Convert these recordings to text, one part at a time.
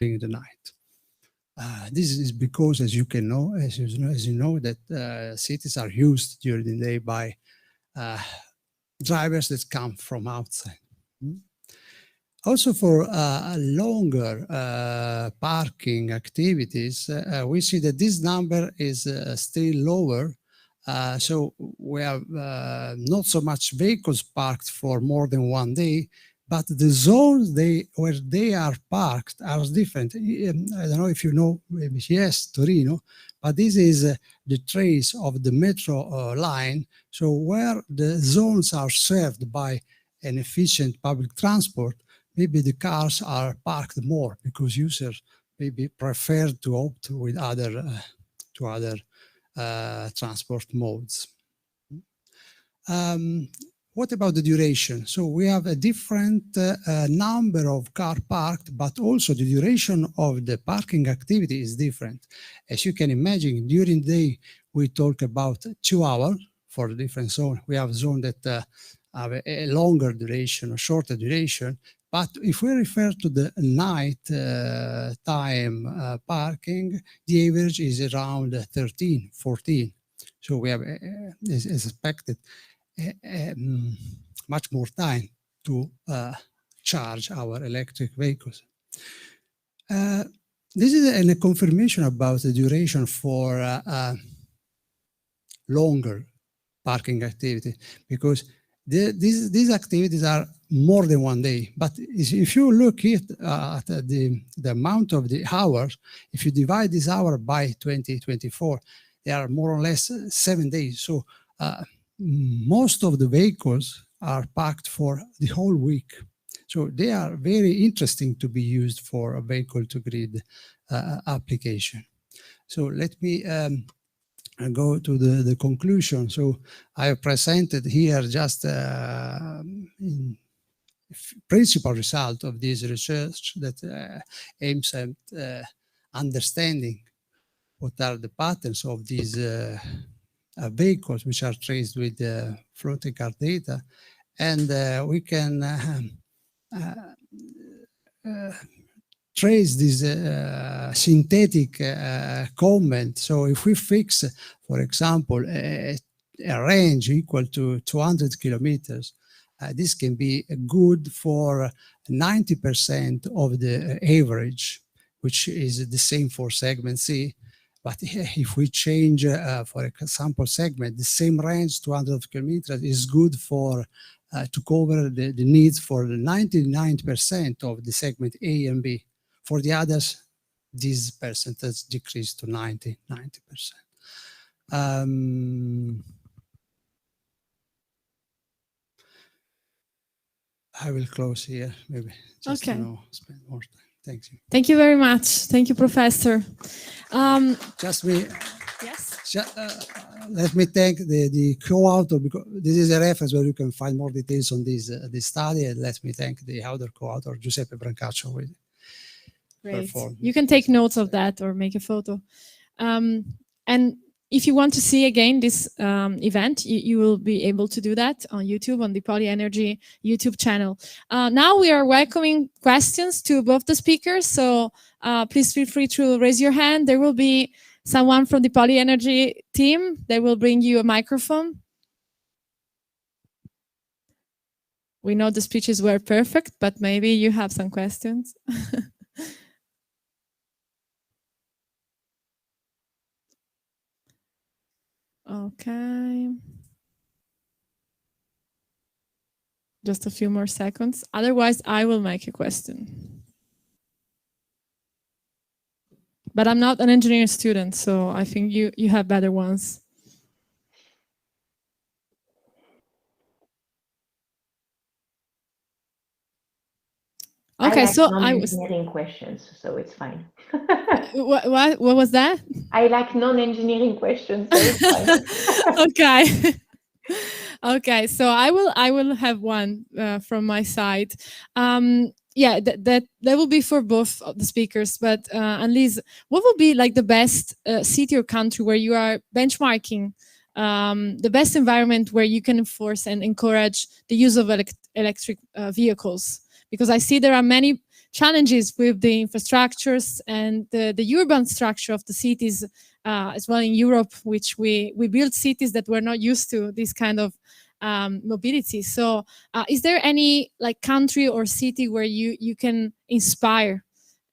during the night. This is because, as you know, that cities are used during the day by drivers that come from outside. Also, for longer parking activities, we see that this number is still lower. So we have not so much vehicles parked for more than one day, but the zones where they are parked are different. I don't know if you know, maybe yes, Torino, but this is the trace of the metro line. So where the zones are served by an efficient public transport, maybe the cars are parked more because users maybe prefer to opt with other transport modes. What about the duration? So we have a different number of cars parked, but also the duration of the parking activity is different. As you can imagine, during the day, we talk about 2 hours for the different zones. We have zones that have a longer duration or shorter duration. But if we refer to the night time parking, the average is around 13, 14. So we have, as expected, much more time to charge our electric vehicles. This is a confirmation about the duration for longer parking activity, because these activities are more than one day. But if you look at the amount of the hours, if you divide this hour by 2024, they are more or less 7 days. So most of the vehicles are parked for the whole week. So they are very interesting to be used for a vehicle-to-grid application. So let me go to the conclusion. So I have presented here just principal result of this research that aims at understanding what are the patterns of these vehicles which are traced with the floating car data, and we can trace this synthetic comment. So if we fix, for example, a range equal to 200 kilometers, this can be good for 90% of the average, which is the same for segment C. But if we change, for example, segment, the same range, 200 kilometers, is good for to cover the needs for the 99% of the segment A and B. For the others, this percentage decreased to 90%. I will close here, maybe just to spend more time. Thank you. Thank you very much. Thank you, Professor. Just me. Yes. Let me thank the co-author, because this is a reference where you can find more details on this study. And let me thank the other co-author, Giuseppe Brancaccio. Great. You can take notes of that or make a photo. And if you want to see again this event, you will be able to do that on YouTube, on the PoliENERGY YouTube channel. Now we are welcoming questions to both the speakers, so please feel free to raise your hand. There will be someone from the PoliENERGY team that will bring you a microphone. We know the speeches were perfect, but maybe you have some questions. Okay. Just a few more seconds. Otherwise, I will make a question. But I'm not an engineering student, so I think you have better ones. Okay, so I was non-engineering questions, so it's fine. What was that? I like non-engineering questions, so it's fine. Okay. Okay, so I will have one from my side. Yeah, that will be for both of the speakers. But Annelise, what would be like the best city or country where you are benchmarking the best environment where you can enforce and encourage the use of electric vehicles? Because I see there are many challenges with the infrastructures and the urban structure of the cities as well in Europe, which we built cities that were not used to this kind of mobility. So is there any like country or city where you can inspire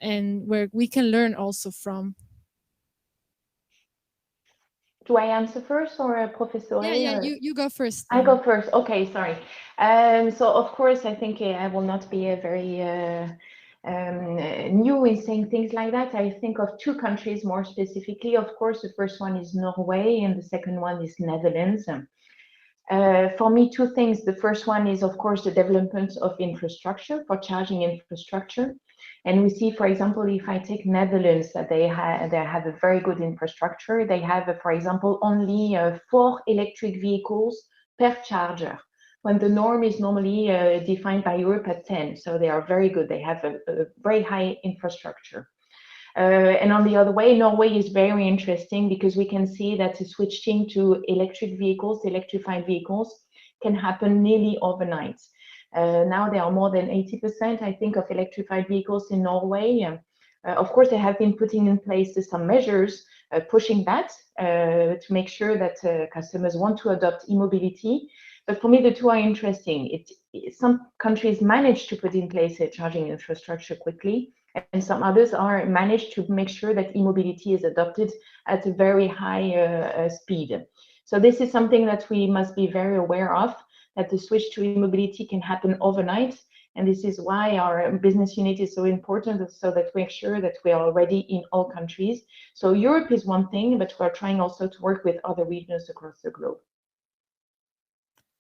and where we can learn also from? Do I answer first or Professor? Yeah, you go first. I go first. Okay, sorry. So of course, I think I will not be a very new in saying things like that. I think of two countries more specifically. Of course, the first one is Norway and the second one is Netherlands. For me, two things. The first one is, of course, the development of infrastructure for charging infrastructure. And we see, for example, if I take Netherlands, that they have a very good infrastructure. They have, for example, only 4 electric vehicles per charger, when the norm is normally defined by Europe at 10. So they are very good. They have a very high infrastructure. And on the other way, Norway is very interesting because we can see that switching to electric vehicles, electrified vehicles, can happen nearly overnight. Now there are more than 80%, I think, of electrified vehicles in Norway. Of course, they have been putting in place some measures pushing that to make sure that customers want to adopt e-mobility. But for me, the two are interesting. Some countries manage to put in place a charging infrastructure quickly, and some others are managed to make sure that e-mobility is adopted at a very high speed. So this is something that we must be very aware of, that the switch to e-mobility can happen overnight. And this is why our business unit is so important, so that we make sure that we are ready in all countries. So Europe is one thing, but we're trying also to work with other regions across the globe.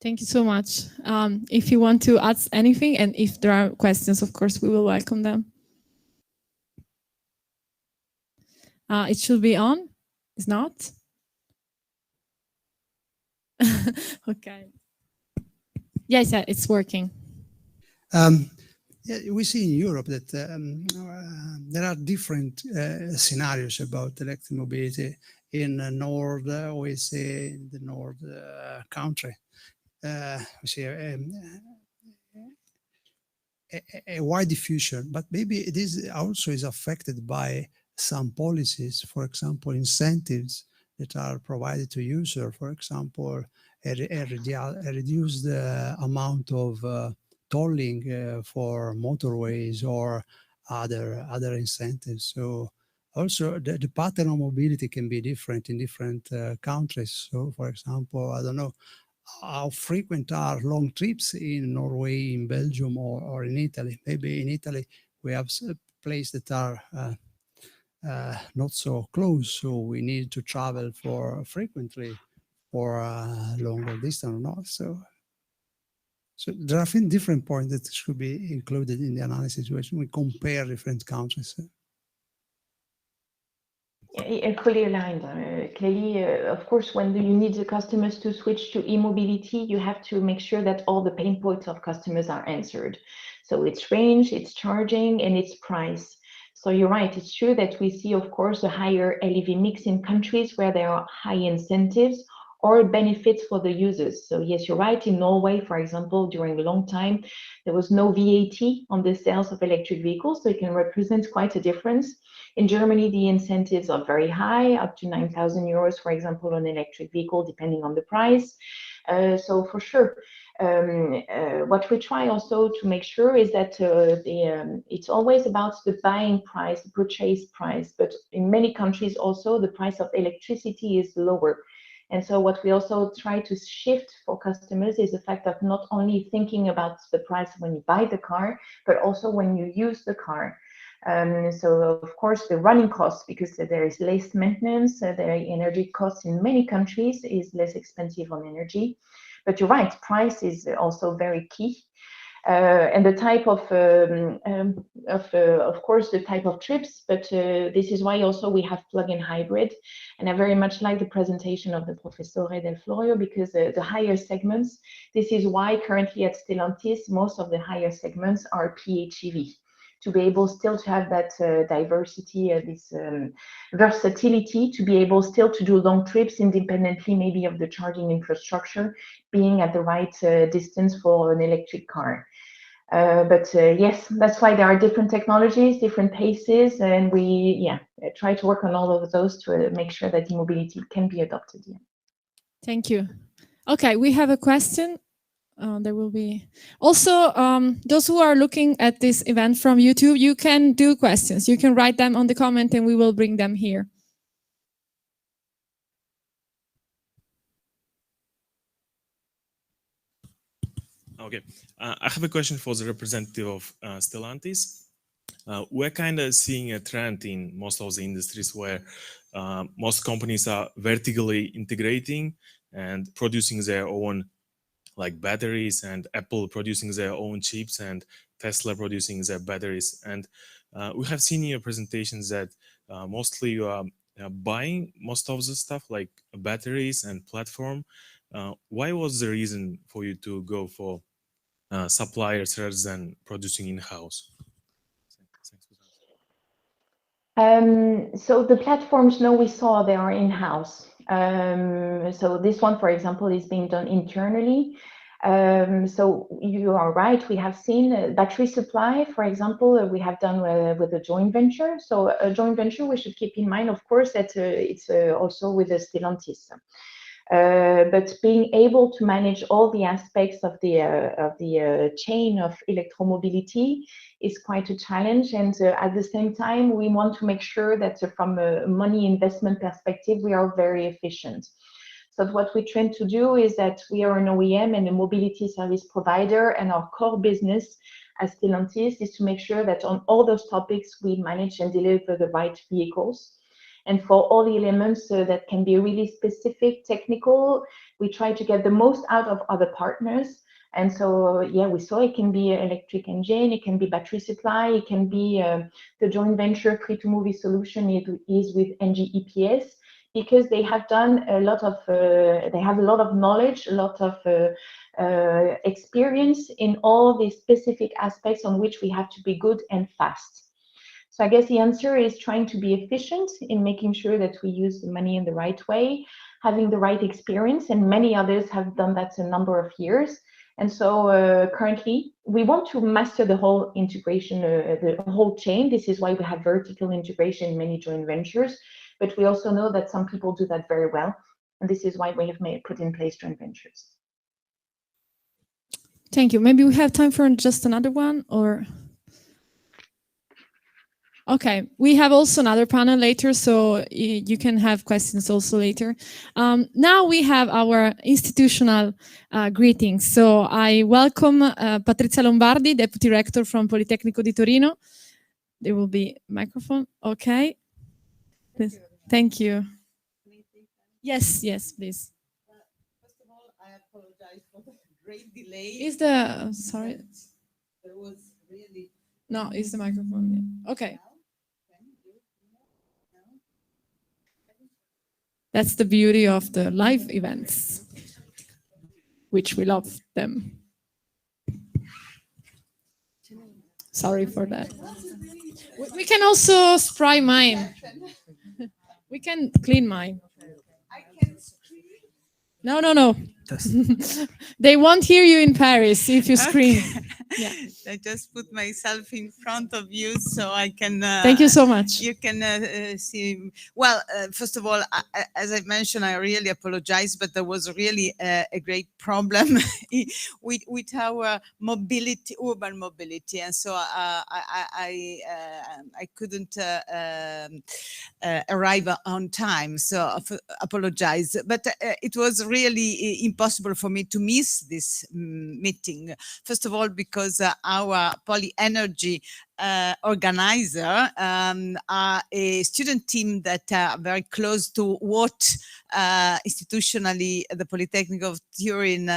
Thank you so much. If you want to add anything, and if there are questions, of course, we will welcome them. It should be on. It's not? Okay. Yes, yeah, it's working. Yeah, we see in Europe that there are different scenarios about electric mobility in North, we say in the North country. We see a wide diffusion, but maybe this also is affected by some policies, for example, incentives that are provided to users, for example, a reduced amount of tolling for motorways or other incentives. So also the pattern of mobility can be different in different countries. So for example, I don't know how frequent are long trips in Norway, in Belgium, or in Italy. Maybe in Italy we have places that are not so close, so we need to travel for frequently for a longer distance or not. So there are different points that should be included in the analysis when we compare different countries. Yeah, fully aligned. Clearly, of course, when you need the customers to switch to e-mobility, you have to make sure that all the pain points of customers are answered. So it's range, it's charging, and it's price. So you're right, it's true that we see, of course, a higher LEV mix in countries where there are high incentives or benefits for the users. So yes, you're right. In Norway, for example, during a long time, there was no VAT on the sales of electric vehicles, so it can represent quite a difference. In Germany, the incentives are very high, up to 9,000 euros, for example, on an electric vehicle, depending on the price. So for sure, what we try also to make sure is that it's always about the buying price, the purchase price, but in many countries also the price of electricity is lower. And so what we also try to shift for customers is the fact of not only thinking about the price when you buy the car, but also when you use the car. So of course the running costs, because there is less maintenance, the energy costs in many countries is less expensive on energy. But you're right, price is also very key. And the type of course, the type of trips, but this is why also we have plug-in hybrid. And I very much like the presentation of the Professor Del Florio, because the higher segments, this is why currently at Stellantis, most of the higher segments are PHEV, to be able still to have that diversity, this versatility, to be able still to do long trips independently maybe of the charging infrastructure being at the right distance for an electric car. Yes, that's why there are different technologies, different paces, and we try to work on all of those to make sure that e-mobility can be adopted. Yeah. Thank you. Okay, we have a question. There will be also those who are looking at this event from YouTube. You can do questions. You can write them on the comment, and we will bring them here. Okay, I have a question for the representative of Stellantis. We're kind of seeing a trend in most of the industries where most companies are vertically integrating and producing their own like batteries, and Apple producing their own chips and Tesla producing their batteries. And we have seen in your presentations that mostly you are buying most of the stuff like batteries and platform. Why was the reason for you to go for suppliers rather than producing in-house? So the platforms, no, we saw they are in-house. So this one, for example, is being done internally. So you are right. We have seen battery supply, for example, we have done with a joint venture. So a joint venture, we should keep in mind, of course, that it's also with the Stellantis. But being able to manage all the aspects of the chain of electromobility is quite a challenge. And at the same time, we want to make sure that from a money investment perspective, we are very efficient. So what we try to do is that we are an OEM and a mobility service provider, and our core business as Stellantis is to make sure that on all those topics, we manage and deliver the right vehicles. And for all the elements that can be really specific, technical, we try to get the most out of other partners. And so, yeah, we saw it can be electric engine, it can be battery supply, it can be the joint venture Free2Move solution is with NG EPS, because they have done a lot of, they have a lot of knowledge, a lot of experience in all the specific aspects on which we have to be good and fast. So I guess the answer is trying to be efficient in making sure that we use the money in the right way, having the right experience, and many others have done that a number of years. And so currently, we want to master the whole integration, the whole chain. This is why we have vertical integration in many joint ventures, but we also know that some people do that very well. And this is why we have put in place joint ventures. Thank you. Maybe we have time for just another one, or... Okay, we have also another panel later, so you can have questions also later. Now we have our institutional greetings. So I welcome Patrizia Lombardi, Deputy Rector from Politecnico di Torino. There will be a microphone. Okay. Thank you. Yes, yes, please. First of all, I apologize for the great delay. Is the, sorry? There was really... No, is the microphone, yeah. Okay. That's the beauty of the live events, which we love them. Sorry for that. We can also spray mine. We can clean mine. I can scream. No, no, no. They won't hear you in Paris if you scream. Okay. Yeah. I just put myself in front of you so I can... Thank you so much. You can see... Well, first of all, as I mentioned, I really apologize, but there was really a great problem with our mobility, urban mobility. And so I couldn't arrive on time, so I apologize. But it was really impossible for me to miss this meeting. First of all, because our PoliENERGY organizer are a student team that are very close to what institutionally the Polytechnic of Turin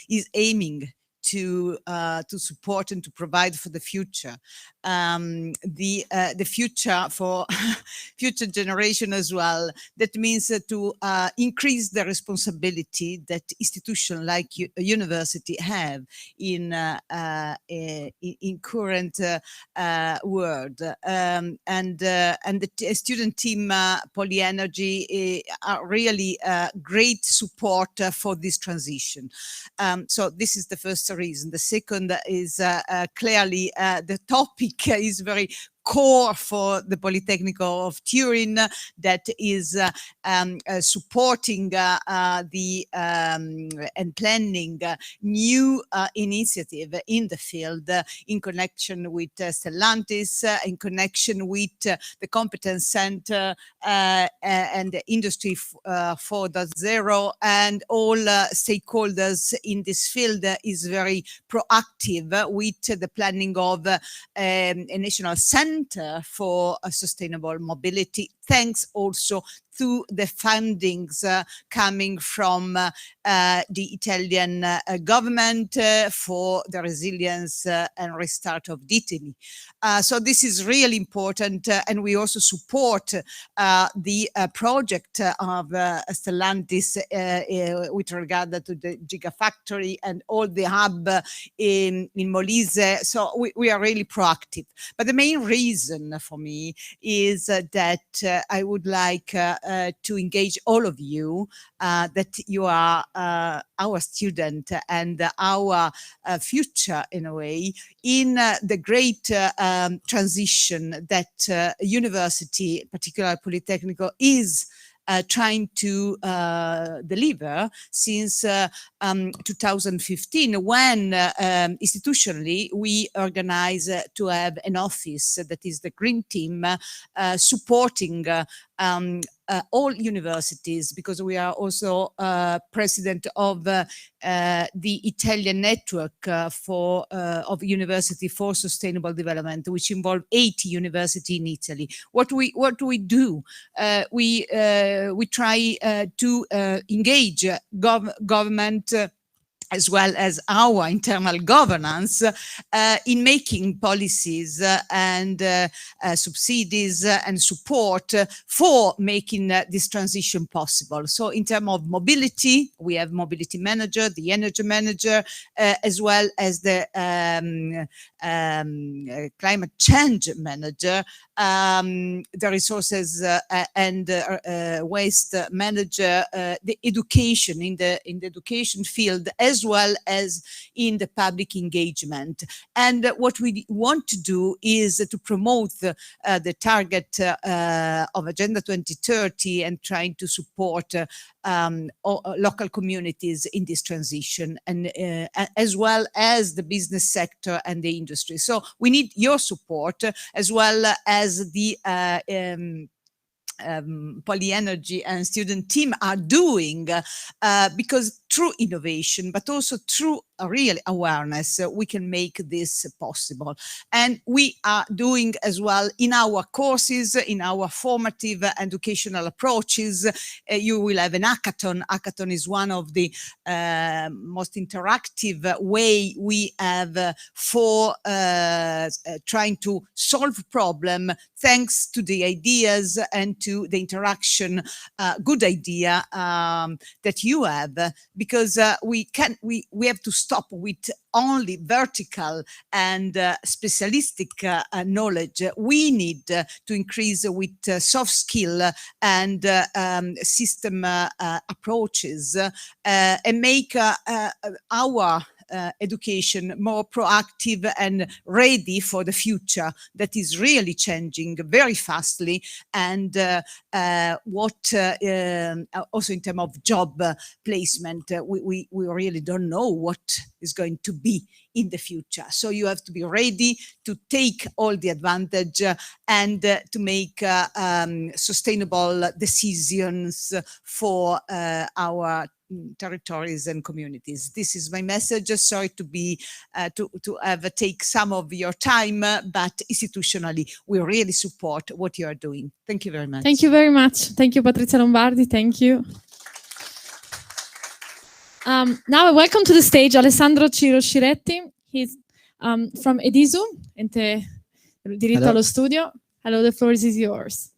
is aiming to support and to provide for the future. the future for future generation as well. That means to increase the responsibility that institutions like university have in current world. And the student team PoliENERGY are really great support for this transition. So this is the first reason. The second is clearly the topic is very core for the Polytechnic of Turin, that is supporting and planning new initiative in the field in connection with Stellantis, in connection with the competence center and the industry 4.0, and all stakeholders in this field is very proactive with the planning of a national center for sustainable mobility, thanks also to the fundings coming from the Italian government for the resilience and restart of Italy. So this is really important, and we also support the project of Stellantis with regard to the Gigafactory and all the hub in Molise. So we are really proactive. But the main reason for me is that I would like to engage all of you, that you are our student and our future, in a way, in the great transition that university, particularly Politecnico, is trying to deliver since 2015, when institutionally we organize to have an office that is the Green Team supporting all universities, because we are also president of the Italian network of University for Sustainable Development, which involve 80 universities in Italy. What do we do? We try to engage government as well as our internal governance in making policies and subsidies and support for making this transition possible. So in terms of mobility, we have mobility manager, the energy manager, as well as the climate change manager, the resources and waste manager, the education in the education field, as well as in the public engagement. And what we want to do is to promote the target of Agenda 2030 and trying to support local communities in this transition, and as well as the business sector and the industry. So we need your support, as well as the PoliENERGY and student team are doing, because through innovation, but also through real awareness, we can make this possible. And we are doing as well in our courses, in our formative educational approaches. You will have an hackathon. Hackathon is one of the most interactive way we have for trying to solve problem, thanks to the ideas and to the interaction, good idea that you have, because we have to stop with only vertical and specialistic knowledge. We need to increase with soft skill and system approaches, and make our education more proactive and ready for the future that is really changing very fastly, and what also in terms of job placement, we really don't know what is going to be in the future. So you have to be ready to take all the advantage and to make sustainable decisions for our territories and communities. This is my message. Sorry to be to have take some of your time, but institutionally we really support what you are doing. Thank you very much. Thank you very much. Thank you, Patrizia Lombardi. Thank you. Now I welcome to the stage Alessandro Ciro Sciretti. He's from Edisu, Ente diritto allo studio. Hello, the floor is yours.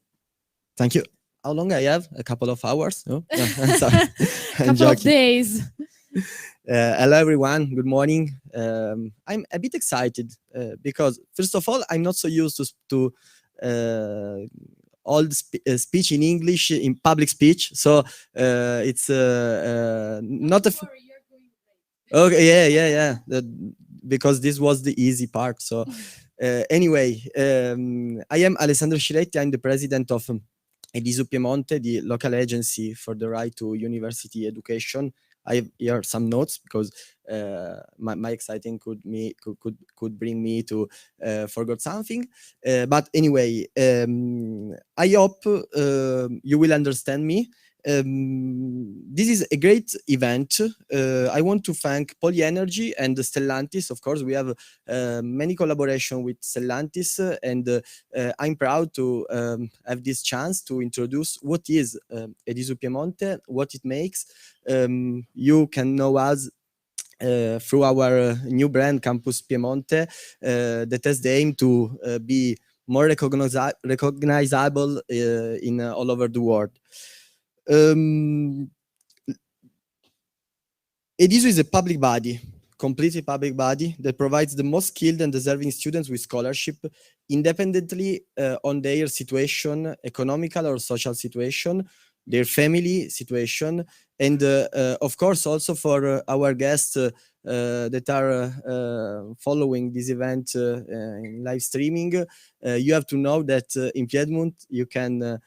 Thank you. How long I have? A couple of hours? No, I'm sorry. Couple of days. Hello, everyone. Good morning. I'm a bit excited because, first of all, I'm not so used to all the speech in English in public speech. So it's not a. Okay, yeah. Because this was the easy part. So anyway, I am Alessandro Sciretti. I'm the president of Edisu Piemonte, the local agency for the right to university education. I have here some notes because my exciting could bring me to forget something. But anyway, I hope you will understand me. This is a great event. I want to thank PoliENERGY and Stellantis. Of course, we have many collaboration with Stellantis, and I'm proud to have this chance to introduce what is Edisu Piemonte, what it makes. You can know us through our new brand Campus Piemonte that has the aim to be more recognizable in all over the world. Edisu is a public body, completely public body that provides the most skilled and deserving students with scholarship independently on their situation, economical or social situation, their family situation, and of course also for our guests that are following this event in live streaming. You have to know that in Piedmont you can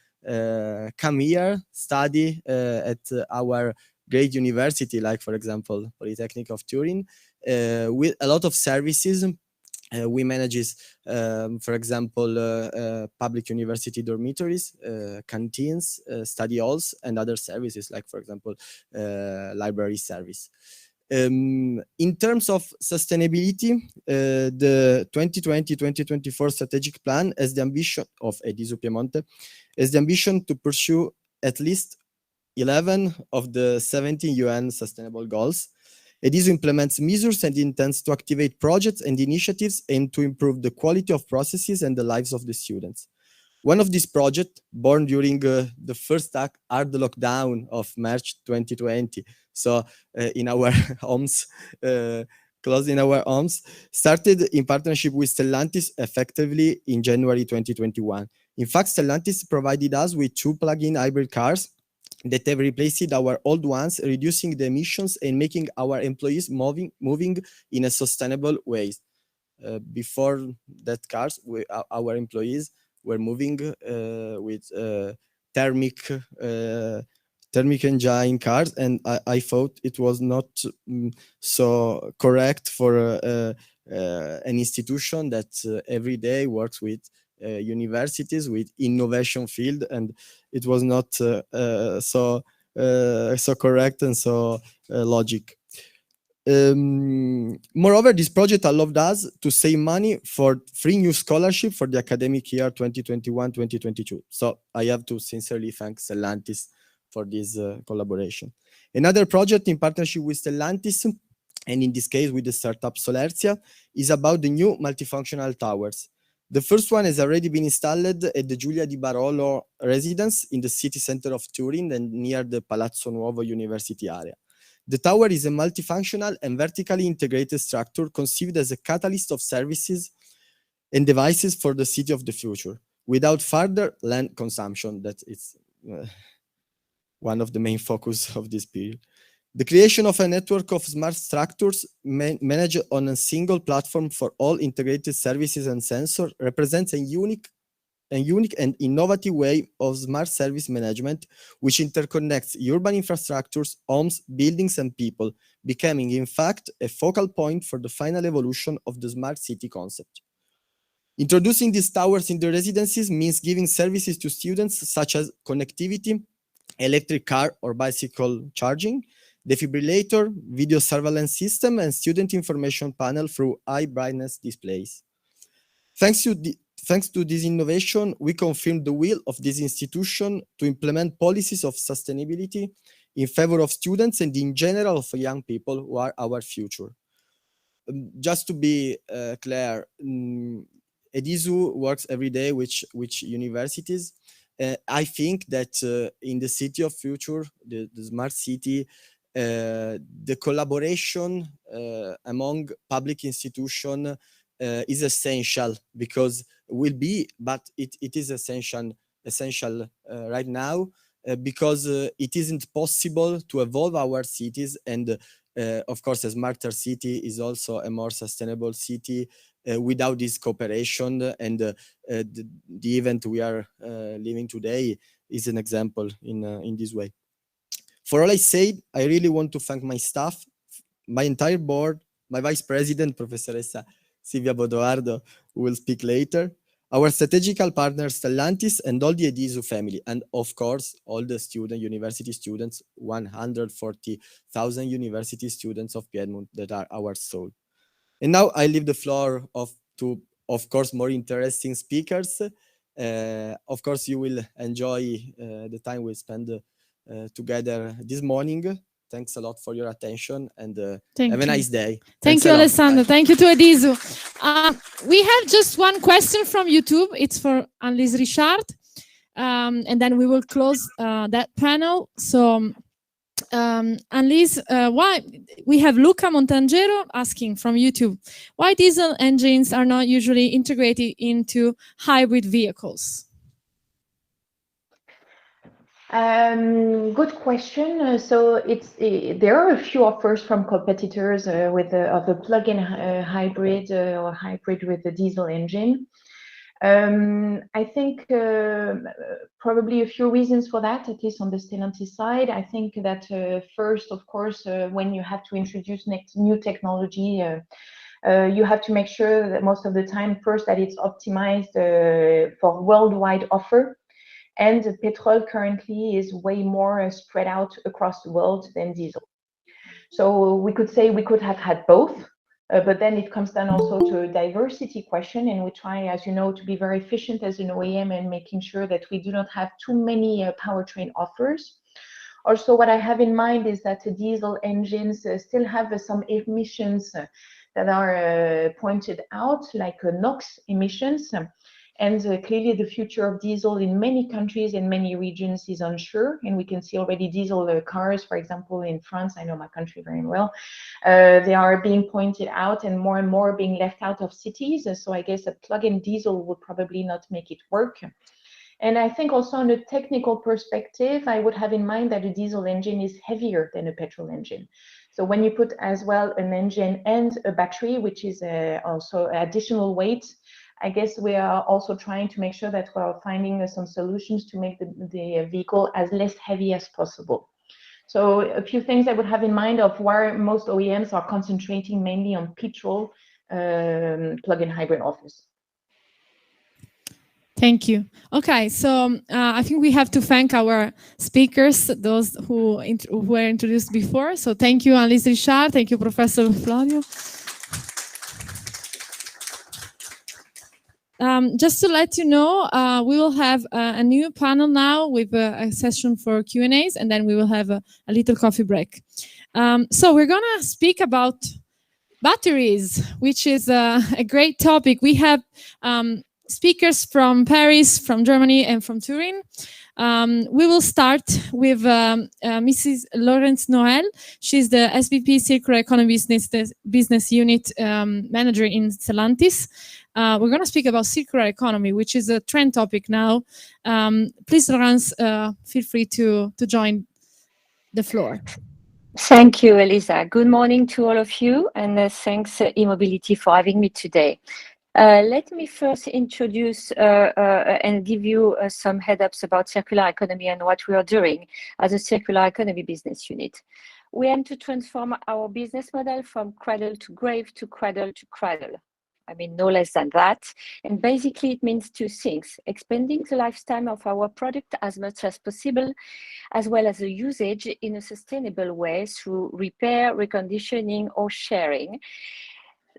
come here, study at our great university, like for example Polytechnic of Turin, with a lot of services. We manage, for example, public university dormitories, canteens, study halls, and other services, like for example, library service. In terms of sustainability, the 2020-2024 strategic plan has the ambition of Edisu Piemonte, has the ambition to pursue at least 11 of the 17 UN sustainable goals. Edisu implements measures and intends to activate projects and initiatives aimed to improve the quality of processes and the lives of the students. One of these projects, born during the first hard lockdown of March 2020, so in our homes, closed in our homes, started in partnership with Stellantis effectively in January 2021. In fact, Stellantis provided us with 2 plug-in hybrid cars that have replaced our old ones, reducing the emissions and making our employees moving in a sustainable way. Before that cars, our employees were moving with thermic engine cars, and I thought it was not so correct for an institution that every day works with universities with innovation field, and it was not so correct and so logic. Moreover, this project allowed us to save money for 3 new scholarships for the academic year 2021-2022. So I have to sincerely thank Stellantis for this collaboration. Another project in partnership with Stellantis, and in this case with the startup Solertia, is about the new multifunctional towers. The first one has already been installed at the Giulia di Barolo residence in the city center of Turin and near the Palazzo Nuovo University area. The tower is a multifunctional and vertically integrated structure conceived as a catalyst of services and devices for the city of the future, without further land consumption. That is one of the main focus of this period. The creation of a network of smart structures managed on a single platform for all integrated services and sensors represents a unique and innovative way of smart service management, which interconnects urban infrastructures, homes, buildings, and people, becoming, in fact, a focal point for the final evolution of the smart city concept. Introducing these towers in the residences means giving services to students such as connectivity, electric car or bicycle charging, defibrillator, video surveillance system, and student information panel through high brightness displays. Thanks to this innovation, we confirm the will of this institution to implement policies of sustainability in favor of students and in general of young people who are our future. Just to be clear, Edisu works every day with universities. I think that in the city of future, the smart city, the collaboration among public institutions is essential, because it is essential right now, because it isn't possible to evolve our cities, and of course a smarter city is also a more sustainable city without this cooperation. And the event we are living today is an example in this way. For all I said, I really want to thank my staff, my entire board, my vice president, Professoressa Silvia Bodoardo, who will speak later, our strategical partners, Stellantis, and all the Edisu family, and of course, all the university students, 140,000 university students of Piedmont that are our soul. And now I leave the floor to, of course, more interesting speakers. Of course, you will enjoy the time we spend together this morning. Thanks a lot for your attention, and have a nice day. Thank you, Alessandro. Thank you to Edisu. We have just one question from YouTube. It's for Annelise Richard. And then we will close that panel. So Annelise, why we have Luca Montangero asking from YouTube, why diesel engines are not usually integrated into hybrid vehicles? Good question. So there are a few offers from competitors of a plug-in hybrid or hybrid with a diesel engine. I think probably a few reasons for that, at least on the Stellantis side. I think that first, of course, when you have to introduce new technology, you have to make sure that most of the time, first, that it's optimized for worldwide offer. And petrol currently is way more spread out across the world than diesel. So we could say we could have had both. But then it comes down also to a diversity question, and we try, as you know, to be very efficient as an OEM and making sure that we do not have too many powertrain offers. Also, what I have in mind is that the diesel engines still have some emissions that are pointed out, like NOx emissions. And clearly the future of diesel in many countries and many regions is unsure. And we can see already diesel cars, for example, in France, I know my country very well, they are being pointed out and more being left out of cities. So I guess a plug-in diesel would probably not make it work. And I think also on a technical perspective, I would have in mind that a diesel engine is heavier than a petrol engine. So when you put as well an engine and a battery, which is also additional weight, I guess we are also trying to make sure that we're finding some solutions to make the vehicle as less heavy as possible. So a few things I would have in mind of why most OEMs are concentrating mainly on petrol plug-in hybrid offers. Thank you. Okay, so I think we have to thank our speakers, those who were introduced before. So thank you, Annelise Richard. Thank you, Professor Flavio. Just to let you know, we will have a new panel now with a session for Q&As, and then we will have a little coffee break. So we're going to speak about batteries, which is a great topic. We have speakers from Paris, from Germany, and from Turin. We will start with Mrs. Laurence Noël. She's the SVP Circular Economy Business Unit Manager in Stellantis. We're going to speak about circular economy, which is a trend topic now. Please, Laurence, feel free to join the floor. Thank you, Elisa. Good morning to all of you, and thanks, e-mobility, for having me today. Let me first introduce and give you some head-ups about circular economy and what we are doing as a circular economy business unit. We aim to transform our business model from cradle to grave to cradle to cradle. I mean, no less than that. And basically, it means two things: expanding the lifetime of our product as much as possible, as well as the usage in a sustainable way through repair, reconditioning, or sharing.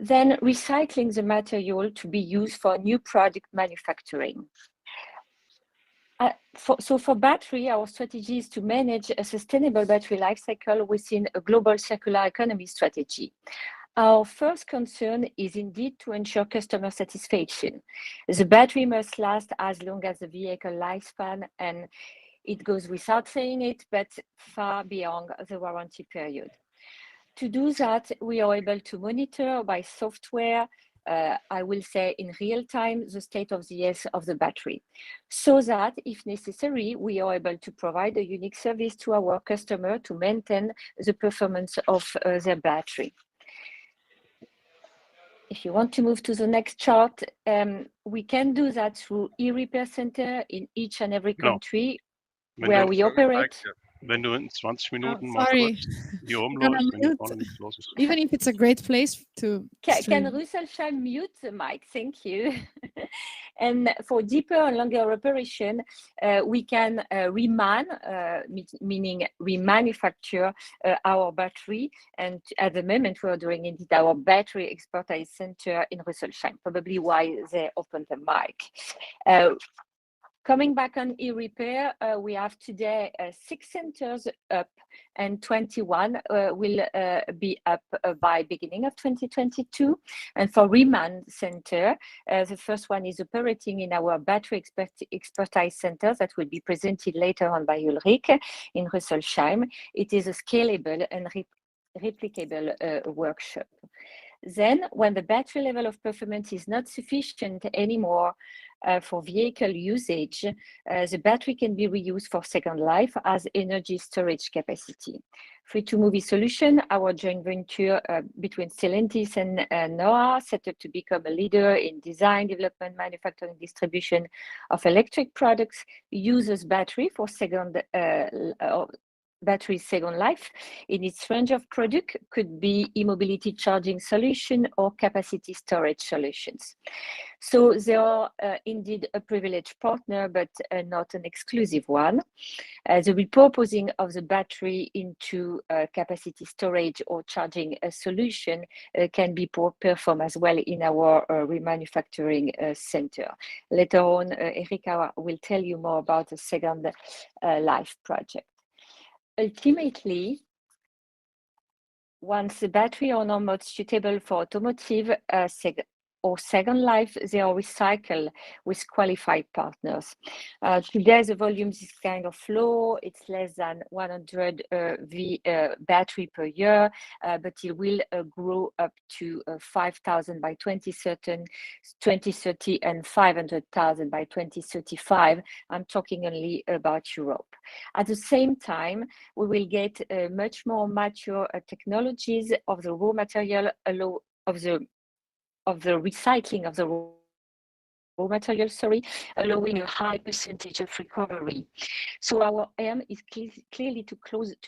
Then recycling the material to be used for new product manufacturing. So for battery, our strategy is to manage a sustainable battery life cycle within a global circular economy strategy. Our first concern is indeed to ensure customer satisfaction. The battery must last as long as the vehicle lifespan, and it goes without saying it, but far beyond the warranty period. To do that, we are able to monitor by software, I will say in real time, the state of the health of the battery, so that if necessary, we are able to provide a unique service to our customer to maintain the performance of their battery. If you want to move to the next chart, we can do that through e-repair center in each and every country where we operate. Wenn du in 20 Minuten mal sorry. kurz hier rumläufst, wenn die vorne nichts los ist. Even if it's a great place to Can Rüsselsheim mute the mic? Thank you. And for deeper and longer operation, we can reman, meaning remanufacture our battery. And at the moment, we are doing indeed our battery expertise center in Rüsselsheim, probably why they opened the mic. Coming back on e-repair, we have today 6 centers up, and 21 will be up by beginning of 2022. And for Reman Center, the first one is operating in our battery expertise center that will be presented later on by Ulrich in Rüsselsheim. It is a scalable and replicable workshop. Then, when the battery level of performance is not sufficient anymore for vehicle usage, the battery can be reused for second life as energy storage capacity. Free2Move solution, our joint venture between Stellantis and NOAA, set up to become a leader in design, development, manufacturing, distribution of electric products, uses battery for battery second life in its range of product, could be e-mobility charging solution or capacity storage solutions. So they are indeed a privileged partner, but not an exclusive one. The repurposing of the battery into capacity storage or charging solution can be performed as well in our remanufacturing center. Later on, Erika will tell you more about the second life project. Ultimately, once the battery are no more suitable for automotive or second life, they are recycled with qualified partners. Today, the volumes is kind of low. It's less than 100 battery per year, but it will grow up to 5,000 by 2030 and 500,000 by 2035. I'm talking only about Europe. At the same time, we will get much more mature technologies of the raw material, of the recycling of the raw material, allowing a high percentage of recovery. So our aim is clearly to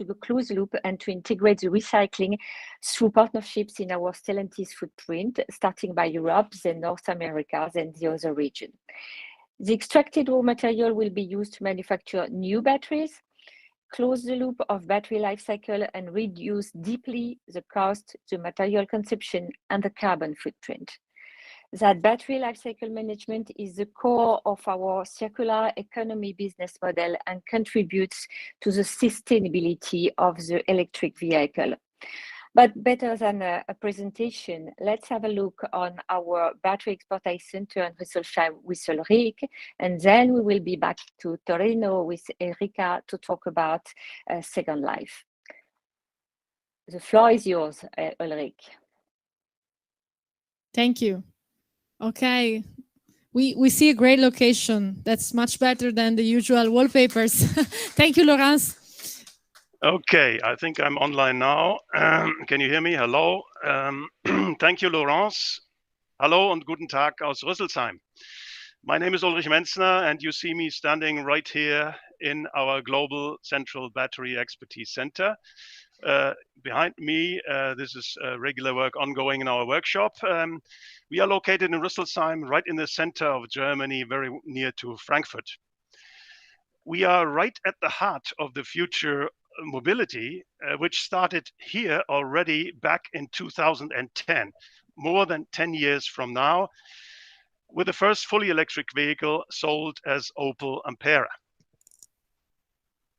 the closed loop and to integrate the recycling through partnerships in our Stellantis footprint, starting by Europe, then North America, then the other region. The extracted raw material will be used to manufacture new batteries, close the loop of battery life cycle, and reduce deeply the cost, the material consumption, and the carbon footprint. That battery life cycle management is the core of our circular economy business model and contributes to the sustainability of the electric vehicle. But better than a presentation, let's have a look on our battery expertise center in Rüsselsheim with Ulrich, and then we will be back to Torino with Erika to talk about second life. The floor is yours, Ulrich. Thank you. Okay, we see a great location. That's much better than the usual wallpapers. Thank you, Laurence. Okay, I think I'm online now. Can you hear me? Hello. Thank you, Laurence. Hallo und guten Tag aus Rüsselsheim. My name is Ulrich Menzner, and you see me standing right here in our Global Central Battery Expertise Center. Behind me, this is regular work ongoing in our workshop. We are located in Rüsselsheim, right in the center of Germany, very near to Frankfurt. We are right at the heart of the future mobility, which started here already back in 2010, more than 10 years from now, with the first fully electric vehicle sold as Opel Ampera.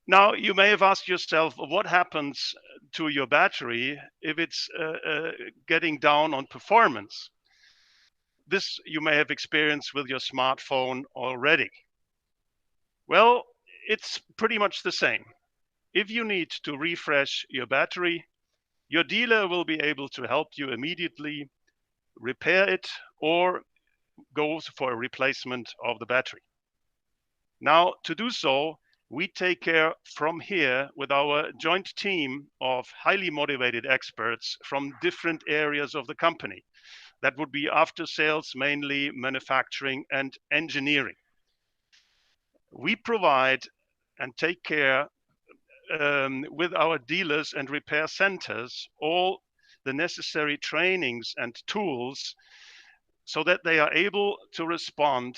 Now, you may have asked yourself, what happens to your battery if it's getting down on performance? This you may have experienced with your smartphone already. Well, it's pretty much the same. If you need to refresh your battery, your dealer will be able to help you immediately repair it or go for a replacement of the battery. Now, to do so, we take care from here with our joint team of highly motivated experts from different areas of the company. That would be after sales, mainly manufacturing and engineering. We provide and take care with our dealers and repair centers all the necessary trainings and tools so that they are able to respond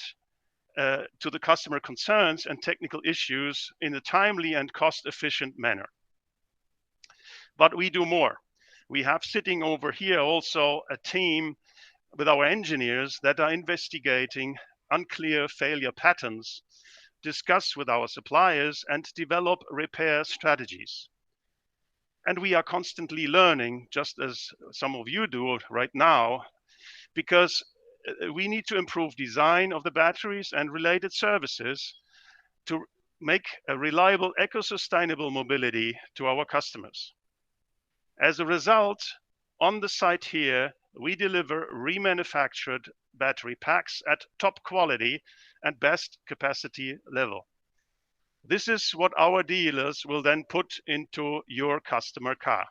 to the customer concerns and technical issues in a timely and cost-efficient manner. But we do more. We have sitting over here also a team with our engineers that are investigating unclear failure patterns, discuss with our suppliers, and develop repair strategies. And we are constantly learning, just as some of you do right now, because we need to improve design of the batteries and related services to make a reliable eco-sustainable mobility to our customers. As a result, on the site here, we deliver remanufactured battery packs at top quality and best capacity level. This is what our dealers will then put into your customer car.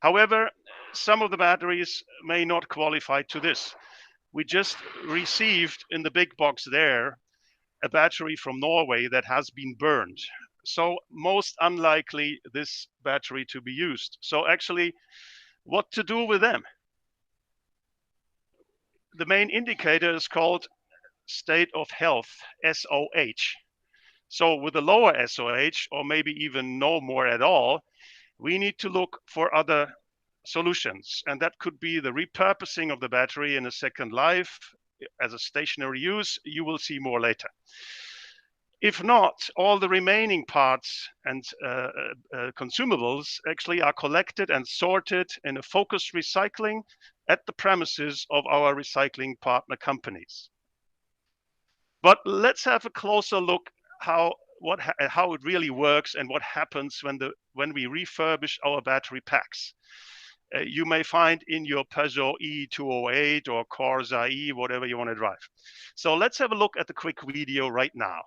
However, some of the batteries may not qualify to this. We just received in the big box there a battery from Norway that has been burned. So most unlikely this battery to be used. So actually, what to do with them? The main indicator is called state of health, SOH. So with a lower SOH, or maybe even no more at all, we need to look for other solutions. And that could be the repurposing of the battery in a second life as a stationary use. You will see more later. If not, all the remaining parts and consumables actually are collected and sorted in a focused recycling at the premises of our recycling partner companies. But let's have a closer look how it really works and what happens when we refurbish our battery packs. You may find in your Peugeot E208 or Corsa E, whatever you want to drive. So let's have a look at the quick video right now.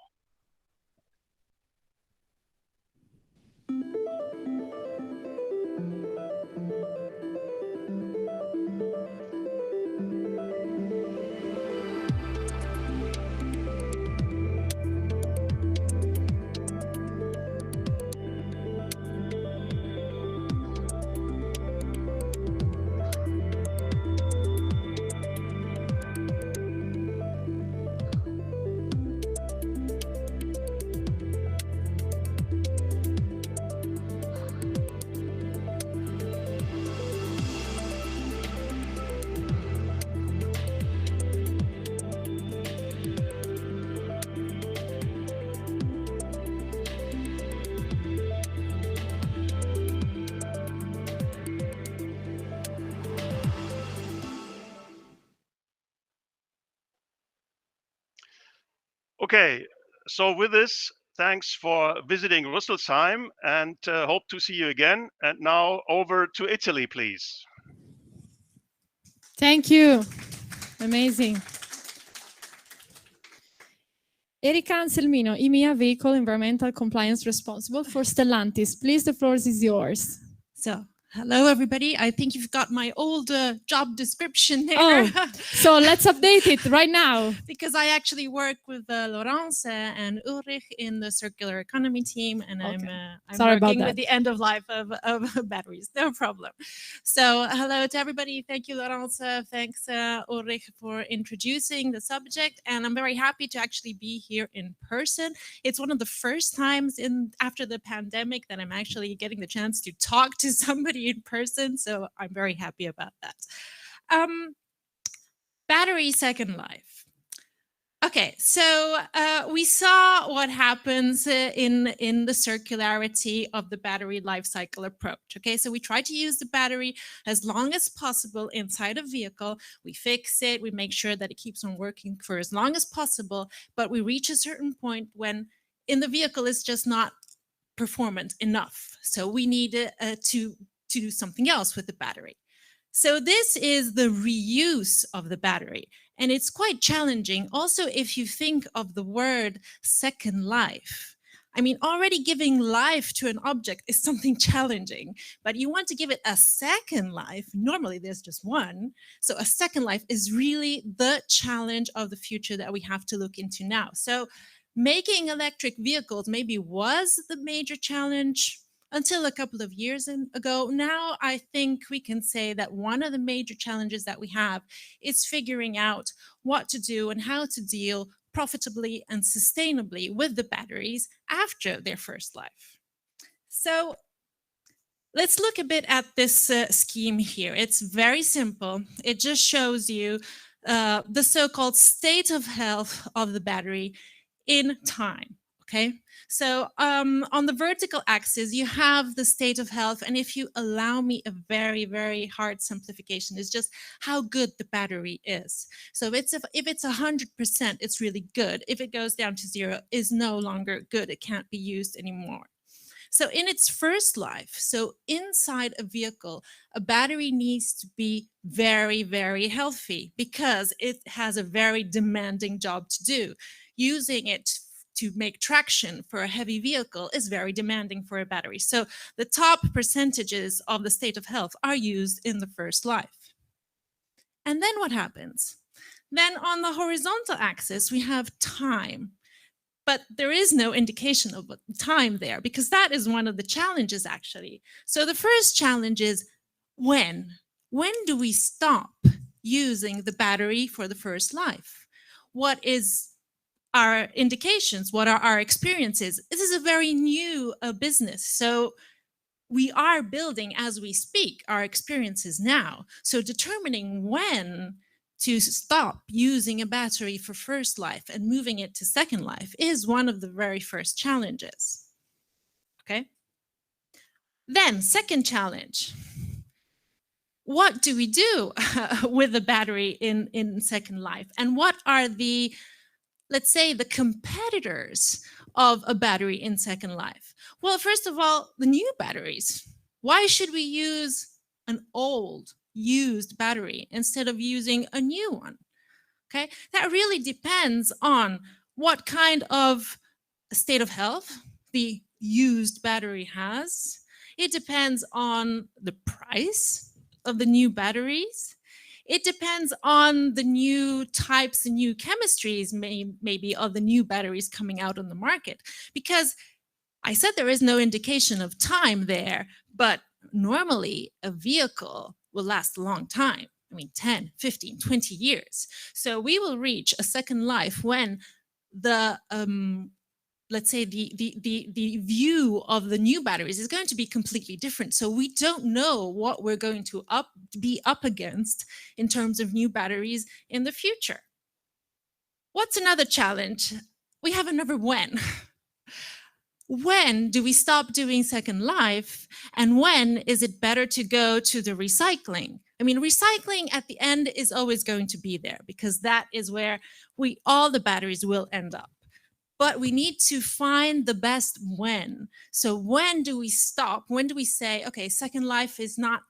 Okay, so with this, thanks for visiting Rüsselsheim and hope to see you again. And now over to Italy, please. Thank you. Amazing. Erika Anselmino, EMEA Vehicle Environmental Compliance Responsible for Stellantis. Please, the floor is yours. So, hello, everybody. I think you've got my old job description there. Oh, so let's update it right now. Because I actually work with Laurence and Ulrich in the circular economy team, and Okay. I'm working with the end of life of batteries. No problem. So, hello to everybody. Thank you, Laurence. Thanks, Ulrich, for introducing the subject. And I'm very happy to actually be here in person. It's one of the first times after the pandemic that I'm actually getting the chance to talk to somebody in person, so I'm very happy about that. Battery second life. Okay, so we saw what happens in the circularity of the battery life cycle approach. Okay, so we try to use the battery as long as possible inside a vehicle. We fix it, we make sure that it keeps on working for as long as possible, but we reach a certain point when in the vehicle it's just not performant enough. So we need to do something else with the battery. So this is the reuse of the battery. And it's quite challenging. Also, if you think of the word second life, I mean, already giving life to an object is something challenging, but you want to give it a second life. Normally, there's just one. So a second life is really the challenge of the future that we have to look into now. So making electric vehicles maybe was the major challenge until a couple of years ago. Now, I think we can say that one of the major challenges that we have is figuring out what to do and how to deal profitably and sustainably with the batteries after their first life. So let's look a bit at this scheme here. It's very simple. It just shows you the so-called state of health of the battery in time. Okay, so on the vertical axis, you have the state of health. And if you allow me a very, very hard simplification, it's just how good the battery is. So if it's 100%, it's really good. If it goes down to 0, it's no longer good. It can't be used anymore. So in its first life, so inside a vehicle, a battery needs to be very, very healthy because it has a very demanding job to do. Using it to make traction for a heavy vehicle is very demanding for a battery. So the top percentages of the state of health are used in the first life. And then what happens? Then on the horizontal axis, we have time. But there is no indication of time there because that is one of the challenges, actually. So the first challenge is when? When do we stop using the battery for the first life? What is our indications? What are our experiences? This is a very new business. So we are building, as we speak, our experiences now. So determining when to stop using a battery for first life and moving it to second life is one of the very first challenges. Okay. Then, second challenge. What do we do with the battery in second life? And what are the, let's say, the competitors of a battery in second life? Well, first of all, the new batteries. Why should we use an old, used battery instead of using a new one? Okay, that really depends on what kind of state of health the used battery has. It depends on the price of the new batteries. It depends on the new types and new chemistries, maybe of the new batteries coming out on the market. Because I said there is no indication of time there, but normally a vehicle will last a long time. I mean, 10, 15, 20 years. So we will reach a second life when the, let's say, the view of the new batteries is going to be completely different. So we don't know what we're going to be up against in terms of new batteries in the future. What's another challenge? We have another when. When do we stop doing second life? And when is it better to go to the recycling? I mean, recycling at the end is always going to be there because that is where all the batteries will end up. But we need to find the best when. So when do we stop? When do we say, okay, second life is not,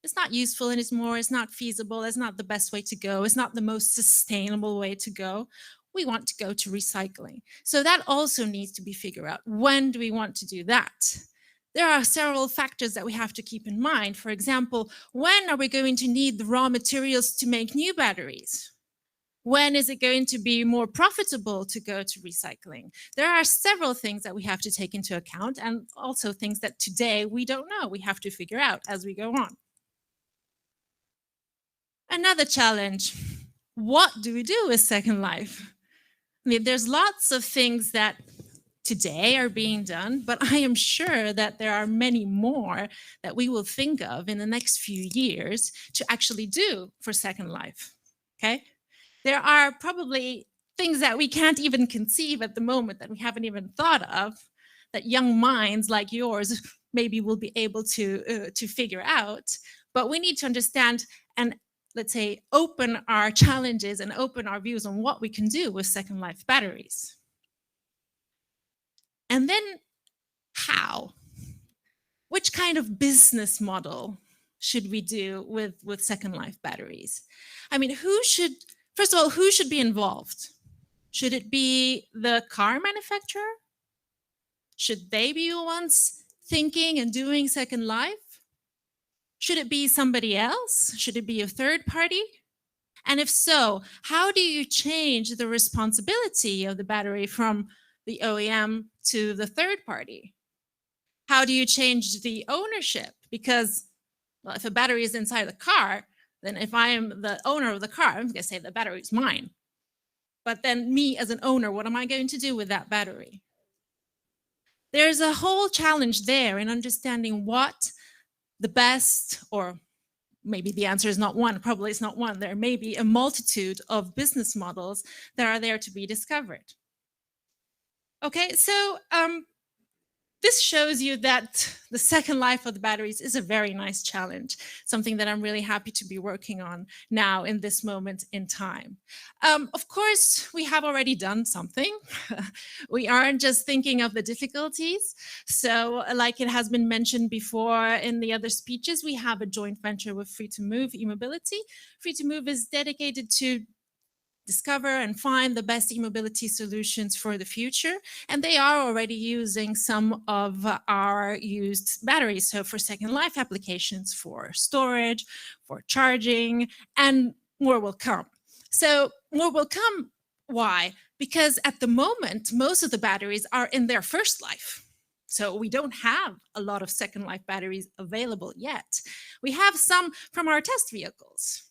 it's not useful anymore, it's not feasible, it's not the best way to go, it's not the most sustainable way to go. We want to go to recycling. So that also needs to be figured out. When do we want to do that? There are several factors that we have to keep in mind. For example, when are we going to need the raw materials to make new batteries? When is it going to be more profitable to go to recycling? There are several things that we have to take into account and also things that today we don't know. We have to figure out as we go on. Another challenge, what do we do with second life? I mean, there's lots of things that today are being done, but I am sure that there are many more that we will think of in the next few years to actually do for second life, okay? there are probably things that we can't even conceive at the moment, that we haven't even thought of, that young minds like yours maybe will be able to figure out. But we need to understand and, let's say, open our challenges and open our views on what we can do with second life batteries. And then how? Which kind of business model should we do with second life batteries? I mean, first of all, who should be involved? Should it be the car manufacturer? Should they be the ones thinking and doing second life? Should it be somebody else? Should it be a third party? And if so, how do you change the responsibility of the battery from the OEM to the third party? How do you change the ownership? Because, well, if a battery is inside the car, then if I am the owner of the car, I'm going to say the battery is mine. But then me as an owner, what am I going to do with that battery? There's a whole challenge there in understanding what the best, or maybe the answer is not one, probably it's not one. There may be a multitude of business models that are there to be discovered. Okay, so this shows you that the second life of the batteries is a very nice challenge, something that I'm really happy to be working on now in this moment in time. Of course, we have already done something. We aren't just thinking of the difficulties. So like it has been mentioned before in the other speeches, we have a joint venture with Free2Move e-mobility. Free2Move is dedicated to discover and find the best e-mobility solutions for the future. And they are already using some of our used batteries. So for second life applications, for storage, for charging, and more will come. So more will come. Why? Because at the moment, most of the batteries are in their first life. So we don't have a lot of second life batteries available yet. We have some from our test vehicles.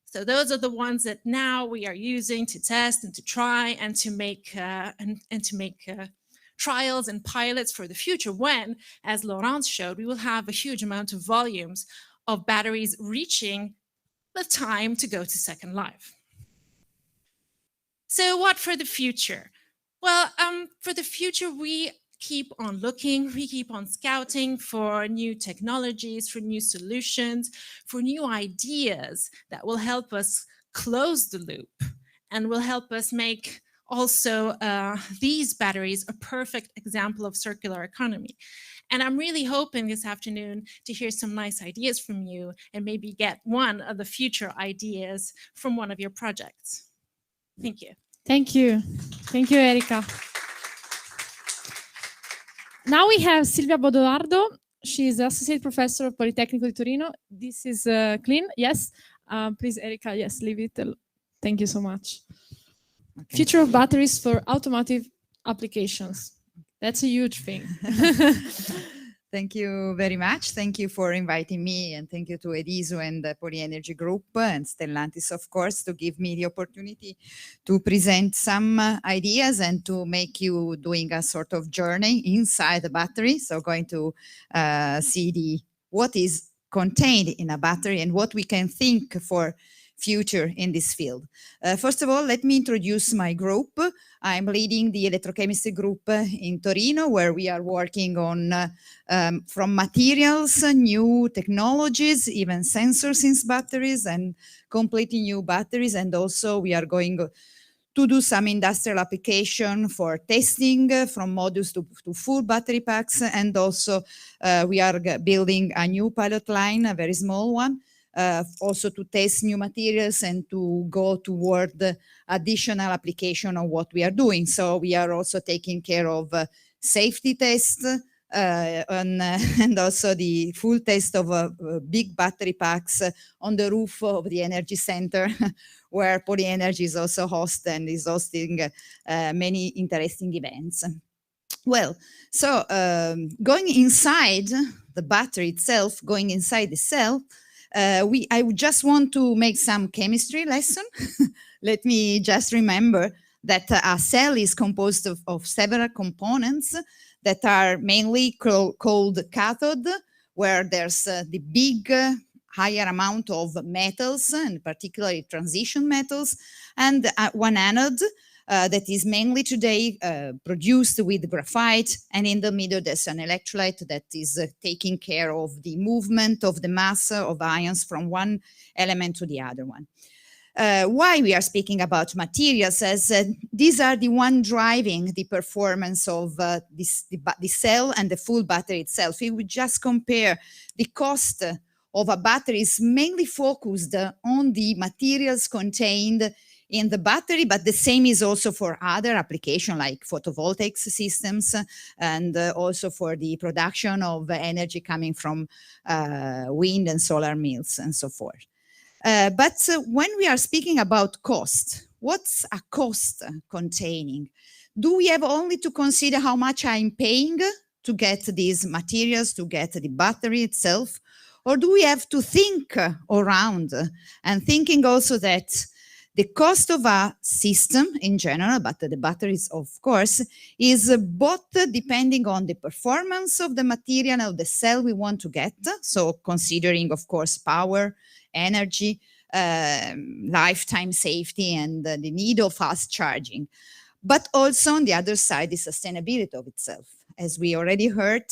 So those are the ones that now we are using to test and to try and to make trials and pilots for the future when, as Laurence showed, we will have a huge amount of volumes of batteries reaching the time to go to second life. So what for the future? Well, for the future, we keep on looking, we keep on scouting for new technologies, for new solutions, for new ideas that will help us close the loop and will help us make also these batteries a perfect example of circular economy. And I'm really hoping this afternoon to hear some nice ideas from you and maybe get one of the future ideas from one of your projects. Thank you. Thank you. Thank you, Erika. Now we have Silvia Bodoardo. She is Associate Professor of Politecnico di Torino. This is clean, yes. Please, Erika, yes, leave it. Thank you so much. Okay. Future of batteries for automotive applications. That's a huge thing. Thank you very much. Thank you for inviting me, and thank you to Ediso and the PoliENERGY Group and Stellantis, of course, to give me the opportunity to present some ideas and to make you doing a sort of journey inside the battery. So going to see what is contained in a battery and what we can think for future in this field. First of all, let me introduce my group. I'm leading the electrochemistry group in Torino, where we are working on from materials, new technologies, even sensors in batteries, and completely new batteries. And also we are going to do some industrial application for testing from modules to full battery packs. And also we are building a new pilot line, a very small one, also to test new materials and to go toward the additional application of what we are doing. So we are also taking care of safety tests and also the full test of big battery packs on the roof of the energy center, where PoliENERGY is also host and is hosting many interesting events. Well, so going inside the battery itself, going inside the cell, I would just want to make some chemistry lesson. Let me just remember that a cell is composed of several components that are mainly called cathode, where there's the big higher amount of metals, and particularly transition metals, and one anode that is mainly today produced with graphite, and in the middle there's an electrolyte that is taking care of the movement of the mass of ions from one element to the other one. Why we are speaking about materials, as these are the one driving the performance of the cell and the full battery itself. If we just compare the cost of a battery, is mainly focused on the materials contained in the battery, but the same is also for other applications like photovoltaic systems, and also for the production of energy coming from wind and solar mills and so forth. But when we are speaking about cost, what's a cost containing? Do we have only to consider how much I'm paying to get these materials, to get the battery itself? Or do we have to think around and thinking also that the cost of a system in general, but the batteries, of course, is both depending on the performance of the material of the cell we want to get. So considering, of course, power, energy, lifetime safety, and the need of fast charging. But also on the other side, the sustainability of itself. As we already heard,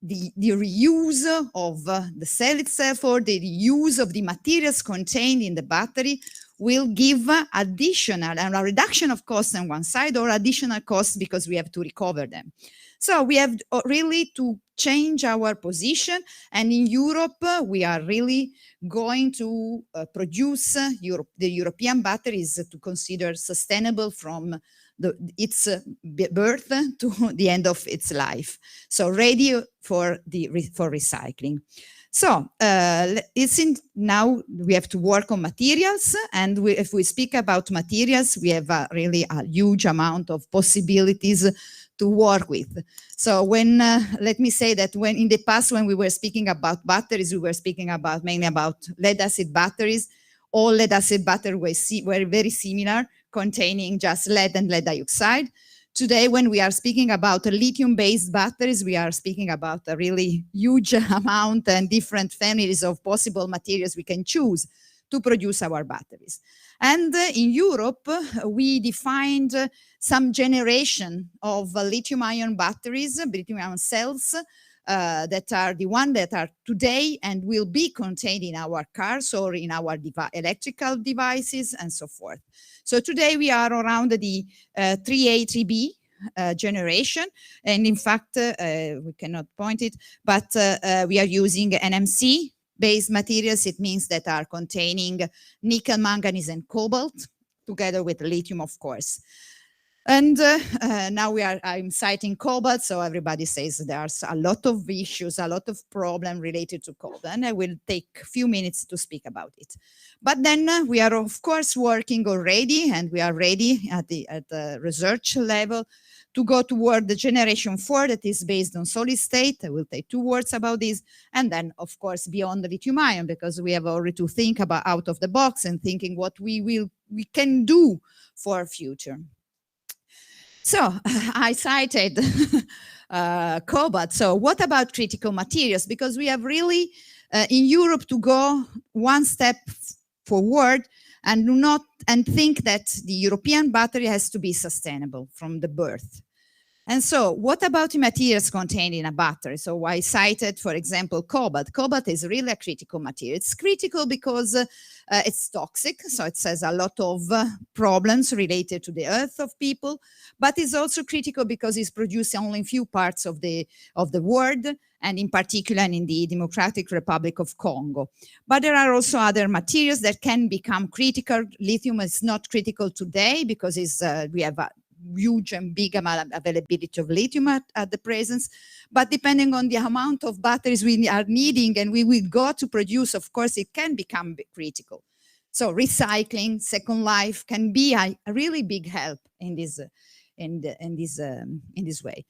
the reuse of the cell itself, or the reuse of the materials contained in the battery, will give additional, a reduction of costs on one side, or additional costs because we have to recover them. So we have really to change our position. And in Europe, we are really going to produce the European batteries to consider sustainable from its birth to the end of its life. So ready for recycling. So now we have to work on materials, and if we speak about materials, we have really a huge amount of possibilities to work with. So when, let me say that when in the past, when we were speaking about batteries, we were speaking about mainly about lead acid batteries. All lead acid batteries were very similar, containing just lead and lead dioxide. Today, when we are speaking about lithium-based batteries, we are speaking about a really huge amount and different families of possible materials we can choose to produce our batteries. And in Europe, we defined some generation of lithium-ion batteries, lithium-ion cells, that are the one that are today and will be contained in our cars or in our electrical devices and so forth. So today we are around the 3A, 3B generation. And in fact, we cannot point it, but we are using NMC based materials. It means that are containing nickel, manganese, and cobalt, together with lithium, of course. And now I'm citing cobalt, so everybody says there's a lot of issues, a lot of problems related to cobalt, and I will take a few minutes to speak about it. But then we are, of course, working already, and we are ready at the research level to go toward the generation 4 that is based on solid state. I will take 2 words about this. And then, of course, beyond the lithium ion, because we have already to think about out of the box and thinking what we can do for future. So I cited cobalt. So what about critical materials? Because we have really in Europe to go one step forward and think that the European battery has to be sustainable from the birth. And so what about the materials contained in a battery? So I cited, for example, cobalt. Cobalt is really a critical material. It's critical because it's toxic. So it has a lot of problems related to the health of people, but it's also critical because it's produced only in few parts of the world, and in particular in the Democratic Republic of Congo. But there are also other materials that can become critical. Lithium is not critical today because we have a huge and big amount of availability of lithium at the present, but depending on the amount of batteries we are needing and we will go to produce, of course, it can become critical. So recycling, second life can be a really big help in this way.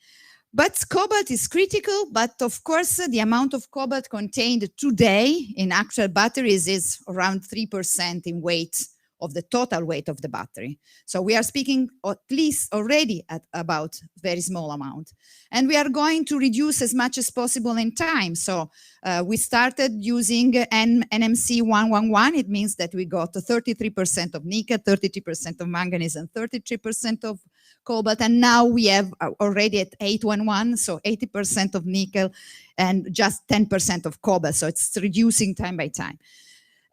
But cobalt is critical, but of course, the amount of cobalt contained today in actual batteries is around 3% in weight of the total weight of the battery. So we are speaking at least already at about very small amount. And we are going to reduce as much as possible in time. So we started using NMC 111. It means that we got 33% of nickel, 33% of manganese, and 33% of cobalt. And now we have already at 811, so 80% of nickel and just 10% of cobalt. So it's reducing time by time.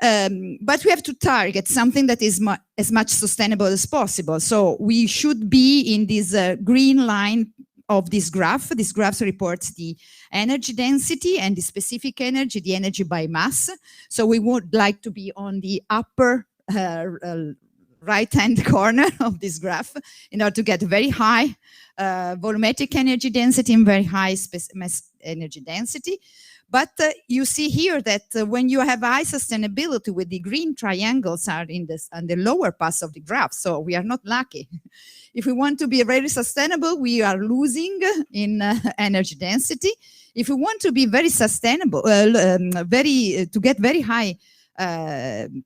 But we have to target something that is as much sustainable as possible. So we should be in this green line of this graph. This graph reports the energy density and the specific energy, the energy by mass. So we would like to be on the upper right-hand corner of this graph in order to get very high volumetric energy density and very high mass energy density. But you see here that when you have high sustainability with the green triangles are on the lower parts of the graph, so we are not lucky. If we want to be very sustainable, we are losing in energy density. If we want to be very sustainable, to get very high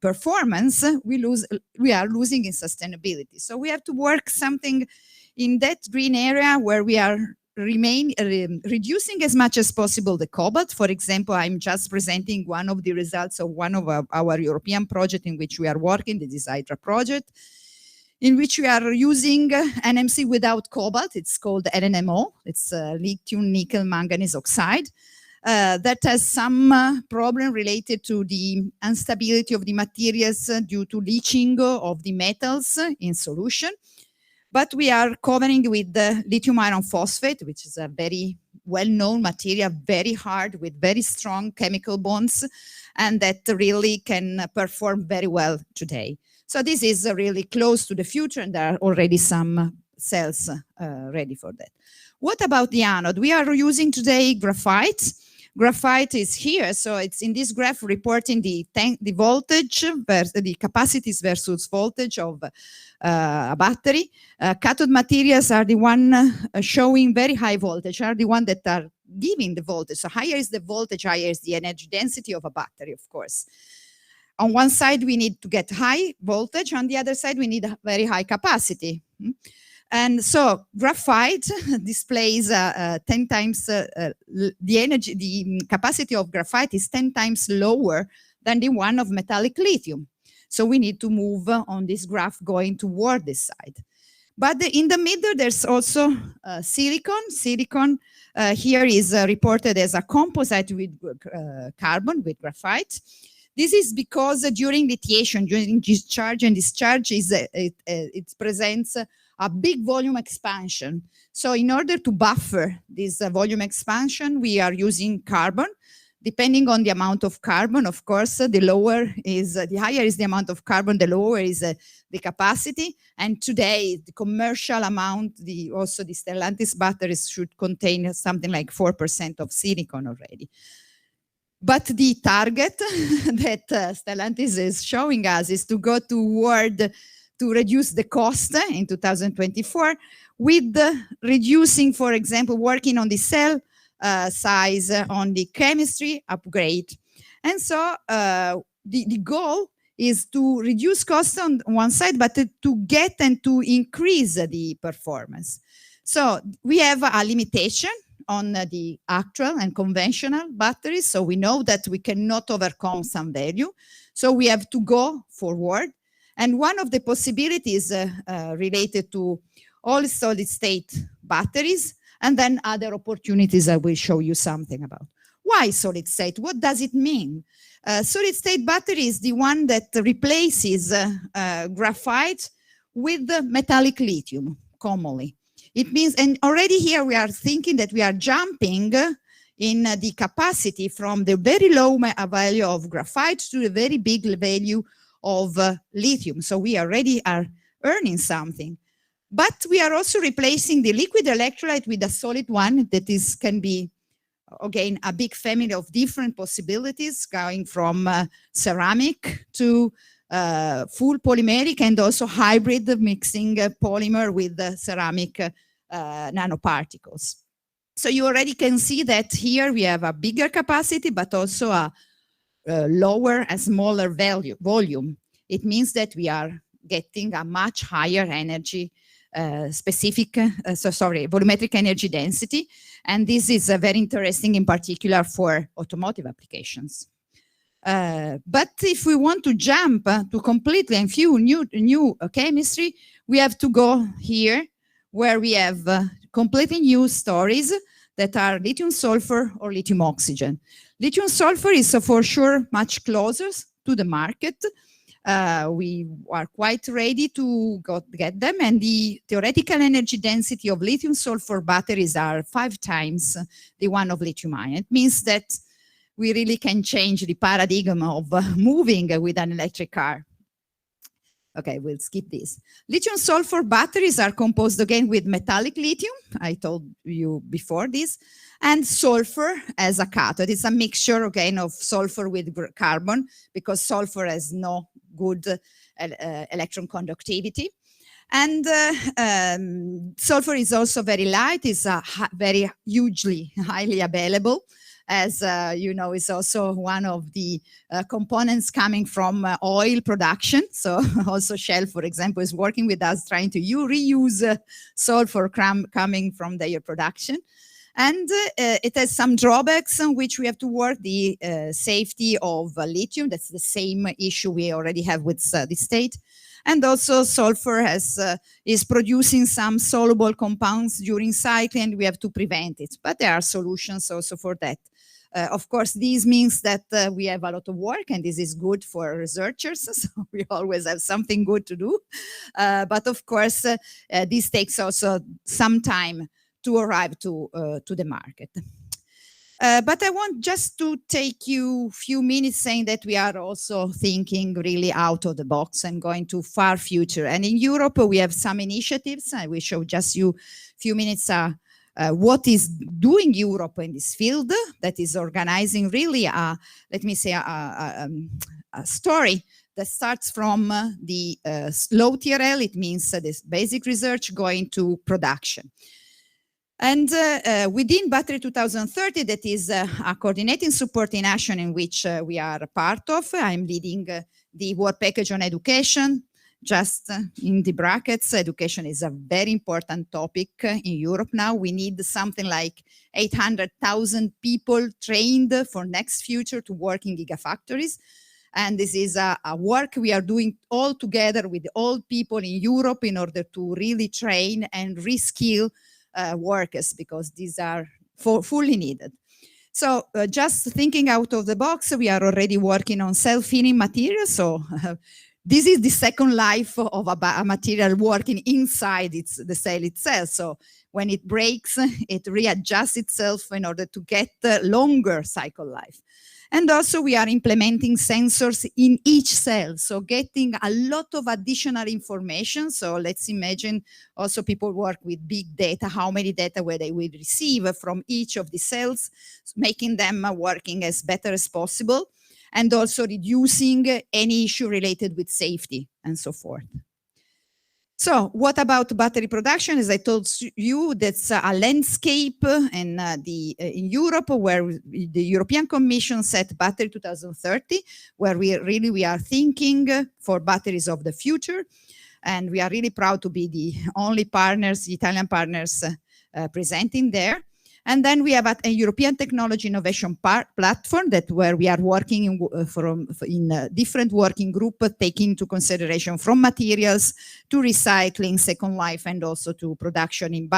performance, we are losing in sustainability. So we have to work something in that green area where we are reducing as much as possible the cobalt. For example, I'm just presenting one of the results of one of our European project in which we are working, the Hydra project, in which we are using NMC without cobalt. It's called LNMO. It's lithium nickel manganese oxide. That has some problem related to the instability of the materials due to leaching of the metals in solution. But we are covering with the lithium iron phosphate, which is a very well-known material, very hard with very strong chemical bonds, and that really can perform very well today. So this is really close to the future, and there are already some cells ready for that. What about the anode? We are using today graphite. Graphite is here, so it's in this graph reporting the voltage, the capacities versus voltage of a battery. Cathode materials are the one showing very high voltage, are the one that are giving the voltage. So higher is the voltage, higher is the energy density of a battery, of course. On one side, we need to get high voltage. On the other side, we need a very high capacity. And so graphite displays 10 times the capacity of graphite is 10 times lower than the one of metallic lithium. So we need to move on this graph going toward this side. But in the middle, there's also silicon. Silicon here is reported as a composite with carbon, with graphite. This is because during lithiation, during charge and discharge, it presents a big volume expansion. So in order to buffer this volume expansion, we are using carbon. Depending on the amount of carbon, of course, the higher is the amount of carbon, the lower is the capacity. And today, the commercial amount, also the Stellantis batteries should contain something like 4% of silicon already. But the target that Stellantis is showing us is to go toward to reduce the cost in 2024 with reducing, for example, working on the cell size, on the chemistry upgrade. And so the goal is to reduce costs on one side, but to get and to increase the performance. So we have a limitation on the actual and conventional batteries. So we know that we cannot overcome some value. So we have to go forward. And one of the possibilities related to all solid state batteries, and then other opportunities I will show you something about. Why solid state? What does it mean? Solid state battery is the one that replaces graphite with metallic lithium commonly. It means, and already here we are thinking that we are jumping in the capacity from the very low value of graphite to the very big value of lithium. So we already are earning something. But we are also replacing the liquid electrolyte with a solid one that can be, again, a big family of different possibilities, going from ceramic to full polymeric and also hybrid, mixing polymer with ceramic nanoparticles. So you already can see that here we have a bigger capacity, but also a lower and smaller volume. it means that we are getting a much higher energy volumetric energy density. And this is very interesting in particular for automotive applications. But if we want to jump to completely and few new chemistry, we have to go here where we have completely new stories that are lithium sulfur or lithium oxygen. Lithium sulfur is for sure much closer to the market. We are quite ready to get them, and the theoretical energy density of lithium sulfur batteries are 5 times the one of lithium ion. It means that we really can change the paradigm of moving with an electric car. Okay, we'll skip this. Lithium sulfur batteries are composed again with metallic lithium, I told you before this, and sulfur as a cathode. It's a mixture again of sulfur with carbon, because sulfur has no good electron conductivity. And sulfur is also very light, it's very highly available. As you know, it's also one of the components coming from oil production. So also Shell, for example, is working with us trying to reuse sulfur coming from their production. And it has some drawbacks on which we have to work. The safety of lithium, that's the same issue we already have with the state. And also sulfur is producing some soluble compounds during cycling, and we have to prevent it. But there are solutions also for that. Of course, this means that we have a lot of work, and this is good for researchers, so we always have something good to do. But of course, this takes also some time to arrive to the market. But I want just to take you a few minutes saying that we are also thinking really out of the box and going to far future. And in Europe, we have some initiatives. I will show just you a few minutes what is doing Europe in this field, that is organizing really let me say, a story that starts from the low TRL. It means this basic research going to production. And within Battery 2030, that is a coordinating supporting action in which we are a part of. I'm leading the work package on education. Just in the brackets, education is a very important topic in Europe now. We need something like 800,000 people trained for next future to work in gigafactories. And this is a work we are doing all together with all people in Europe in order to really train and reskill workers, because these are fully needed. So just thinking out of the box, we are already working on self-healing materials. So this is the second life of a material working inside the cell itself. So when it breaks, it readjusts itself in order to get a longer cycle life. And also we are implementing sensors in each cell, so getting a lot of additional information. So let's imagine also people work with big data, how many data where they will receive from each of the cells, making them working as better as possible, and also reducing any issue related with safety and so forth. So what about battery production? As I told you, that's a landscape in Europe, where the European Commission set Battery 2030, where we are thinking for batteries of the future. And we are really proud to be the only partners, the Italian partners presenting there. And then we have a European Technology Innovation Platform where we are working in a different working group, taking into consideration from materials to recycling, second life, and also to production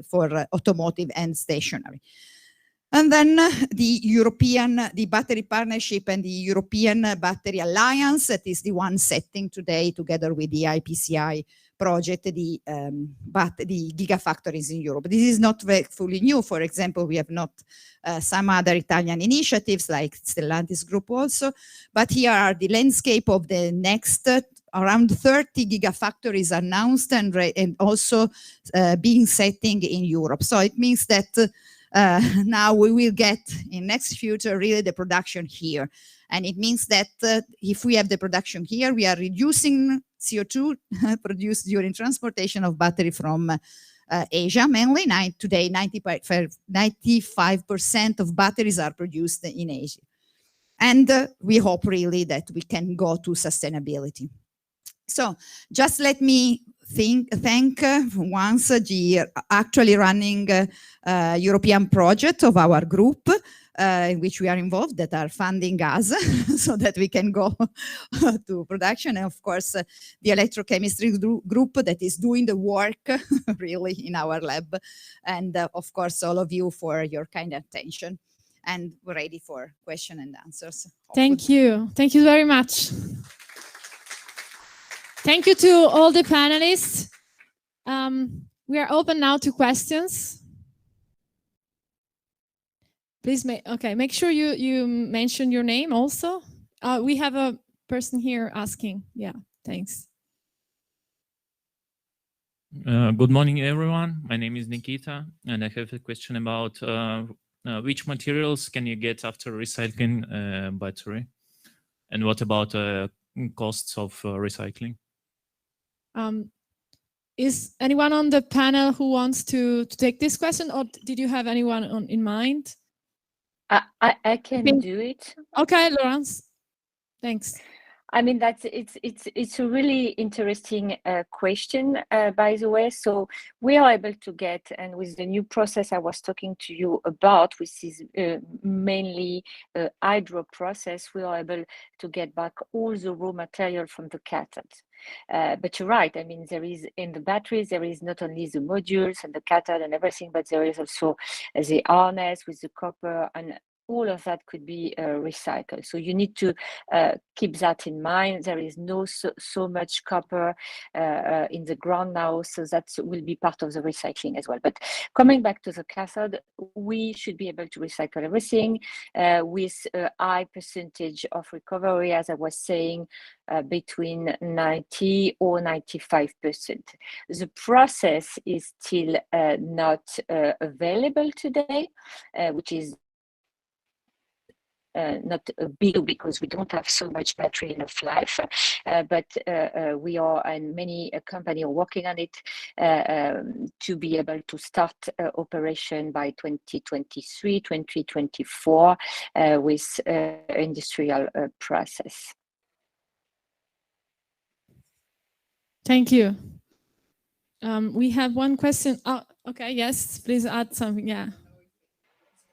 for automotive and stationary. And then the Battery Partnership and the European Battery Alliance, that is the one setting today together with the IPCI project, the gigafactories in Europe. This is not very fully new. For example, we have not some other Italian initiatives like Stellantis Group also, but here are the landscape of the next around 30 gigafactories announced and also being setting in Europe. So it means that now we will get in next future really the production here. And it means that if we have the production here, we are reducing CO2 produced during transportation of battery from Asia, mainly. Today, 95% of batteries are produced in Asia. And we hope really that we can go to sustainability. So just let me thank once the actually running European project of our group, in which we are involved, that are funding us so that we can go to production. And of course, the electrochemistry group that is doing the work really in our lab. And of course, all of you for your kind attention. And we're ready for question and answers. Thank you. Thank you very much. Thank you to all the panelists. We are open now to questions. Please make sure you mention your name also. We have a person here asking. Yeah, thanks. Good morning, everyone. My name is Nikita, and I have a question about which materials can you get after recycling battery, and what about costs of recycling? Is anyone on the panel who wants to take this question, or did you have anyone in mind? I can do it. Okay, Laurence. Thanks. I mean, it's a really interesting question, by the way. So we are able to get, and with the new process I was talking to you about, which is mainly a hydro process, we are able to get back all the raw material from the cathode. But you're right. I mean, there is in the batteries, there is not only the modules and the cathode and everything, but there is also the harness with the copper, and all of that could be recycled. So you need to keep that in mind. There is no so much copper in the ground now, so that will be part of the recycling as well. But coming back to the cathode, we should be able to recycle everything with a high percentage of recovery, as I was saying, between 90 or 95%. The process is still not available today, which is not a big, because we don't have so much battery enough life, but we are, and many companies are working on it to be able to start operation by 2023, 2024 with industrial process. Thank you. We have one question. Oh, okay, yes, please add something. Yeah.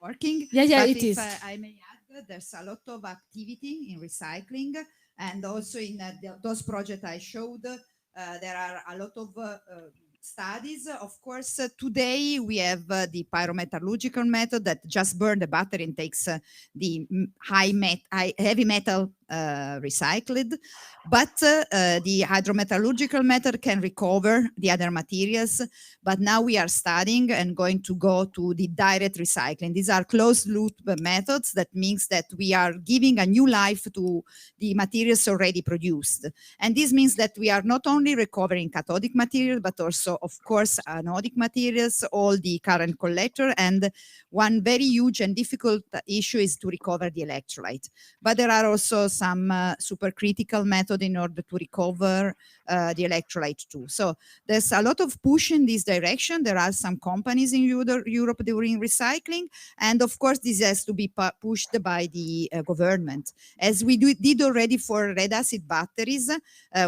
Working. Yeah, but it is. I may add, there's a lot of activity in recycling, and also in those projects I showed, there are a lot of studies. Of course, today we have the pyrometallurgical method that just burn the battery and takes the heavy metal recycled, but the hydrometallurgical method can recover the other materials. But now we are studying and going to go to the direct recycling. These are closed loop methods. That means that we are giving a new life to the materials already produced. And this means that we are not only recovering cathodic material, but also, of course, anodic materials, all the current collector. And one very huge and difficult issue is to recover the electrolyte. But there are also some supercritical method in order to recover the electrolyte too. So there's a lot of push in this direction. There are some companies in Europe doing recycling. And of course, this has to be pushed by the government. As we did already for lead acid batteries,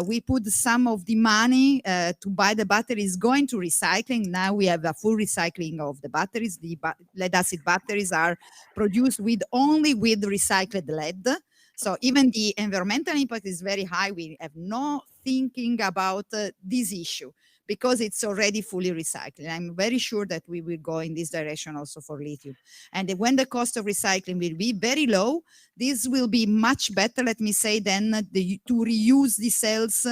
we put some of the money to buy the batteries going to recycling. Now we have a full recycling of the batteries. The lead acid batteries are produced only with recycled lead. So even the environmental impact is very high. We have no thinking about this issue because it's already fully recycled. I'm very sure that we will go in this direction also for lithium. And when the cost of recycling will be very low, this will be much better, let me say, than to reuse the cells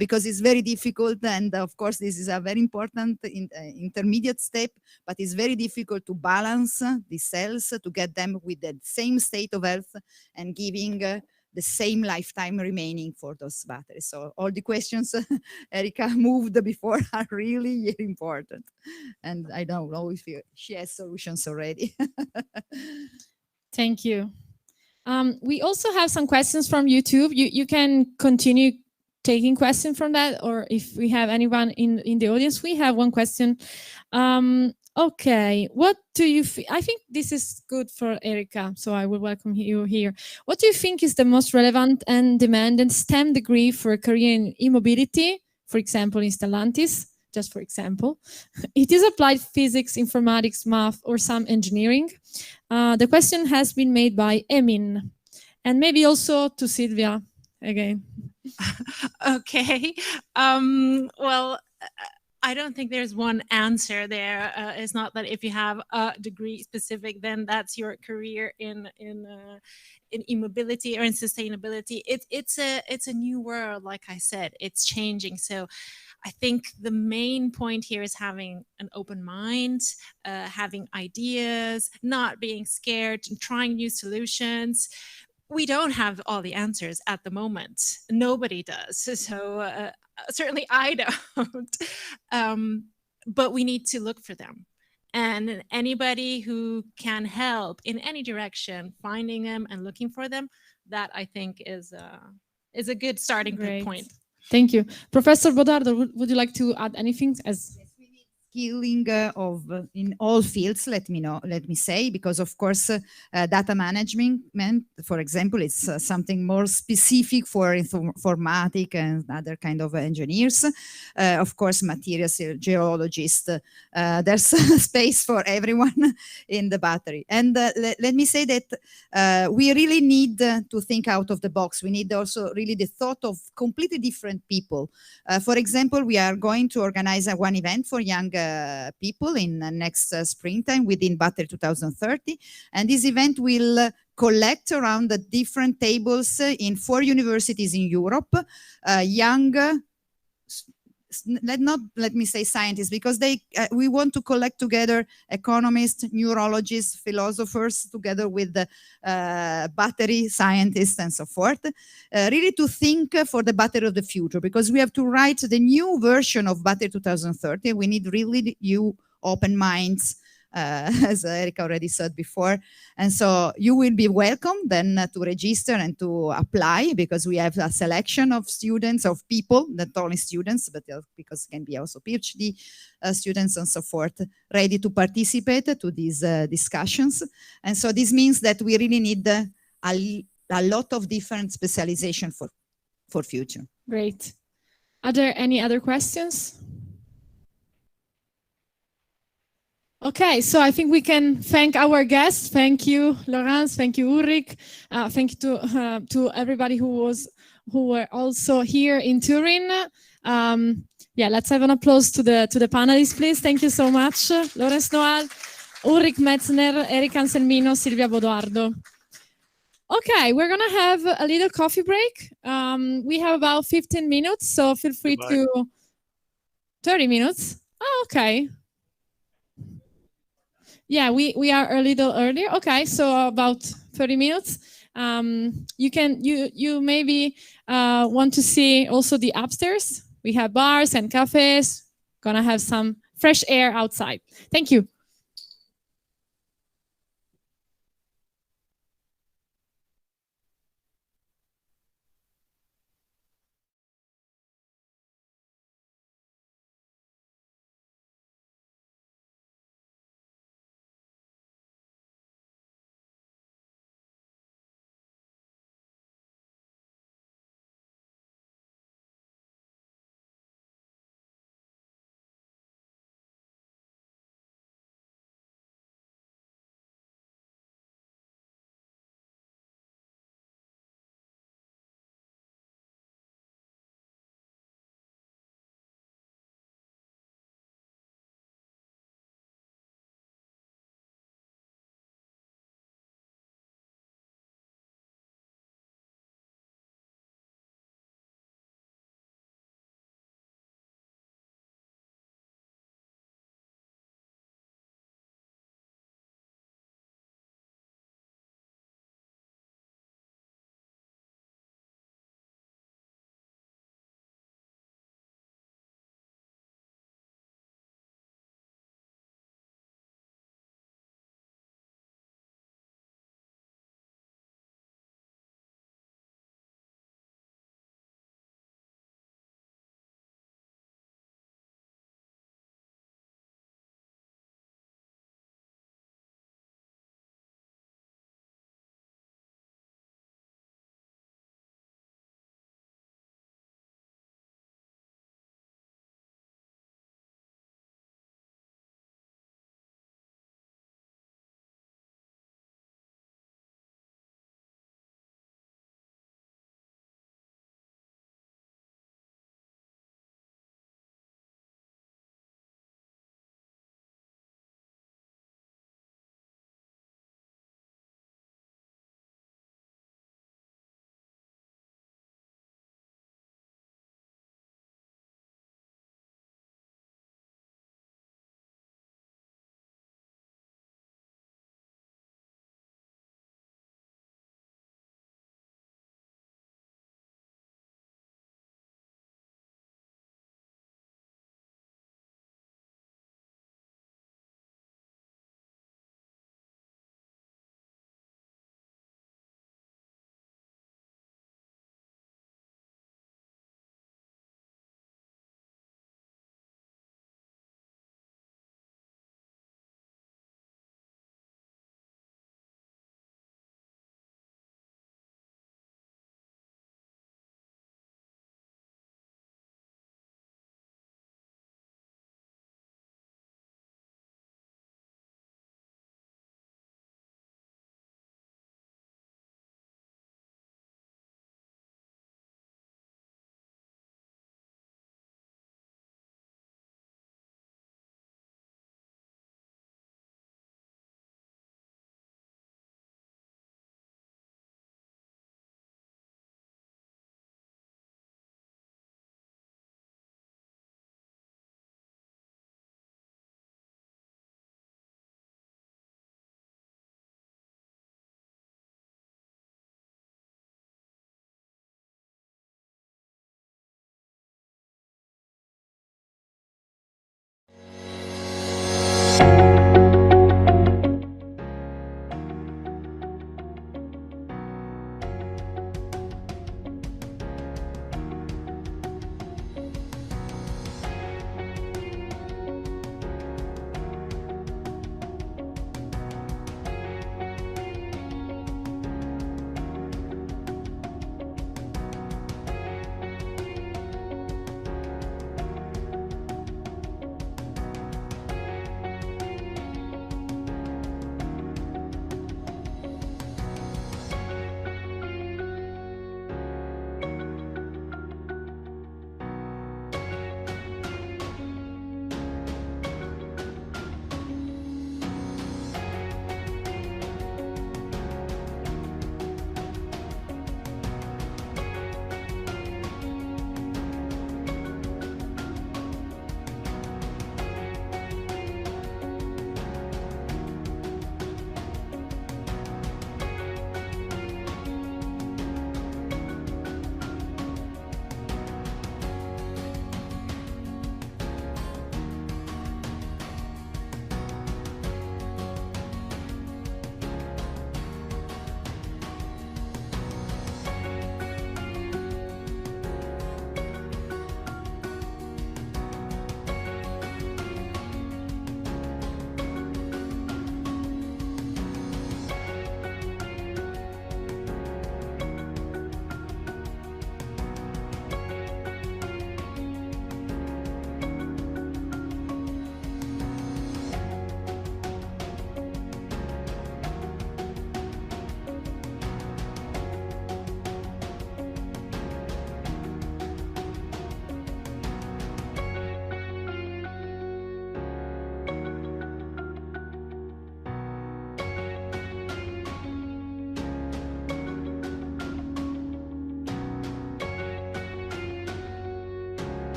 because it's very difficult. And of course, this is a very important intermediate step, but it's very difficult to balance the cells to get them with the same state of health and giving the same lifetime remaining for those batteries. So all the questions Erika moved before are really important. And I don't know if she has solutions already. Thank you. We also have some questions from YouTube. You can continue taking questions from that, or if we have anyone in the audience. We have one question. Okay, what do you I think this is good for Erika, so I will welcome you here. What do you think is the most relevant and demanding STEM degree for a career in e-mobility, for example, in Stellantis, just for example? It is applied physics, informatics, math, or some engineering. The question has been made by Emin, and maybe also to Silvia again. Okay. Well, I don't think there's one answer there. It's not that if you have a degree specific, then that's your career in e-mobility or in sustainability. It's a new world, like I said, it's changing. So I think the main point here is having an open mind, having ideas, not being scared, and trying new solutions. We don't have all the answers at the moment. Nobody does. So certainly I don't. But we need to look for them. And anybody who can help in any direction, finding them and looking for them, that I think is a good starting point. Thank you. Professor Bodardo, would you like to add anything? Skilling of in all fields, let me say, because of course data management, for example, it's something more specific for informatic and other kind of engineers. Of course, materials geologists, there's space for everyone in the battery. And let me say that we really need to think out of the box. We need also really the thought of completely different people. For example, we are going to organize one event for young people in next springtime within Battery 2030, and this event will collect around the different tables in 4 universities in Europe, young, let me say scientists, because we want to collect together economists, neurologists, philosophers, together with the battery scientists and so forth, really to think for the battery of the future, because we have to write the new version of Battery 2030. We need really new open minds, as Erika already said before. And so you will be welcome then to register and to apply, because we have a selection of students, of people, not only students, but because it can be also PhD students and so forth, ready to participate to these discussions. And so this means that we really need a lot of different specialization for future. Great. Are there any other questions? Okay, so I think we can thank our guests. Thank you, Laurence. Thank you, Ulrich. Thank you to everybody who were also here in Turin. Yeah, let's have an applause to the panelists, please. Thank you so much, Laurence Noal, Ulrich Metzner, Erika Anselmino, Silvia Bodardo. Okay, we're gonna have a little coffee break. We have about 15 minutes, so feel free to 30 minutes. Oh, okay. Yeah, we are a little earlier. Okay, so about 30 minutes. You maybe want to see also the upstairs. We have bars and cafes. Gonna have some fresh air outside. Thank you.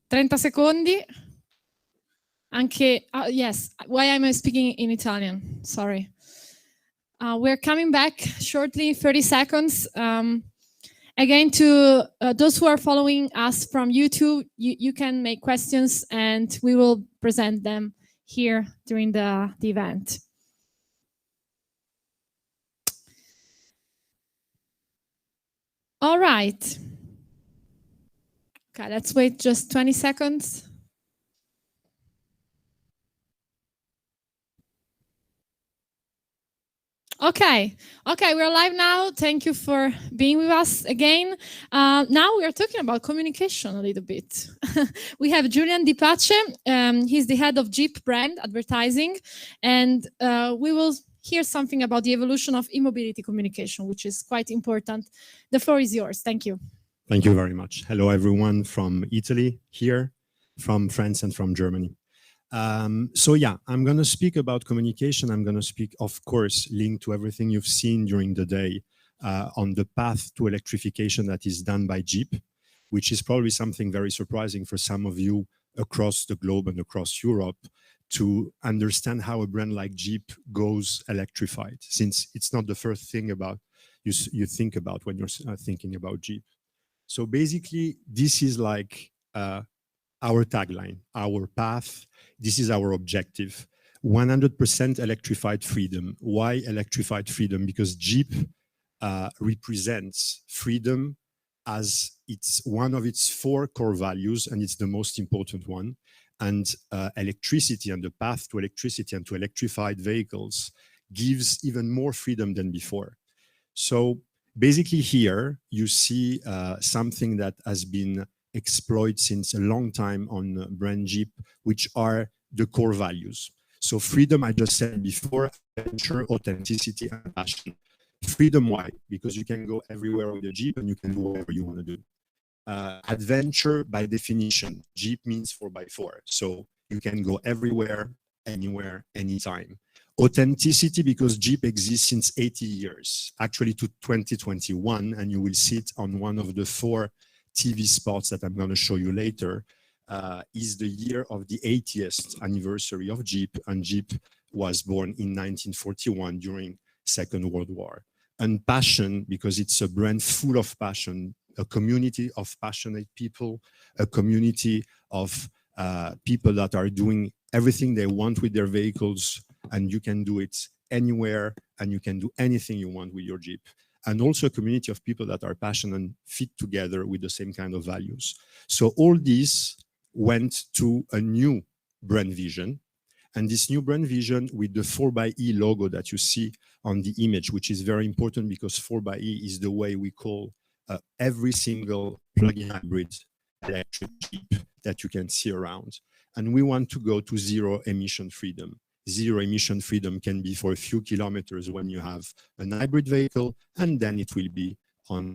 30 secondi. Anche, yes, why am I speaking in Italian? Sorry. We're coming back shortly, 30 seconds. Again, to those who are following us from YouTube, you can make questions and we will present them here during the event. All right. Okay, let's wait just 20 seconds. Okay, we're live now. Thank you for being with us again. Now we are talking about communication a little bit. We have Julian Di Pace. He's the head of Jeep brand advertising, and we will hear something about the evolution of e-mobility communication, which is quite important. The floor is yours. Thank you. Thank you very much. Hello, everyone from Italy here, from France, and from Germany. So yeah, I'm going to speak about communication. I'm going to speak, of course, linked to everything you've seen during the day on the path to electrification that is done by Jeep, which is probably something very surprising for some of you across the globe and across Europe to understand how a brand like Jeep goes electrified, since it's not the first thing about you think about when you're thinking about Jeep. So basically, this is like our tagline, our path. This is our objective. 100% electrified freedom. Why electrified freedom? Because Jeep represents freedom as it's one of its 4 core values, and it's the most important one. And electricity and the path to electricity and to electrified vehicles gives even more freedom than before. So basically here you see something that has been exploited since a long time on brand Jeep, which are the core values. So freedom, I just said before, adventure, authenticity, and passion. Freedom, why? Because you can go everywhere with the Jeep and you can do whatever you want to do. Adventure, by definition, Jeep means 4x4. So you can go everywhere, anywhere, anytime. Authenticity, because Jeep exists since 80 years, actually to 2021, and you will see it on one of the 4 TV spots that I'm going to show you later, is the year of the 80th anniversary of Jeep, and Jeep was born in 1941 during Second World War. And passion, because it's a brand full of passion, a community of passionate people, a community of people that are doing everything they want with their vehicles, and you can do it anywhere, and you can do anything you want with your Jeep. And also a community of people that are passionate and fit together with the same kind of values. So all this went to a new brand vision. And this new brand vision with the 4xe logo that you see on the image, which is very important because 4xe is the way we call every single plug-in hybrid electric Jeep that you can see around. And we want to go to zero emission freedom. Zero emission freedom can be for a few kilometers when you have an hybrid vehicle, and then it will be on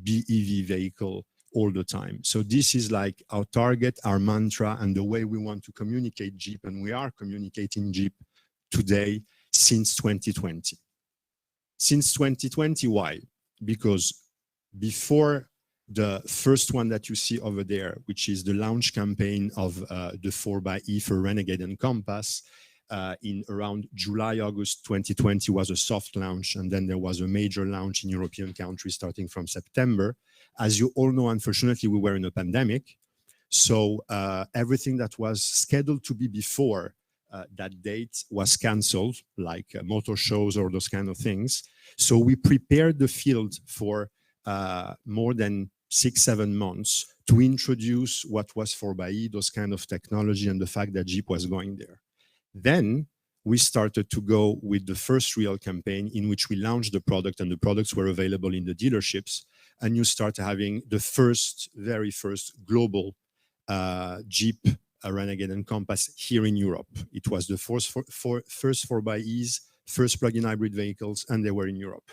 BEV vehicle all the time. So this is like our target, our mantra, and the way we want to communicate Jeep, and we are communicating Jeep today since 2020. Since 2020, why? Because before the first one that you see over there, which is the launch campaign of the 4xe for Renegade and Compass, in around July, August 2020 was a soft launch, and then there was a major launch in European countries starting from September. As you all know, unfortunately, we were in a pandemic, so everything that was scheduled to be before that date was cancelled, like motor shows or those kind of things. So we prepared the field for more than 6-7 months to introduce what was 4xe, those kind of technology, and the fact that Jeep was going there. Then we started to go with the first real campaign in which we launched the product, and the products were available in the dealerships, and you start having the very first global Jeep Renegade and Compass here in Europe. It was the first 4xe's, first plug-in hybrid vehicles, and they were in Europe.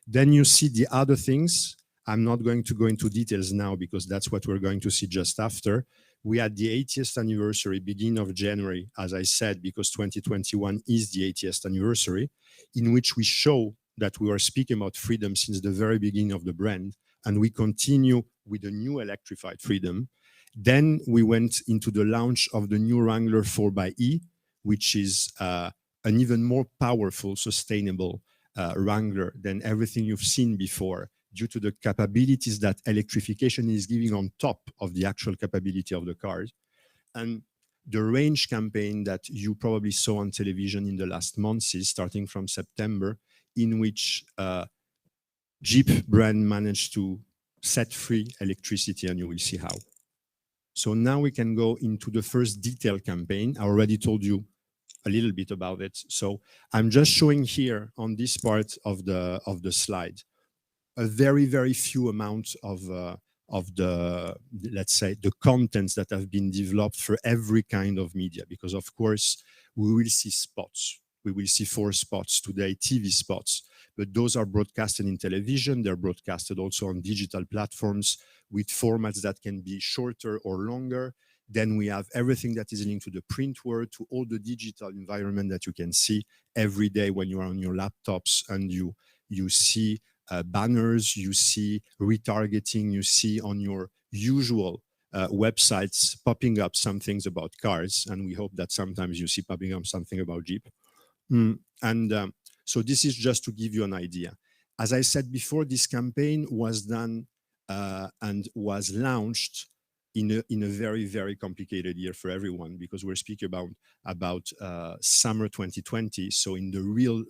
Then you see the other things. I'm not going to go into details now because that's what we're going to see just after. We had the 80th anniversary, beginning of January, as I said, because 2021 is the 80th anniversary, in which we show that we are speaking about freedom since the very beginning of the brand, and we continue with a new electrified freedom. Then we went into the launch of the new Wrangler 4xe, which is an even more powerful, sustainable Wrangler than everything you've seen before, due to the capabilities that electrification is giving on top of the actual capability of the cars. And the range campaign that you probably saw on television in the last months is starting from September, in which Jeep brand managed to set free electricity, and you will see how. So now we can go into the first detailed campaign. I already told you a little bit about it. So I'm just showing here on this part of the slide a very, very few amounts of the, let's say, the contents that have been developed for every kind of media, because of course we will see spots. We will see 4 spots today, TV spots, but those are broadcasted in television. They're broadcasted also on digital platforms with formats that can be shorter or longer. Then we have everything that is linked to the print world, to all the digital environment that you can see every day when you are on your laptops, and you see banners, you see retargeting, you see on your usual websites popping up some things about cars, and we hope that sometimes you see popping up something about Jeep. So this is just to give you an idea. As I said before, this campaign was done and was launched in a very, very complicated year for everyone, because we're speaking about summer 2020. So in the real,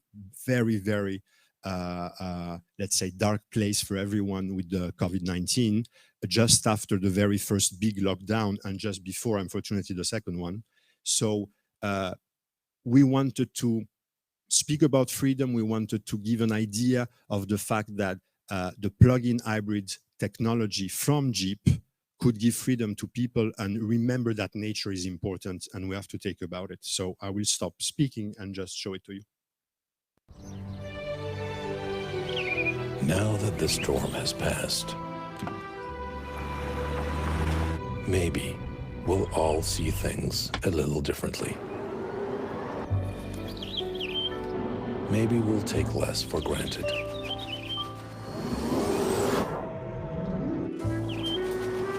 very, very, let's say, dark place for everyone with the COVID-19, just after the very first big lockdown and just before, unfortunately, the second one. So we wanted to speak about freedom. We wanted to give an idea of the fact that the plug-in hybrid technology from Jeep could give freedom to people, and remember that nature is important and we have to take about it. So I will stop speaking and just show it to you. Now that the storm has passed, maybe we'll all see things a little differently. Maybe we'll take less for granted.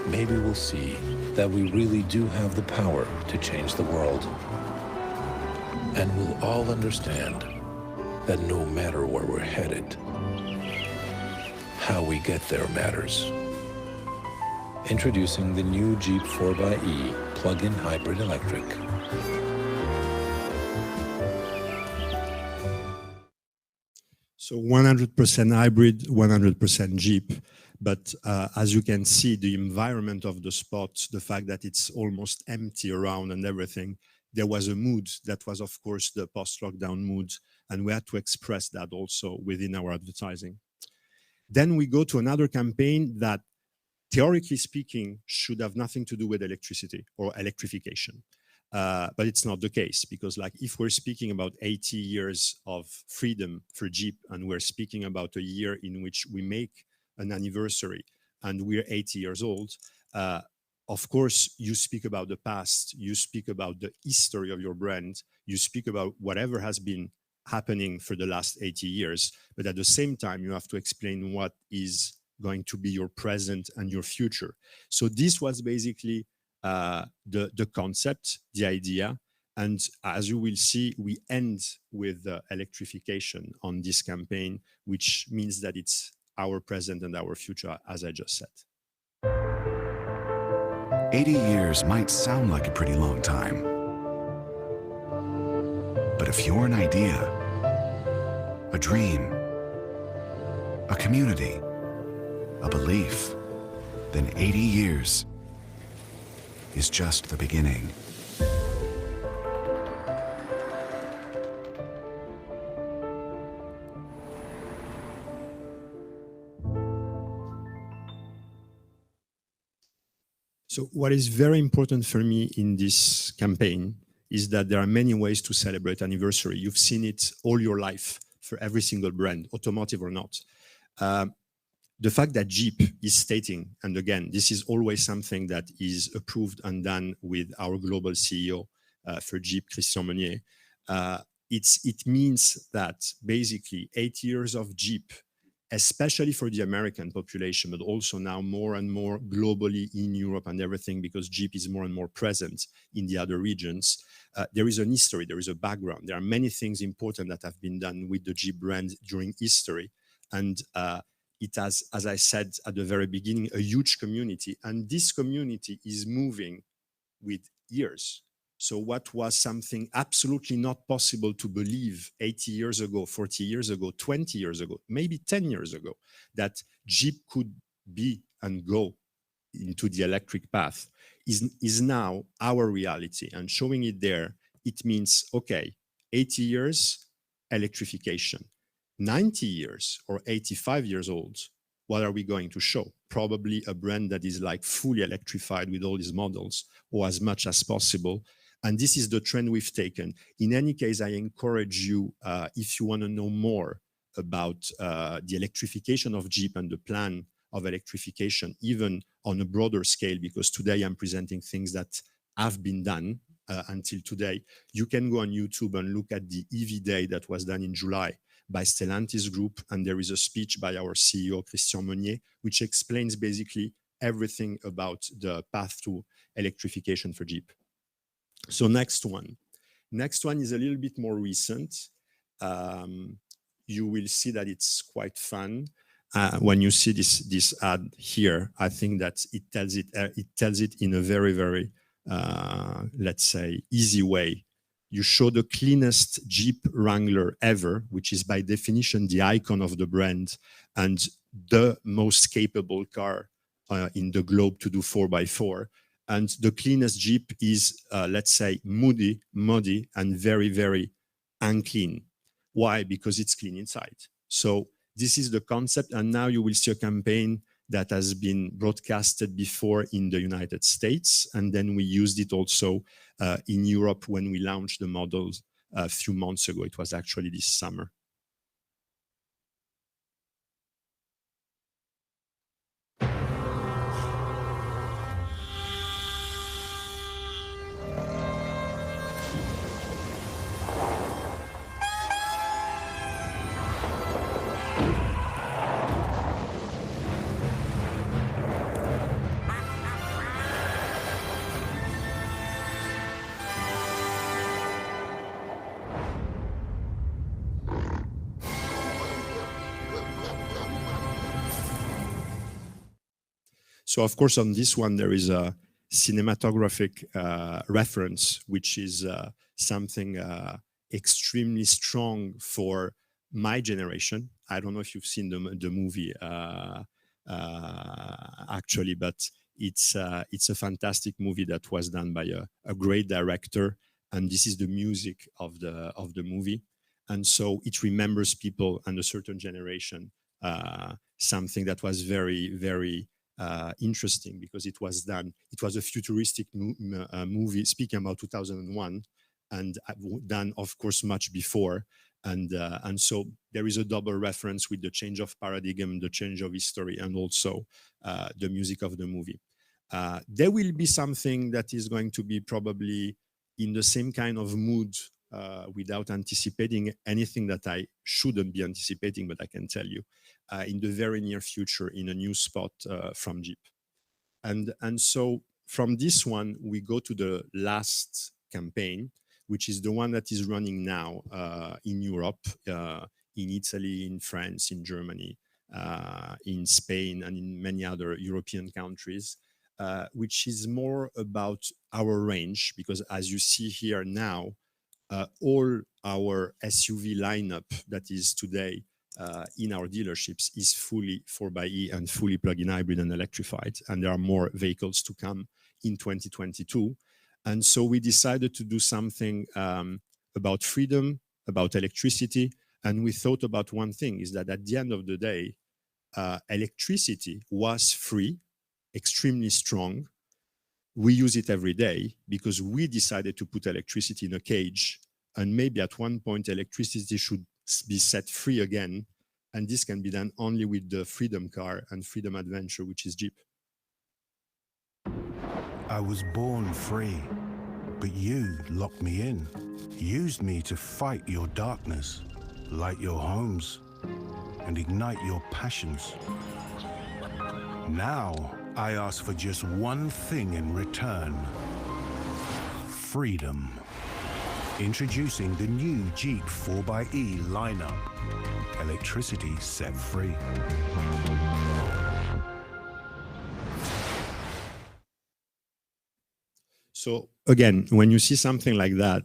Maybe we'll see that we really do have the power to change the world. And we'll all understand that no matter where we're headed, how we get there matters. Introducing the new Jeep 4xe plug-in hybrid electric. So 100% hybrid, 100% Jeep. But as you can see, the environment of the spot, the fact that it's almost empty around and everything, there was a mood that was, of course, the post-lockdown mood. And we had to express that also within our advertising. Then we go to another campaign that, theoretically speaking, should have nothing to do with electricity or electrification. But it's not the case, because like if we're speaking about 80 years of freedom for Jeep, and we're speaking about a year in which we make an anniversary and we're 80 years old, of course, you speak about the past, you speak about the history of your brand, you speak about whatever has been happening for the last 80 years, but at the same time, you have to explain what is going to be your present and your future. So this was basically the concept, the idea. And as you will see, we end with electrification on this campaign, which means that it's our present and our future, as I just said. 80 years might sound like a pretty long time. But if you're an idea, a dream, a community, a belief, then 80 years is just the beginning. So what is very important for me in this campaign is that there are many ways to celebrate anniversary. You've seen it all your life for every single brand, automotive or not. The fact that Jeep is stating, and again, this is always something that is approved and done with our global CEO for Jeep, Christian Meunier, it means that basically 8 years of Jeep especially for the American population, but also now more and more globally in Europe and everything, because Jeep is more and more present in the other regions. There is an history, there is a background. There are many things important that have been done with the Jeep brand during history. And it has, as I said at the very beginning, a huge community. And this community is moving with years. So what was something absolutely not possible to believe 80 years ago, 40 years ago, 20 years ago, maybe 10 years ago, that Jeep could be and go into the electric path is now our reality. And showing it there, it means, okay, 80 years, electrification. 90 years or 85 years old, what are we going to show? Probably a brand that is like fully electrified with all these models, or as much as possible. And this is the trend we've taken. In any case, I encourage you, if you want to know more about the electrification of Jeep and the plan of electrification, even on a broader scale, because today I'm presenting things that have been done until today. You can go on YouTube and look at the EV Day that was done in July by Stellantis Group, and there is a speech by our CEO, Christian Meunier, which explains basically everything about the path to electrification for Jeep. So next one is a little bit more recent. You will see that it's quite fun. When you see this ad here, I think that it tells it in a very, very, let's say, easy way. You show the cleanest Jeep Wrangler ever, which is by definition the icon of the brand and the most capable car in the globe to do 4x4. And the cleanest Jeep is, let's say, muddy, and very, very unclean. Why? Because it's clean inside. So this is the concept. And now you will see a campaign that has been broadcasted before in the United States. And then we used it also in Europe when we launched the models a few months ago. It was actually this summer. So of course, on this one, there is a cinematographic reference, which is something extremely strong for my generation. I don't know if you've seen the movie actually, but it's a fantastic movie that was done by a great director, and this is the music of the movie. And so it remembers people and a certain generation, something that was very, very interesting, because it was a futuristic movie speaking about 2001, and done, of course, much before. And so there is a double reference with the change of paradigm, the change of history, and also the music of the movie. There will be something that is going to be probably in the same kind of mood, without anticipating anything that I shouldn't be anticipating, but I can tell you, in the very near future, in a new spot from Jeep. And so from this one, we go to the last campaign, which is the one that is running now in Europe, in Italy, in France, in Germany, in Spain, and in many other European countries, which is more about our range, because as you see here now, all our SUV lineup that is today in our dealerships is fully 4xe and fully plug-in hybrid and electrified. And there are more vehicles to come in 2022. And so we decided to do something about freedom, about electricity. And we thought about one thing, is that at the end of the day, electricity was free, extremely strong. We use it every day because we decided to put electricity in a cage, and maybe at one point electricity should be set free again. And this can be done only with the Freedom Car and Freedom Adventure, which is Jeep. I was born free, but you locked me in, used me to fight your darkness, light your homes. and ignite your passions. Now, I ask for just one thing in return: freedom. Introducing the new Jeep 4xe lineup. Electricity set free. So again, when you see something like that,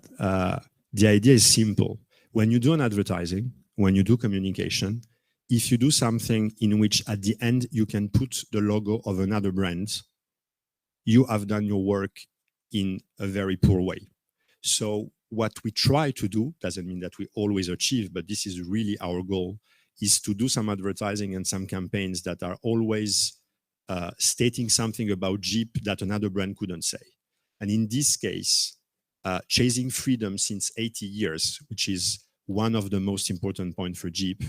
the idea is simple. When you do an advertising, when you do communication, if you do something in which at the end you can put the logo of another brand, you have done your work in a very poor way. So what we try to do, doesn't mean that we always achieve, but this is really our goal, is to do some advertising and some campaigns that are always stating something about Jeep that another brand couldn't say. And in this case, chasing freedom since 80 years, which is one of the most important points for Jeep,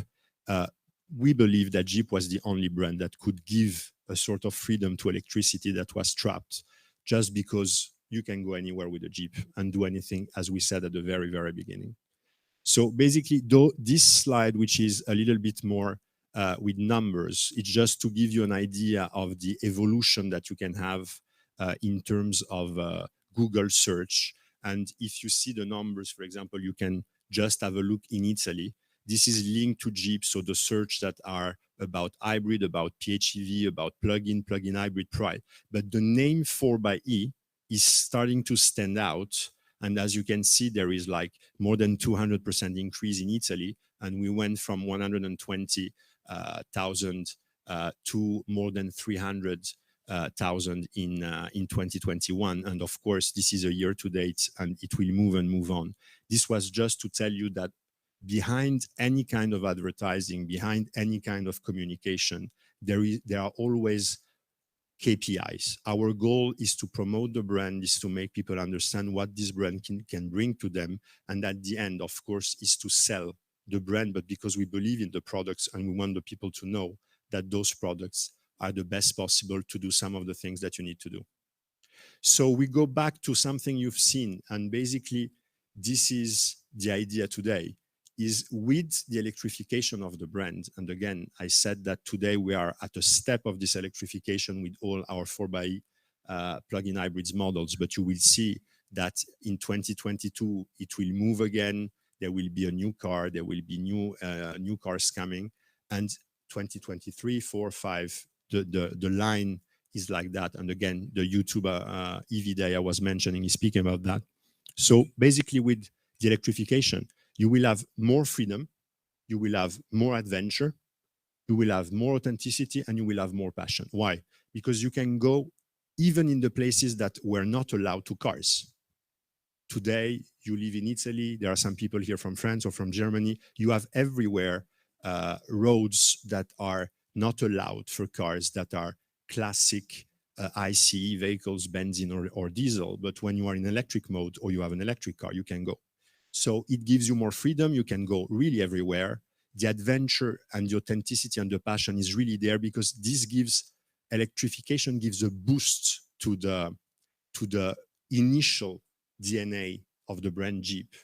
we believe that Jeep was the only brand that could give a sort of freedom to electricity that was trapped, just because you can go anywhere with a Jeep and do anything, as we said at the very, very beginning. So basically, though this slide, which is a little bit more with numbers, it's just to give you an idea of the evolution that you can have in terms of Google search. And if you see the numbers, for example, you can just have a look in Italy. This is linked to Jeep, so the search that are about hybrid, about PHEV, about plug-in hybrid pride. But the name 4xe is starting to stand out. And as you can see, there is like more than 200% increase in Italy. And we went from 120,000 to more than 300,000 in 2021. And of course, this is a year to date and it will move and move on. This was just to tell you that behind any kind of advertising, behind any kind of communication, there are always KPIs. Our goal is to promote the brand, is to make people understand what this brand can bring to them. And at the end, of course, is to sell the brand, but because we believe in the products and we want the people to know that those products are the best possible to do some of the things that you need to do. So we go back to something you've seen, and basically this is the idea today, is with the electrification of the brand. And again, I said that today we are at a step of this electrification with all our 4xe plug-in hybrids models, but you will see that in 2022, it will move again. There will be a new car, there will be new cars coming. And 2023, 4, 5, the line is like that. And again, the YouTube EV Day I was mentioning is speaking about that. So basically with the electrification, you will have more freedom, you will have more adventure, you will have more authenticity, and you will have more passion. Why? Because you can go even in the places that were not allowed to cars. Today, you live in Italy, there are some people here from France or from Germany, you have everywhere roads that are not allowed for cars that are classic ICE vehicles, benzene or diesel, but when you are in electric mode or you have an electric car, you can go. So it gives you more freedom. You can go really everywhere. The adventure and the authenticity and the passion is really there because this gives electrification gives a boost to the initial DNA of the brand Jeep.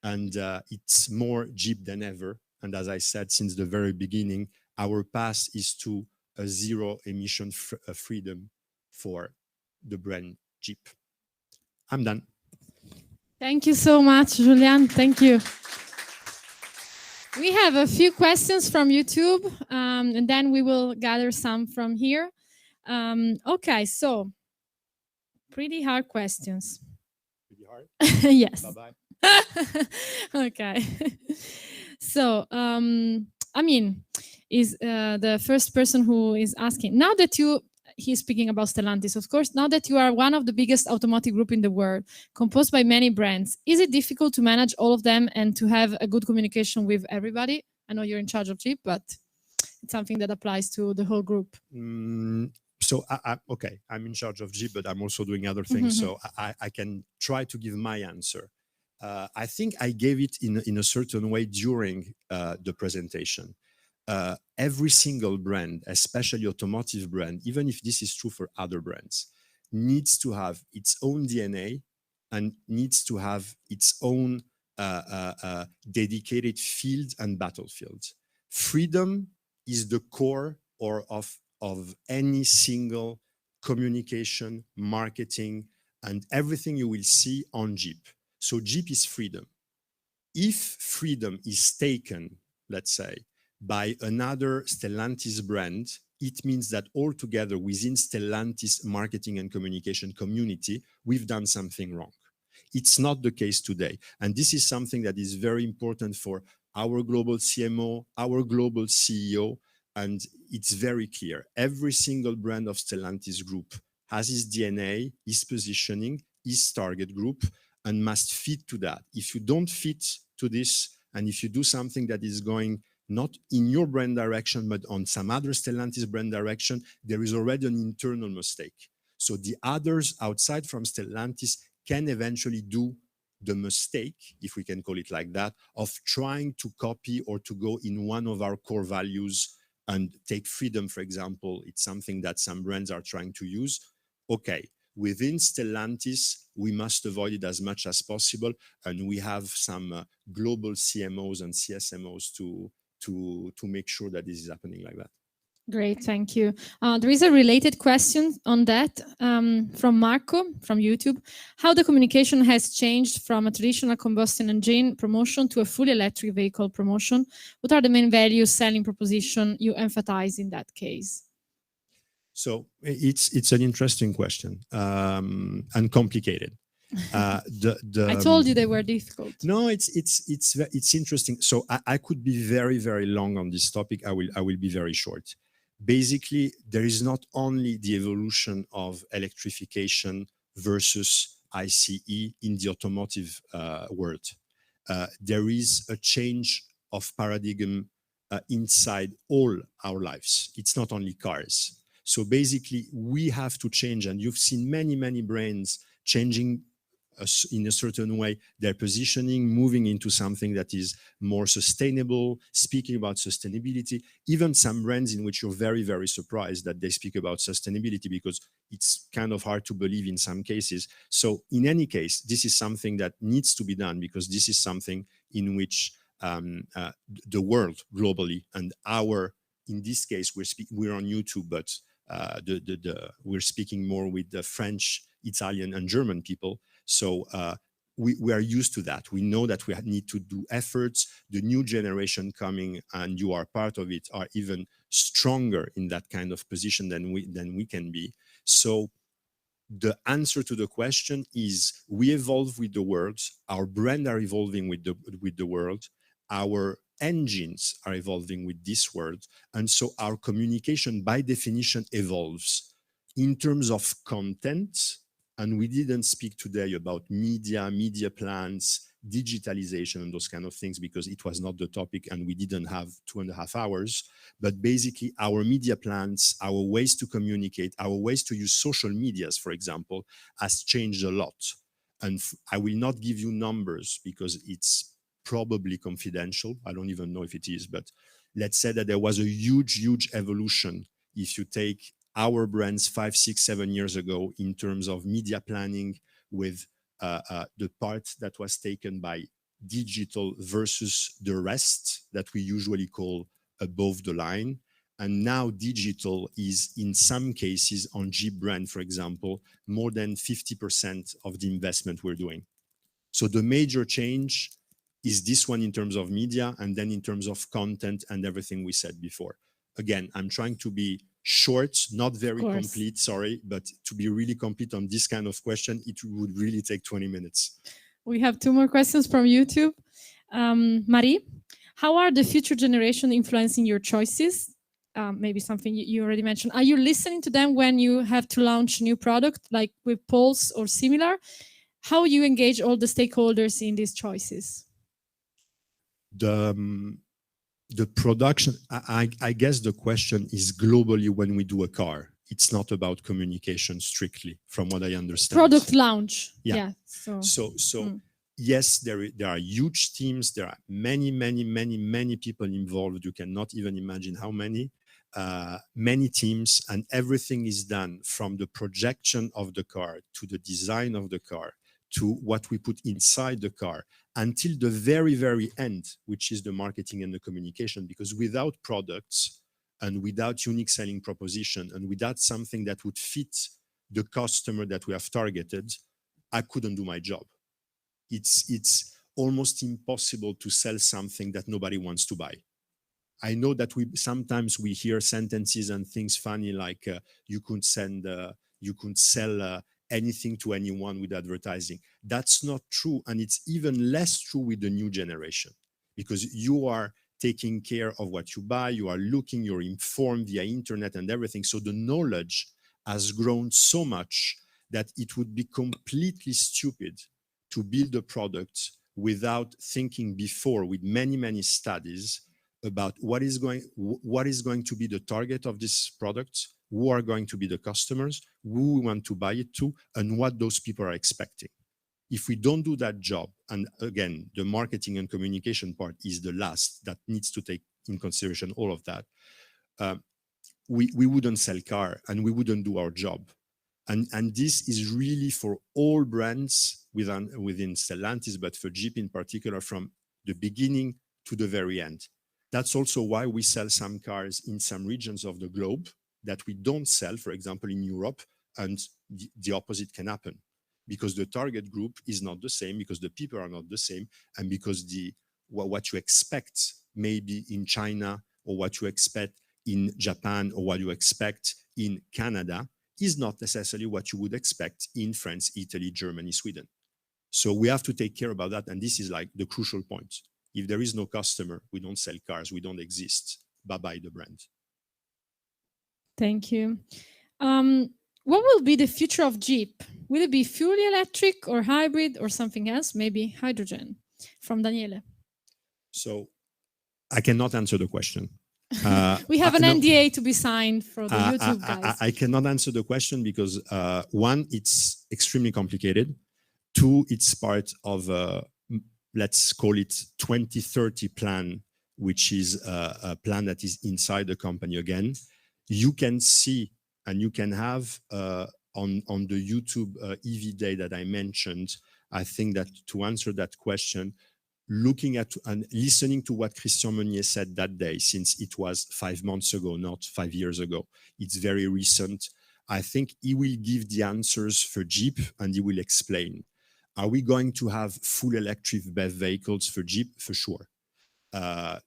And it's more Jeep than ever. And as I said, since the very beginning, our path is to a zero emission freedom for the brand Jeep. I'm done. Thank you so much, Julian. Thank you. We have a few questions from YouTube, and then we will gather some from here. Okay, so pretty hard questions. Pretty hard? Yes. Bye-bye. Okay. So, I mean, is the first person who is asking, now that he's speaking about Stellantis, of course, now that you are one of the biggest automotive group in the world, composed by many brands, is it difficult to manage all of them and to have a good communication with everybody? I know you're in charge of Jeep, but it's something that applies to the whole group. So, okay, I'm in charge of Jeep, but I'm also doing other things. So I can try to give my answer. I think I gave it in a certain way during the presentation. Every single brand, especially automotive brand, even if this is true for other brands, needs to have its own DNA and needs to have its own dedicated field and battlefield. Freedom is the core of any single communication, marketing, and everything you will see on Jeep. So Jeep is freedom. If freedom is taken, let's say, by another Stellantis brand, it means that altogether within Stellantis marketing and communication community, we've done something wrong. It's not the case today. And this is something that is very important for our global CMO, our global CEO, and it's very clear. Every single brand of Stellantis group has its DNA, its positioning, its target group, and must fit to that. If you don't fit to this, and if you do something that is going not in your brand direction, but on some other Stellantis brand direction, there is already an internal mistake. So the others outside from Stellantis can eventually do the mistake, if we can call it like that, of trying to copy or to go in one of our core values and take freedom, for example. It's something that some brands are trying to use. Okay, within Stellantis, we must avoid it as much as possible. And we have some global CMOs and CSMOs to make sure that this is happening like that. Great, thank you. There is a related question on that from Marco from YouTube. How the communication has changed from a traditional combustion engine promotion to a fully electric vehicle promotion? What are the main values, selling proposition you emphasize in that case? So it's an interesting question and complicated. I told you they were difficult. No, it's interesting. So I could be very, very long on this topic. I will be very short. Basically, there is not only the evolution of electrification versus ICE in the automotive world. There is a change of paradigm inside all our lives. It's not only cars. So basically, we have to change, and you've seen many, many brands changing in a certain way their positioning, moving into something that is more sustainable, speaking about sustainability. Even some brands in which you're very, very surprised that they speak about sustainability, because it's kind of hard to believe in some cases. So in any case, this is something that needs to be done, because this is something in which the world globally, and in this case, we're on YouTube, but we're speaking more with the French, Italian, and German people. So we are used to that. We know that we need to do efforts. The new generation coming, and you are part of it, are even stronger in that kind of position than we can be. So the answer to the question is, we evolve with the world. Our brand are evolving with the world. Our engines are evolving with this world. And so our communication by definition evolves in terms of content. And we didn't speak today about media plans, digitalization, and those kind of things, because it was not the topic and we didn't have 2.5 hours. But basically, our media plans, our ways to communicate, our ways to use social medias, for example, has changed a lot. And I will not give you numbers because it's probably confidential. I don't even know if it is, but let's say that there was a huge evolution if you take our brands 5, 6, 7 years ago in terms of media planning, with the part that was taken by digital versus the rest that we usually call above the line. And now digital is, in some cases on Jeep brand, for example, more than 50% of the investment we're doing. So the major change is this one in terms of media, and then in terms of content and everything we said before. Again, I'm trying to be short, not very complete, sorry, but to be really complete on this kind of question, it would really take 20 minutes. We have 2 more questions from YouTube. Marie, how are the future generation influencing your choices? Maybe something you already mentioned. Are you listening to them when you have to launch new product, like with Pulse or similar? How you engage all the stakeholders in these choices? The production, I guess the question is globally when we do a car. It's not about communication strictly, from what I understand. Product launch. Yeah. Yes, there are huge teams. There are many people involved. You cannot even imagine how many. Many teams, and everything is done from the projection of the car to the design of the car to what we put inside the car until the very, very end, which is the marketing and the communication, because without products and without unique selling proposition and without something that would fit the customer that we have targeted, I couldn't do my job. It's almost impossible to sell something that nobody wants to buy. I know that sometimes we hear sentences and things funny like you couldn't sell anything to anyone with advertising. That's not true, and it's even less true with the new generation, because you are taking care of what you buy, you are looking, you're informed via internet and everything. So the knowledge has grown so much that it would be completely stupid to build a product without thinking before with many, many studies about what is going to be the target of this product, who are going to be the customers, who we want to buy it to, and what those people are expecting. If we don't do that job, and again, the marketing and communication part is the last that needs to take in consideration all of that, we wouldn't sell car and we wouldn't do our job. And this is really for all brands within Stellantis, but for Jeep in particular, from the beginning to the very end. That's also why we sell some cars in some regions of the globe that we don't sell, for example, in Europe, and the opposite can happen, because the target group is not the same, because the people are not the same, and because what you expect maybe in China, or what you expect in Japan, or what you expect in Canada is not necessarily what you would expect in France, Italy, Germany, Sweden. So we have to take care about that, and this is like the crucial point. If there is no customer, we don't sell cars, we don't exist. Bye-bye the brand. Thank you. What will be the future of Jeep? Will it be fully electric or hybrid or something else? Maybe hydrogen? From Daniele. So I cannot answer the question. We have an NDA to be signed for the YouTube guys. I cannot answer the question because one, it's extremely complicated. Two, it's part of let's call it 2030 plan, which is a plan that is inside the company again. You can see and you can have on the YouTube EV Day that I mentioned, I think that to answer that question, looking at and listening to what Christian Meunier said that day, since it was 5 months ago, not 5 years ago, it's very recent. I think he will give the answers for Jeep and he will explain. Are we going to have full electric BEV vehicles for Jeep? For sure.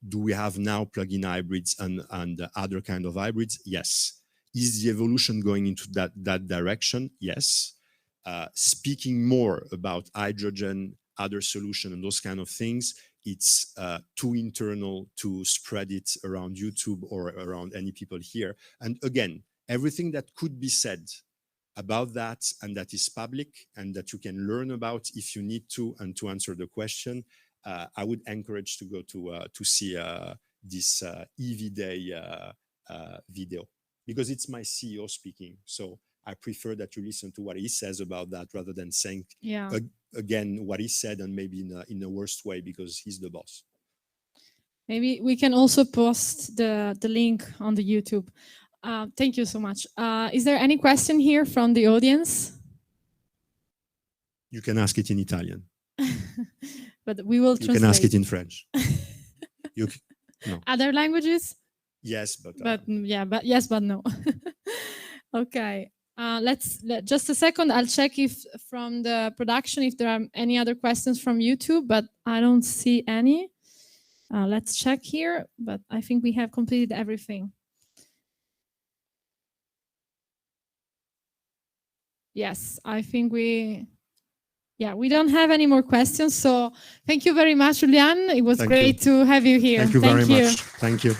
Do we have now plug-in hybrids and other kind of hybrids? Yes. Is the evolution going into that direction? Yes. Speaking more about hydrogen, other solution and those kind of things, it's too internal to spread it around YouTube or around any people here. And again, everything that could be said about that and that is public and that you can learn about if you need to and to answer the question, I would encourage to go to see this EV Day video, because it's my CEO speaking. So I prefer that you listen to what he says about that rather than saying again what he said and maybe in a worst way because he's the boss. Maybe we can also post the link on the YouTube. Thank you so much. Is there any question here from the audience? You can ask it in Italian. But we will translate. You can ask it in French. No. Other languages? Yes, but yes, but no. Okay. Just a second. I'll check if from the production if there are any other questions from YouTube, but I don't see any. Let's check here, but I think we have completed everything. Yes, I think we don't have any more questions. So thank you very much, Julian. It was great to have you here. Thank you very much. Thank you.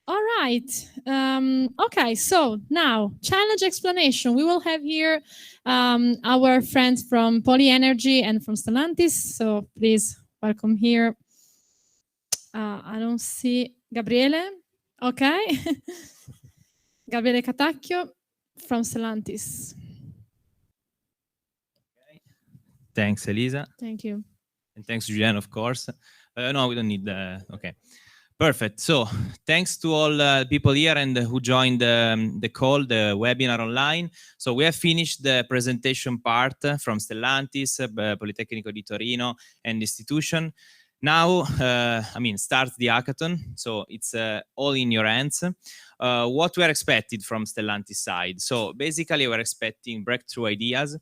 All right. Okay, so now challenge explanation. We will have here our friends from PoliENERGY and from Stellantis. So please welcome here. I don't see Gabriele. Okay. Gabriele Catacchio from Stellantis. Okay. Thanks, Elisa. Thank you. And thanks, Julian, of course. No, we don't need okay. Perfect. So thanks to all people here and who joined the call, the webinar online. So we have finished the presentation part from Stellantis, Politecnico di Torino, and institution. Now, starts the hackathon. So it's all in your hands. What we're expected from Stellantis side. So basically, we're expecting breakthrough ideas.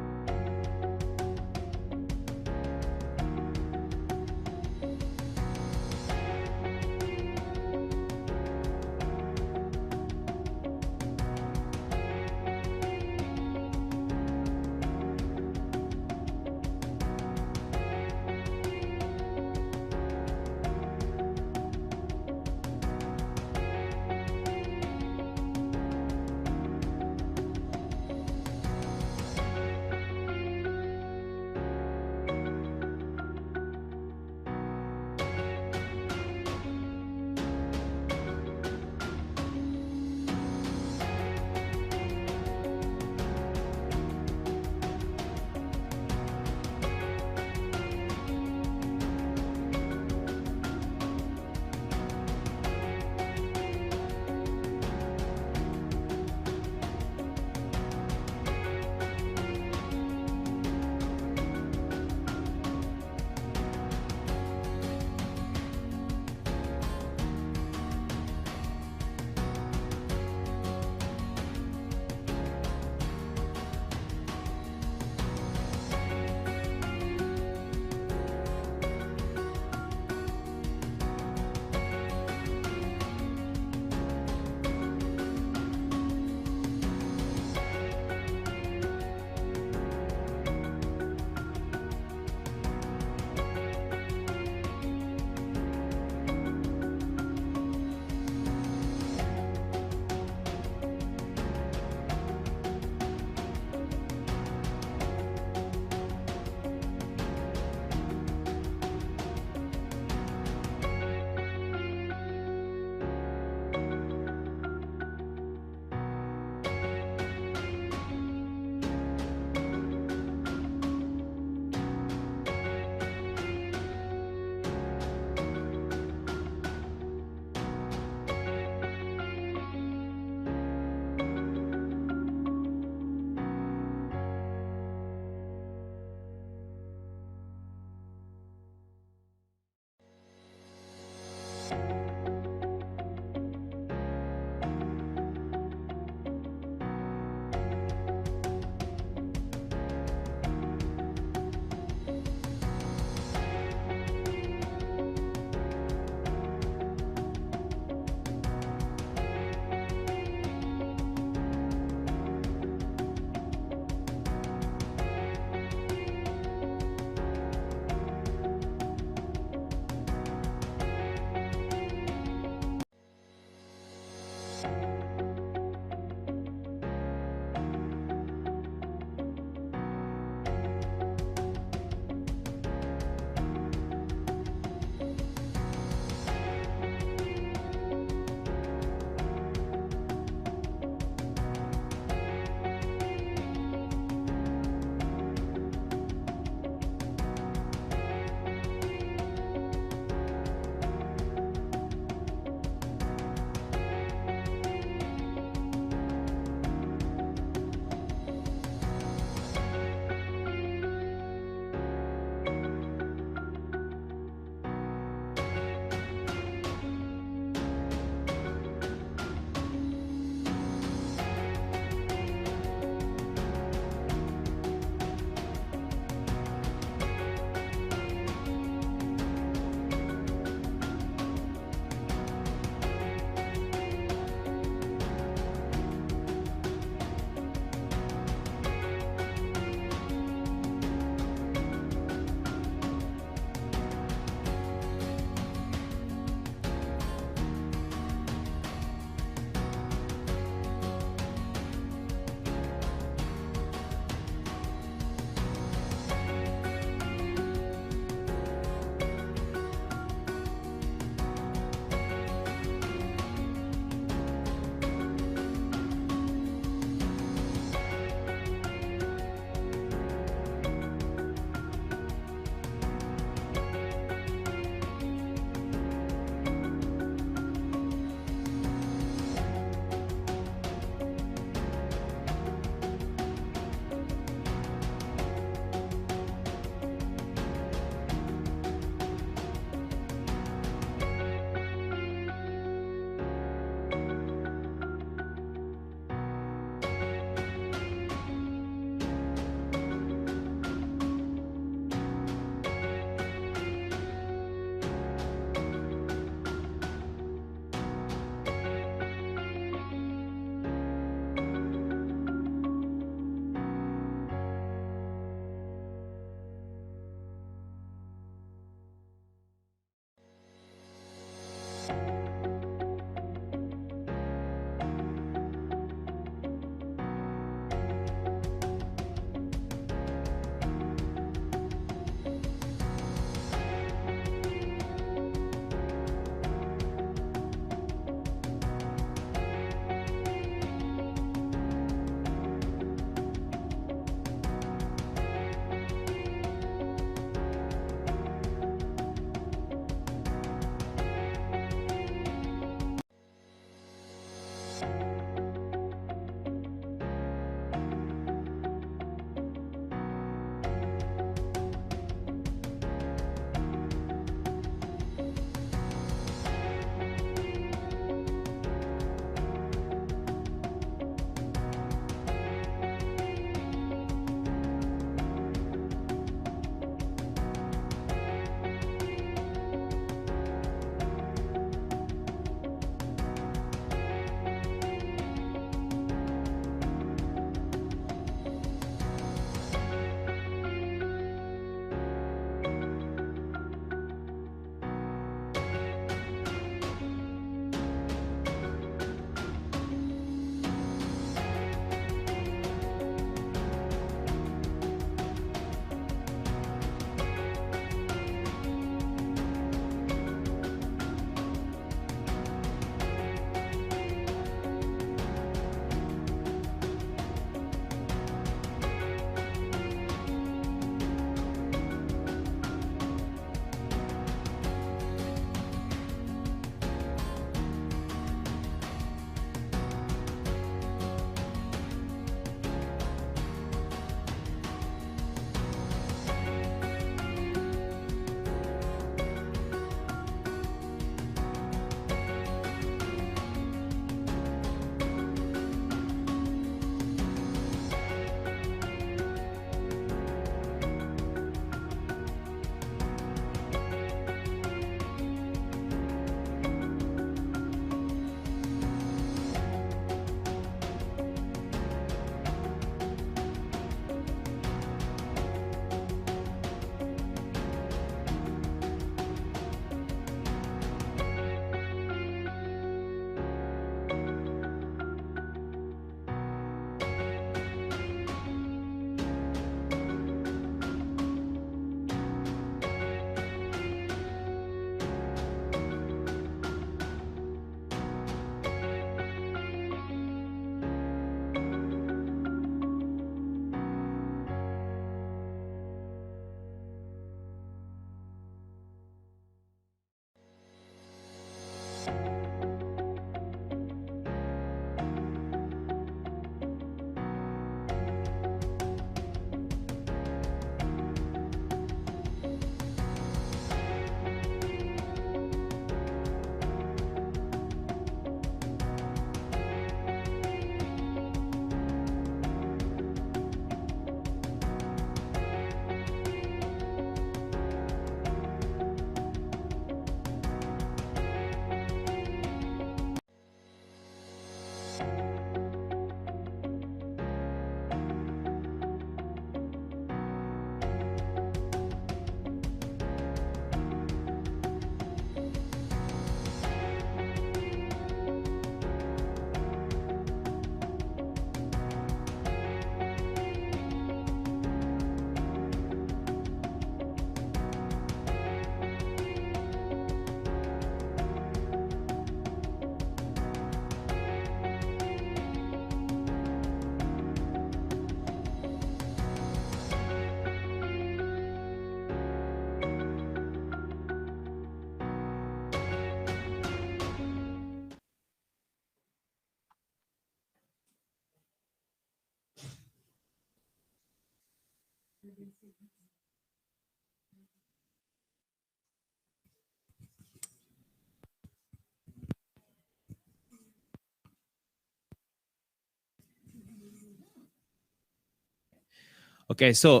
Okay, so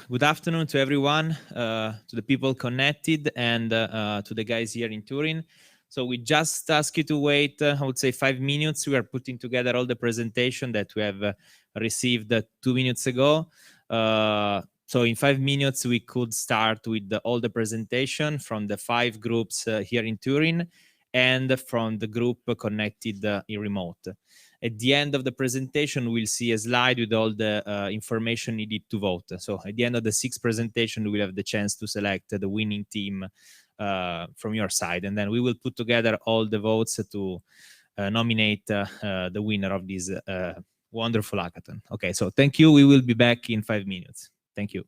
good afternoon to everyone, to the people connected, and to the guys here in Turin. So we just ask you to wait, I would say 5 minutes. We are putting together all the presentation that we have received 2 minutes ago. So in 5 minutes, we could start with all the presentation from the 5 groups here in Turin and from the group connected in remote. At the end of the presentation, we'll see a slide with all the information needed to vote. So at the end of the 6th presentation, we'll have the chance to select the winning team from your side. And then we will put together all the votes to nominate the winner of this wonderful hackathon. Okay, so thank you. We will be back in 5 minutes. Thank you.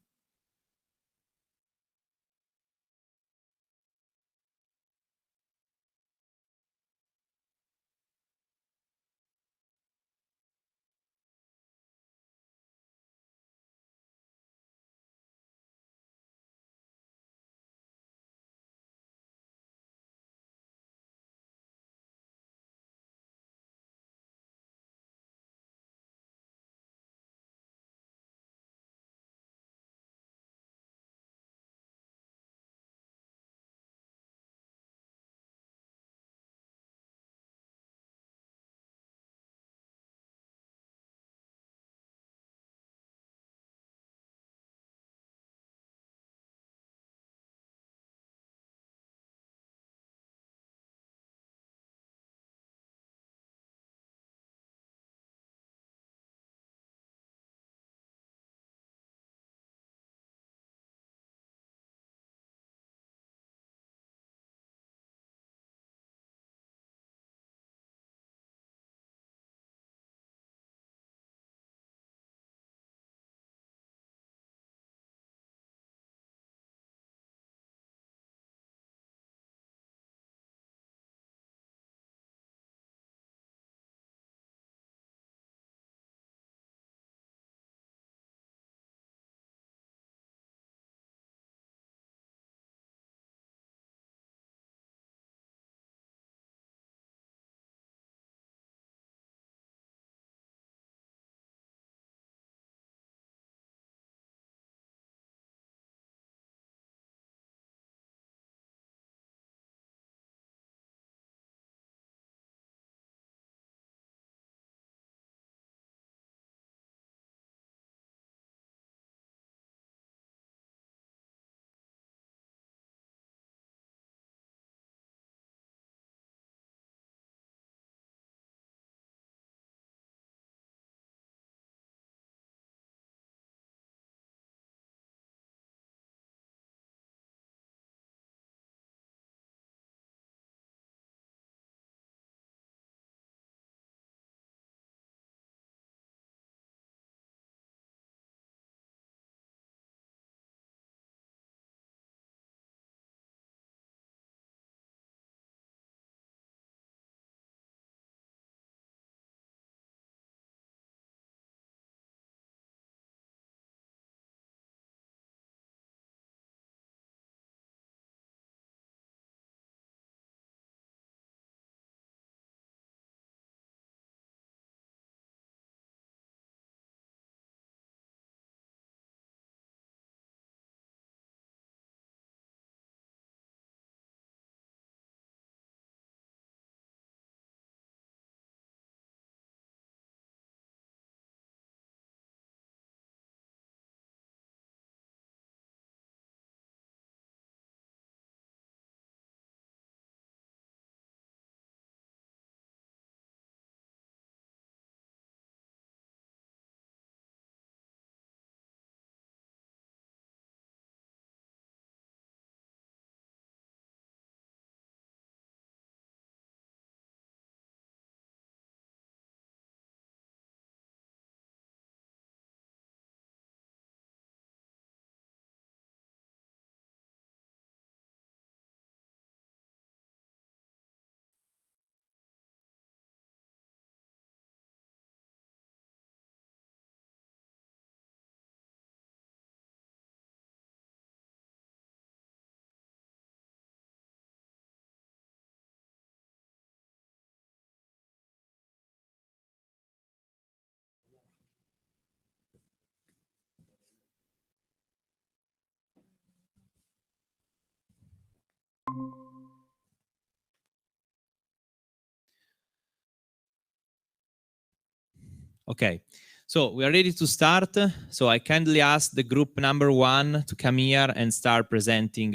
Okay, so we are ready to start. So I kindly ask the group number 1 to come here and start presenting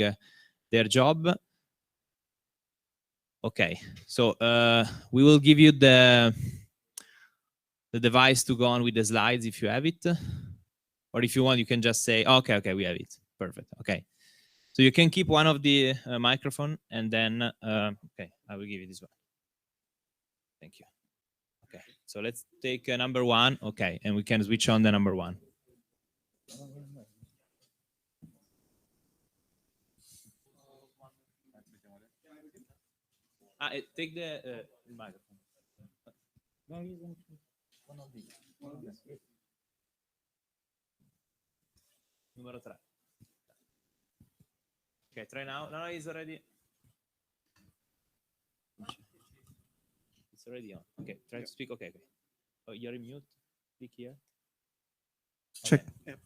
their job. Okay, so we will give you the device to go on with the slides if you have it. Or if you want, you can just say, okay, we have it. Perfect. Okay. So you can keep one of the microphone and then, okay, I will give you this one. Thank you. Okay, so let's take number 1. Okay, and we can switch on the number 1. Take the microphone. One of these. Numero 3. Okay, try now. No, it's already. It's already on. Okay, try to speak. Okay. Oh, you're in mute. Speak here. Check. Okay. Yep.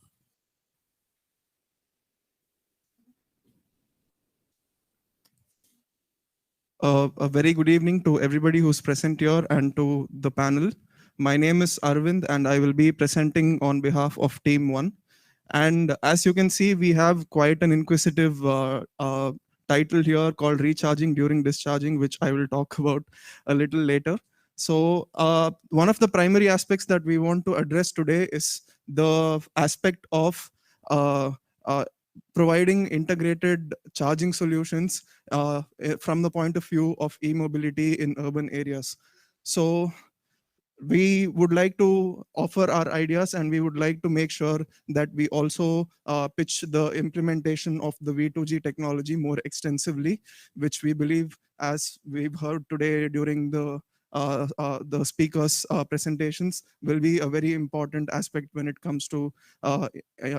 A very good evening to everybody who's present here and to the panel. My name is Arvind and I will be presenting on behalf of Team 1. And as you can see, we have quite an inquisitive title here called Recharging During Discharging, which I will talk about a little later. So one of the primary aspects that we want to address today is the aspect of providing integrated charging solutions from the point of view of e-mobility in urban areas. So we would like to offer our ideas and we would like to make sure that we also pitch the implementation of the V2G technology more extensively, which we believe, as we've heard today during the speakers' presentations, will be a very important aspect when it comes to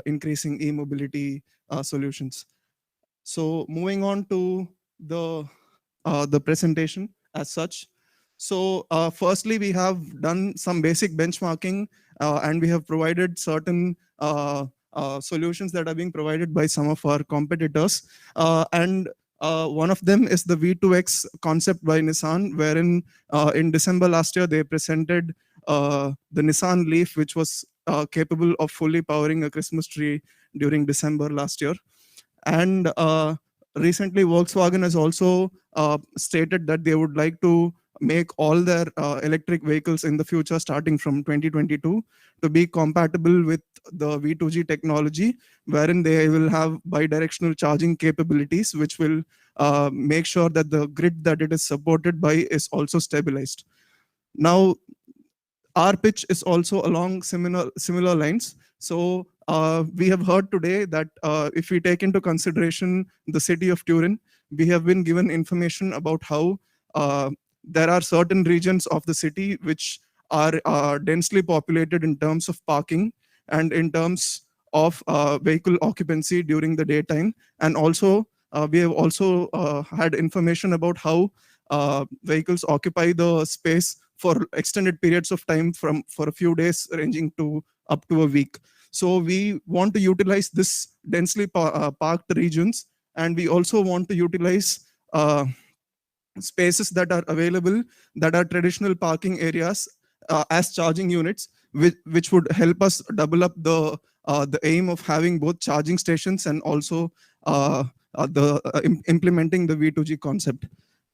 increasing e-mobility solutions. So moving on to the presentation as such. So firstly, we have done some basic benchmarking and we have provided certain solutions that are being provided by some of our competitors. And one of them is the V2X concept by Nissan, wherein in December last year, they presented the Nissan Leaf, which was capable of fully powering a Christmas tree during December last year. And recently, Volkswagen has also stated that they would like to make all their electric vehicles in the future, starting from 2022, to be compatible with the V2G technology, wherein they will have bidirectional charging capabilities, which will make sure that the grid that it is supported by is also stabilized. Now, our pitch is also along similar lines. So we have heard today that if we take into consideration the city of Turin, we have been given information about how there are certain regions of the city which are densely populated in terms of parking and in terms of vehicle occupancy during the daytime. And also, we have also had information about how vehicles occupy the space for extended periods of time for a few days, ranging to up to a week. So we want to utilize this densely parked regions, and we also want to utilize spaces that are available that are traditional parking areas as charging units, which would help us double up the aim of having both charging stations and also implementing the V2G concept.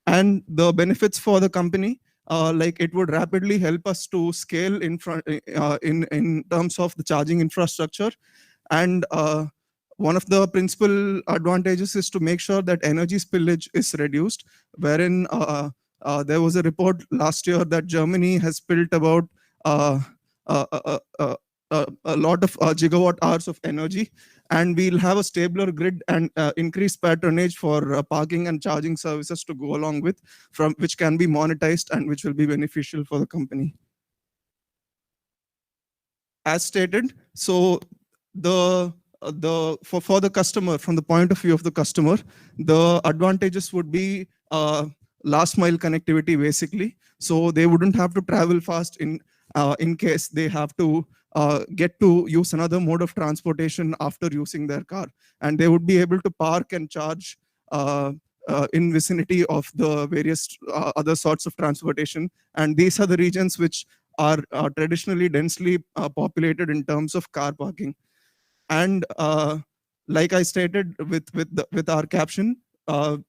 And the benefits for the company, like it would rapidly help us to scale in terms of the charging infrastructure. And one of the principal advantages is to make sure that energy spillage is reduced, wherein there was a report last year that Germany has spilled about a lot of gigawatt hours of energy, and we'll have a stabler grid and increased patronage for parking and charging services to go along with, which can be monetized and which will be beneficial for the company. As stated, so for the customer, from the point of view of the customer, the advantages would be last mile connectivity, basically. So they wouldn't have to travel fast in case they have to get to use another mode of transportation after using their car. And they would be able to park and charge in vicinity of the various other sorts of transportation. And these are the regions which are traditionally densely populated in terms of car parking. And like I stated with our caption,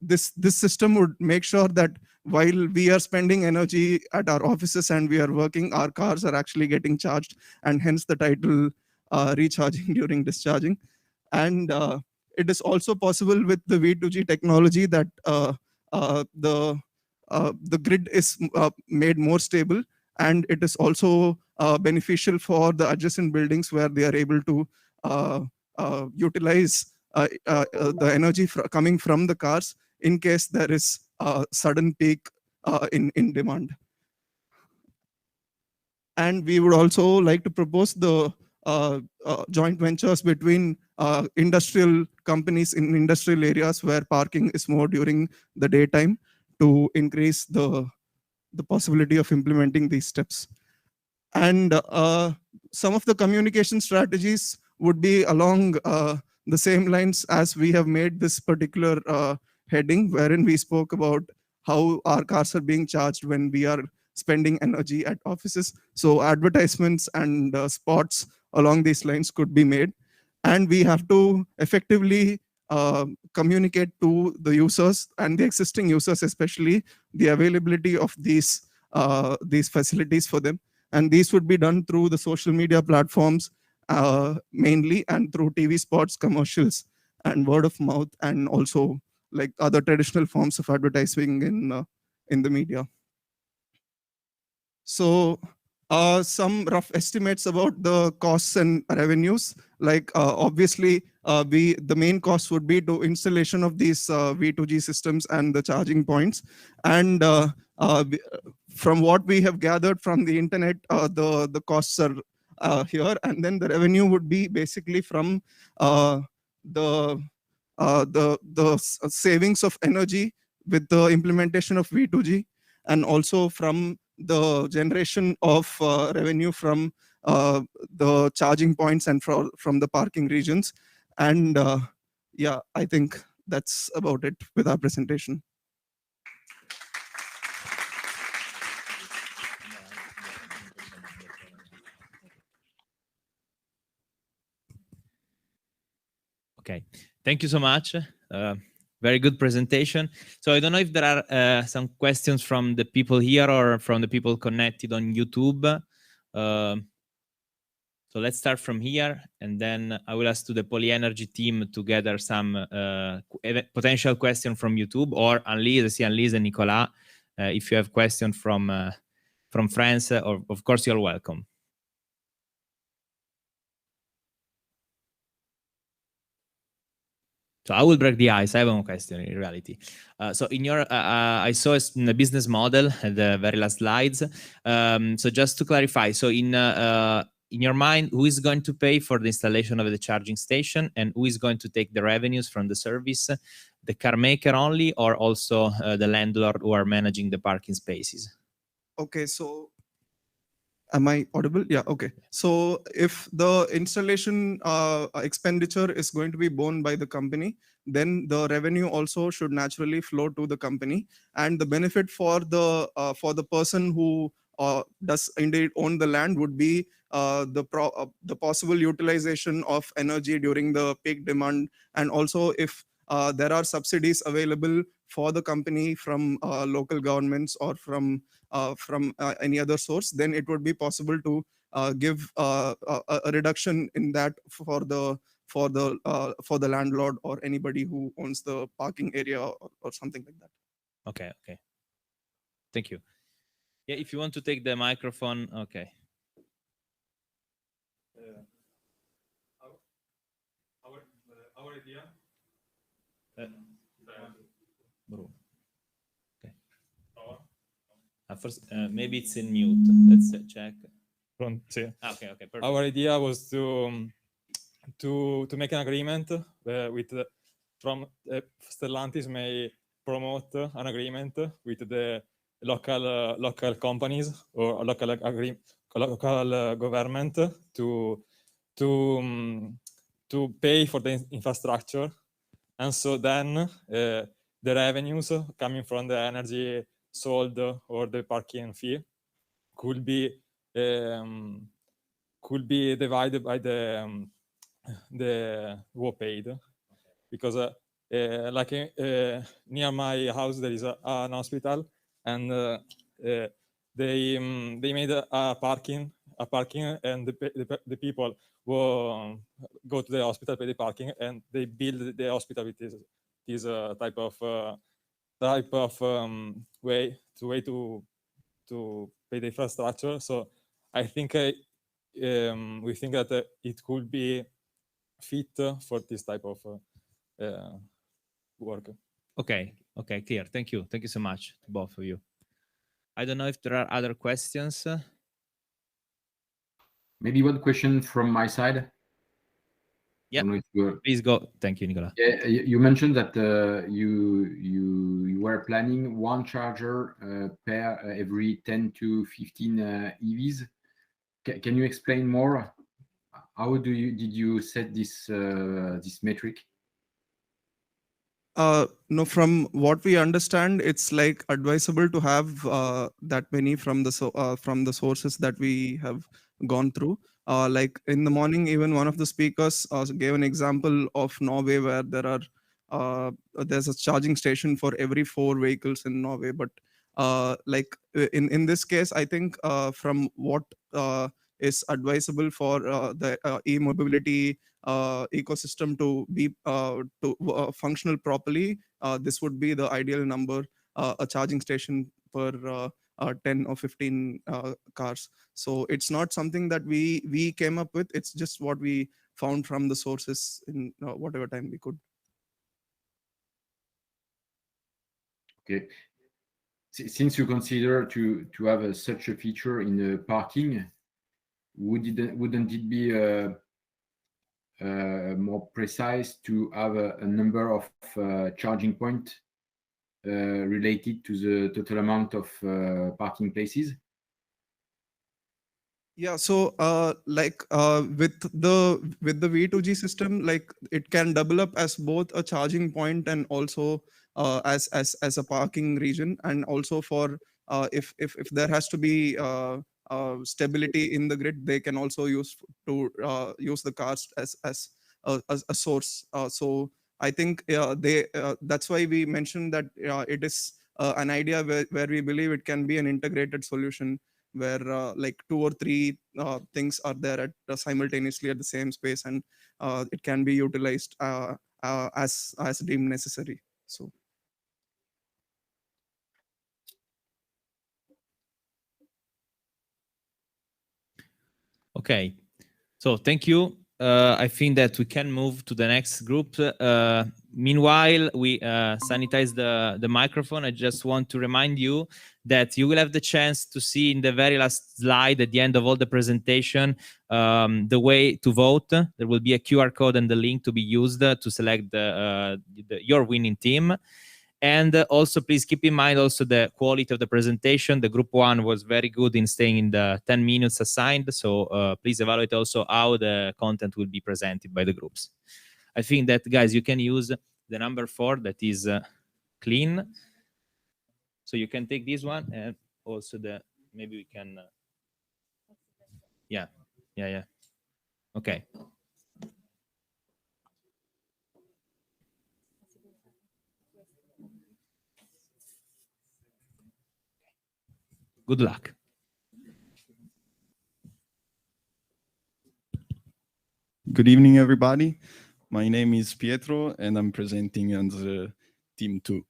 this system would make sure that while we are spending energy at our offices and we are working, our cars are actually getting charged, and hence the title recharging during discharging. And it is also possible with the V2G technology that the grid is made more stable, and it is also beneficial for the adjacent buildings where they are able to utilize the energy coming from the cars in case there is a sudden peak in demand. And we would also like to propose the joint ventures between industrial companies in industrial areas where parking is more during the daytime to increase the possibility of implementing these steps. And some of the communication strategies would be along the same lines as we have made this particular heading, wherein we spoke about how our cars are being charged when we are spending energy at offices. So advertisements and spots along these lines could be made. And we have to effectively communicate to the users and the existing users, especially the availability of these facilities for them. And these would be done through the social media platforms mainly, and through TV spots, commercials, and word of mouth, and also like other traditional forms of advertising in the media. So some rough estimates about the costs and revenues. Like obviously, the main cost would be to installation of these V2G systems and the charging points. And from what we have gathered from the internet, the costs are here, and then the revenue would be basically from the savings of energy with the implementation of V2G, and also from the generation of revenue from the charging points and from the parking regions. And yeah, I think that's about it with our presentation. Okay, thank you so much. Very good presentation. So I don't know if there are some questions from the people here or from the people connected on YouTube. So let's start from here, and then I will ask to the PoliENERGY team to gather some potential question from YouTube, or Annelise, I see Annelise and Nicolas. If you have questions from France, or of course you're welcome. So I will break the ice. I have one question in reality. So in your, I saw in the business model at the very last slides. So just to clarify, so in your mind, who is going to pay for the installation of the charging station, and who is going to take the revenues from the service? The car maker only, or also the landlord who are managing the parking spaces? Okay, so am I audible? Yeah, okay. So if the installation expenditure is going to be borne by the company, then the revenue also should naturally flow to the company. And the benefit for the person who does indeed own the land would be the possible utilization of energy during the peak demand. And also if there are subsidies available for the company from local governments or from any other source, then it would be possible to give a reduction in that for the landlord or anybody who owns the parking area or something like that. Okay, okay. Thank you. Yeah, if you want to take the microphone, okay. Our idea. First, maybe it's in mute. Let's check. Okay, okay, perfect. Our idea was to make an agreement with from Stellantis may promote an agreement with the local companies or local government to pay for the infrastructure, and so then the revenues coming from the energy sold or the parking fee could be could be divided by the work paid, because like near my house there is an hospital, and they made a parking, and the people will go to the hospital, pay the parking, and they build the hospital with this type of way to pay the infrastructure. So I think we think that it could be fit for this type of work. Okay, clear. Thank you so much to both of you. I don't know if there are other questions. Maybe one question from my side. Yeah, please go. Thank you, Nicola. Yeah, you mentioned that you were planning one charger per every 10 to 15 EVs. Can you explain more? How did you set this metric? No, from what we understand, it's like advisable to have that many from the sources that we have gone through. Like in the morning, even one of the speakers gave an example of Norway, where there's a charging station for every 4 vehicles in Norway. But like in this case, I think from what is advisable for the e-mobility ecosystem to be functional properly, this would be the ideal number, a charging station per 10 or 15 cars. So it's not something that we came up with. It's just what we found from the sources in whatever time we could. Okay. Since you consider to have such a feature in the parking, wouldn't it be more precise to have a number of charging points related to the total amount of parking places? Yeah, so like with the V2G system, like it can double up as both a charging point and also as a parking region, and also for if there has to be stability in the grid, they can also use the cars as a source. So I think that's why we mentioned that it is an idea where we believe it can be an integrated solution, where like 2 or 3 things are there simultaneously at the same space, and it can be utilized as deemed necessary. So Okay, so thank you. I think that we can move to the next group. Meanwhile, we sanitize the microphone. I just want to remind you that you will have the chance to see in the very last slide at the end of all the presentation the way to vote. There will be a QR code and the link to be used to select your winning team. And also, please keep in mind also the quality of the presentation. The group 1 was very good in staying in the 10 minutes assigned. So please evaluate also how the content will be presented by the groups. I think that, guys, you can use the number 4 that is clean. So you can take this one, and also maybe we can. Yeah. Okay. Good luck. Good evening, everybody. My name is Pietro, and I'm presenting on the team 2.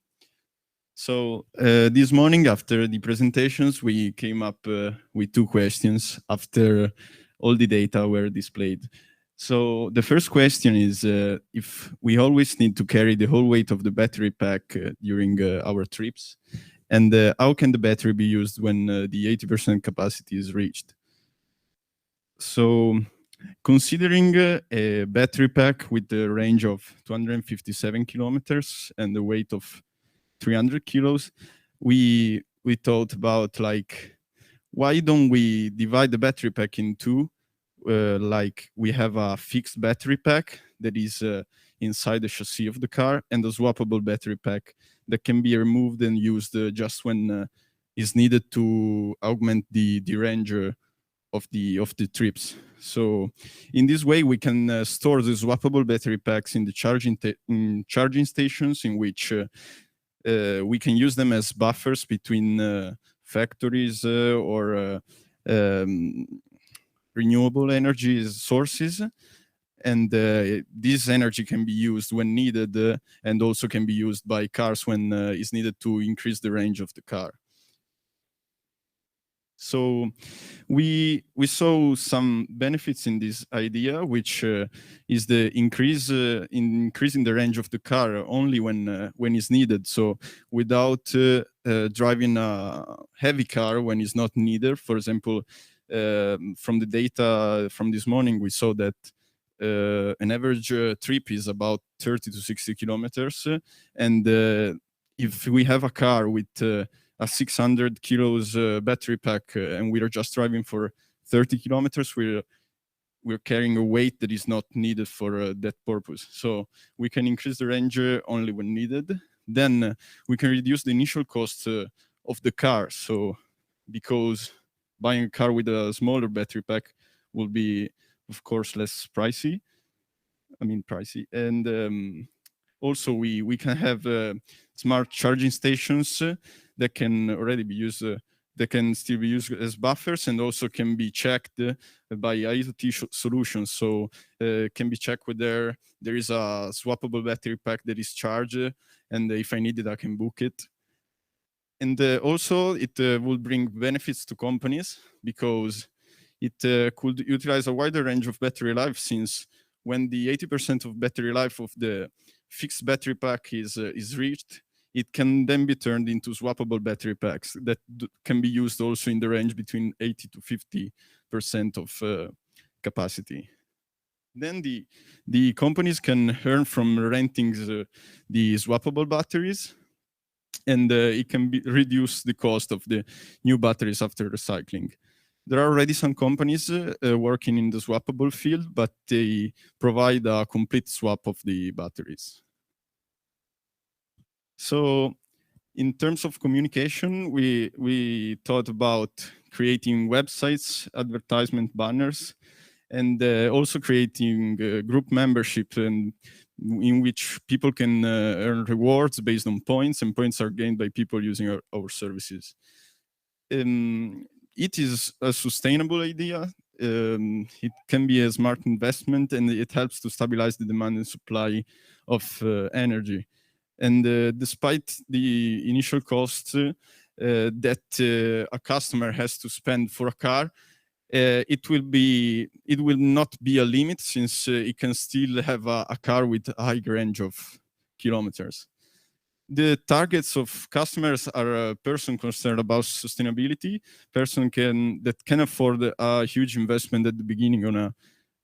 So this morning, after the presentations, we came up with 2 questions after all the data were displayed. So the first question is if we always need to carry the whole weight of the battery pack during our trips, and how can the battery be used when the 80% capacity is reached? So considering a battery pack with a range of 257 kilometers and a weight of 300 kilos, we thought about, like, why don't we divide the battery pack in 2? Like we have a fixed battery pack that is inside the chassis of the car, and a swappable battery pack that can be removed and used just when is needed to augment the range the trips. So in this way, we can store the swappable battery packs in the charging stations, in which we can use them as buffers between factories or renewable energy sources. And this energy can be used when needed and also can be used by cars when it's needed to increase the range of the car. So we saw some benefits in this idea, which is the increasing the range of the car only when it's needed. So without driving a heavy car when it's not needed. For example, from the data from this morning, we saw that an average trip is about 30 to 60 kilometers. And if we have a car with a 600 kilos battery pack and we are just driving for 30 kilometers, we're carrying a weight that is not needed for that purpose. So we can increase the range only when needed. Then we can reduce the initial cost of the car. So because buying a car with a smaller battery pack will be, of course, less pricey. And also we can have smart charging stations that can already be used, that can still be used as buffers, and also can be checked by IoT solutions. So can be checked whether there is a swappable battery pack that is charged, and if I need it, I can book it. And also it will bring benefits to companies, because it could utilize a wider range of battery life, since when the 80% of battery life of the fixed battery pack is reached, it can then be turned into swappable battery packs that can be used also in the range between 80 to 50% of capacity. Then the companies can earn from renting the swappable batteries, and it can reduce the cost of the new batteries after recycling. There are already some companies working in the swappable field, but they provide a complete swap of the batteries. So in terms of communication, we thought about creating websites, advertisement banners, and also creating group membership, and in which people can earn rewards based on points, and points are gained by people using our services. It is a sustainable idea. It can be a smart investment, and it helps to stabilize the demand and supply of energy. And despite the initial cost that a customer has to spend for a car, it will not be a limit, since it can still have a car with a high range of kilometers. The targets of customers are a person concerned about sustainability, person that can afford a huge investment at the beginning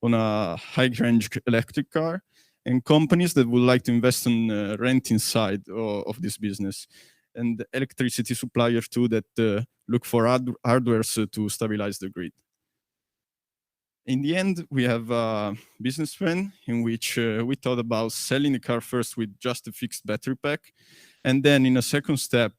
on a high range electric car, and companies that would like to invest on renting side of this business, and electricity suppliers too that look for hardwares to stabilize the grid. In the end, we have a business plan in which we thought about selling the car first with just a fixed battery pack. And then in a second step,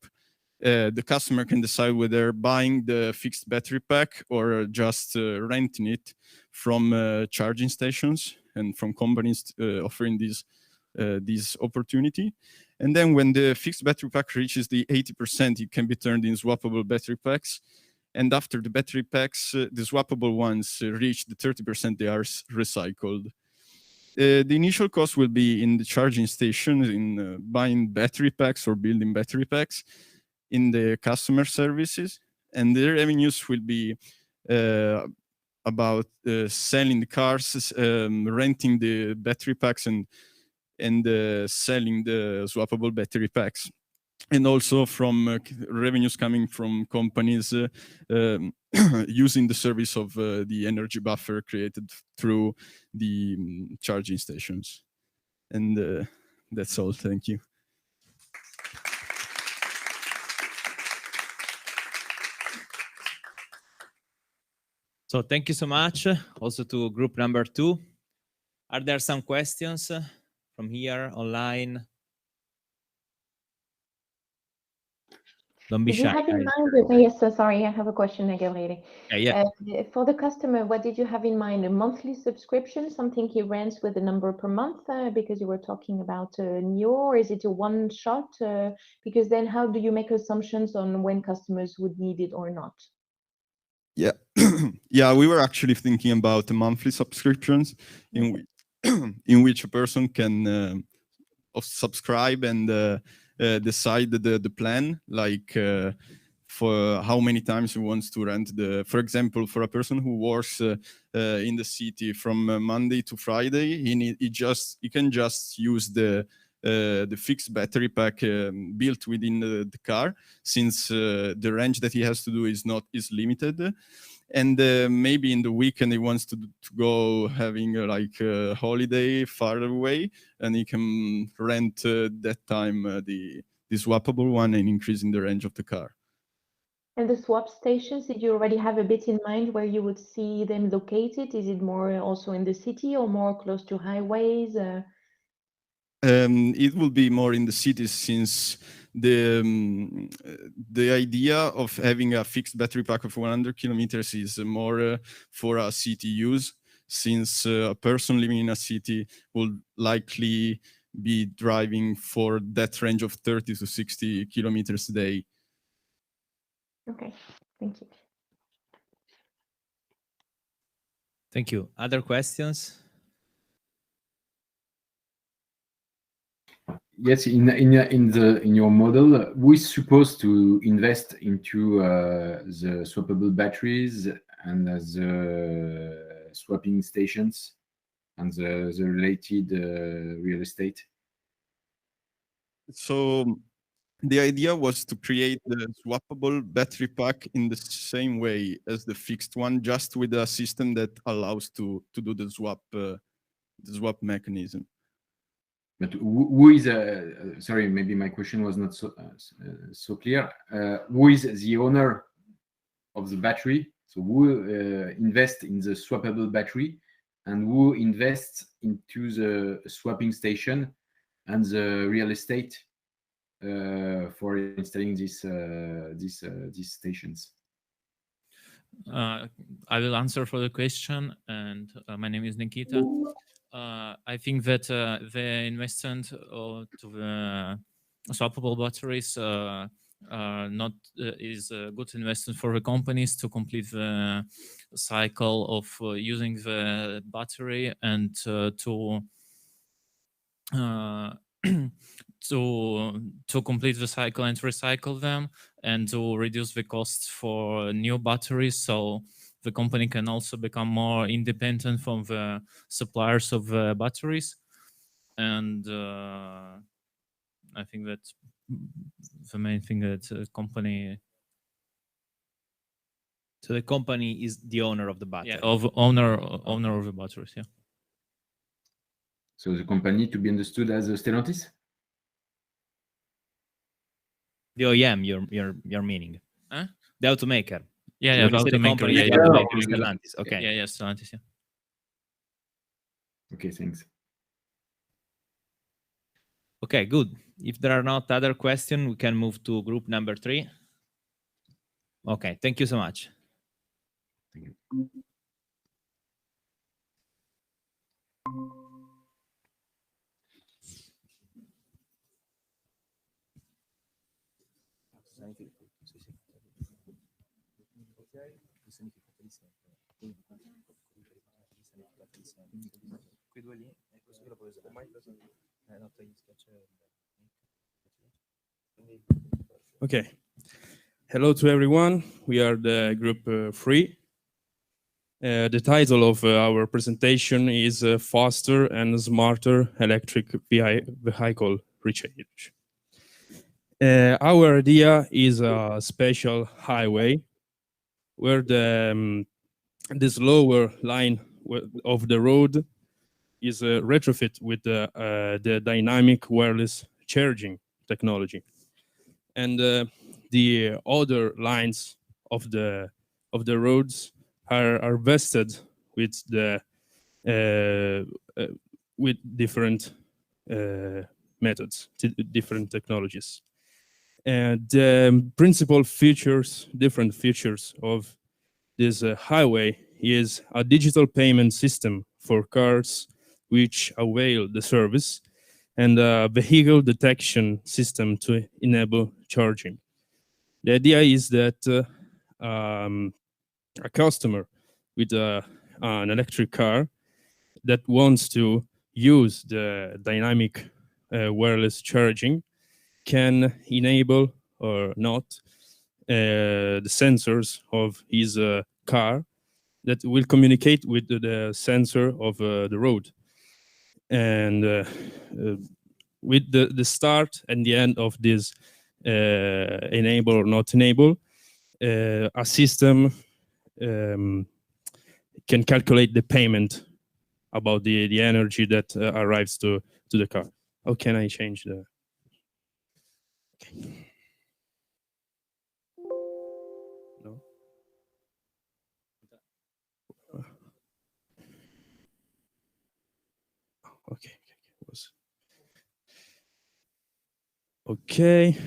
the customer can decide whether buying the fixed battery pack or just renting it from charging stations and from companies offering this opportunity. And then when the fixed battery pack reaches the 80%, it can be turned in swappable battery packs. And after the battery packs, the swappable ones reach the 30%, they are recycled. The initial cost will be in the charging station, in buying battery packs or building battery packs, in the customer services. And the revenues will be about selling the cars, renting the battery packs, and selling the swappable battery packs. And also from revenues coming from companies using the service of the energy buffer created through the charging stations. And that's all. Thank you. So thank you so much also to group number 2. Are there some questions from here online? Don't be Did you shy. have in guys. mind, yes, so sorry, I have a question again, really. Yeah. For the customer, what did you have in mind? A monthly subscription, something he rents with a number per month, because you were talking about NEO, or is it a one shot? Because then how do you make assumptions on when customers would need it or not? Yeah, yeah, we were actually thinking about monthly subscriptions in which a person can subscribe and decide the plan, like for how many times he wants to rent for example, for a person who works in the city from Monday to Friday, he can just use the fixed battery pack built within the car, since the range that he has to do is limited. And maybe in the weekend he wants to go having like a holiday far away, and he can rent that time the swappable one and increasing the range of the car. And the swap stations, did you already have a bit in mind where you would see them located? Is it more also in the city or more close to highways? It will be more in the cities, since the idea of having a fixed battery pack of 100 kilometers is more for a city use, since a person living in a city will likely be driving for that range of 30 to 60 kilometers a day. Okay, thank you. Thank you. Other questions? Yes, in your model, who is supposed to invest into the swappable batteries and the swapping stations and the related real estate? So the idea was to create the swappable battery pack in the same way as the fixed one, just with a system that allows to do the swap mechanism. But who is, sorry, maybe my question was not so clear. Who is the owner of the battery? So who invests in the swappable battery, and who invests into the swapping station and the real estate for installing these stations? I will answer for the question, and my name is Nikita. I think that the investment to the swappable batteries is a good investment for the companies to complete the cycle of using the battery and to complete the cycle and recycle them, and to reduce the costs for new batteries, so the company can also become more independent from the suppliers of batteries. And I think that's the main thing, that the company is the owner of the battery. Yeah, owner of the batteries. Yeah. So the company to be understood as Stellantis? The OEM, your meaning? Huh? The automaker. Yeah, So yeah, when you say the automaker, company, yeah, the yeah, automaker is yeah. Stellantis. Okay. Yeah, Stellantis. Yeah. Okay, thanks. Okay, good. If there are not other questions, we can move to group number 3. Okay, thank you so much. Thank you. Okay. Hello to everyone. We are the group 3. The title of our presentation is Faster and Smarter Electric Vehicle Recharge. Our idea is a special highway where this lower line of the road is retrofit with the dynamic wireless charging technology, and the other lines of the roads are vested with the with different methods, different technologies. And the principal features, different features of this highway is a digital payment system for cars which avail the service, and a vehicle detection system to enable charging. The idea is that a customer with an electric car that wants to use the dynamic wireless charging can enable or not the sensors of his car that will communicate with the sensor of the road. And with the start and the end of this enable or not enable, a system can calculate the payment about the energy that arrives to the car. How can I change the... Okay. No? Okay. Okay.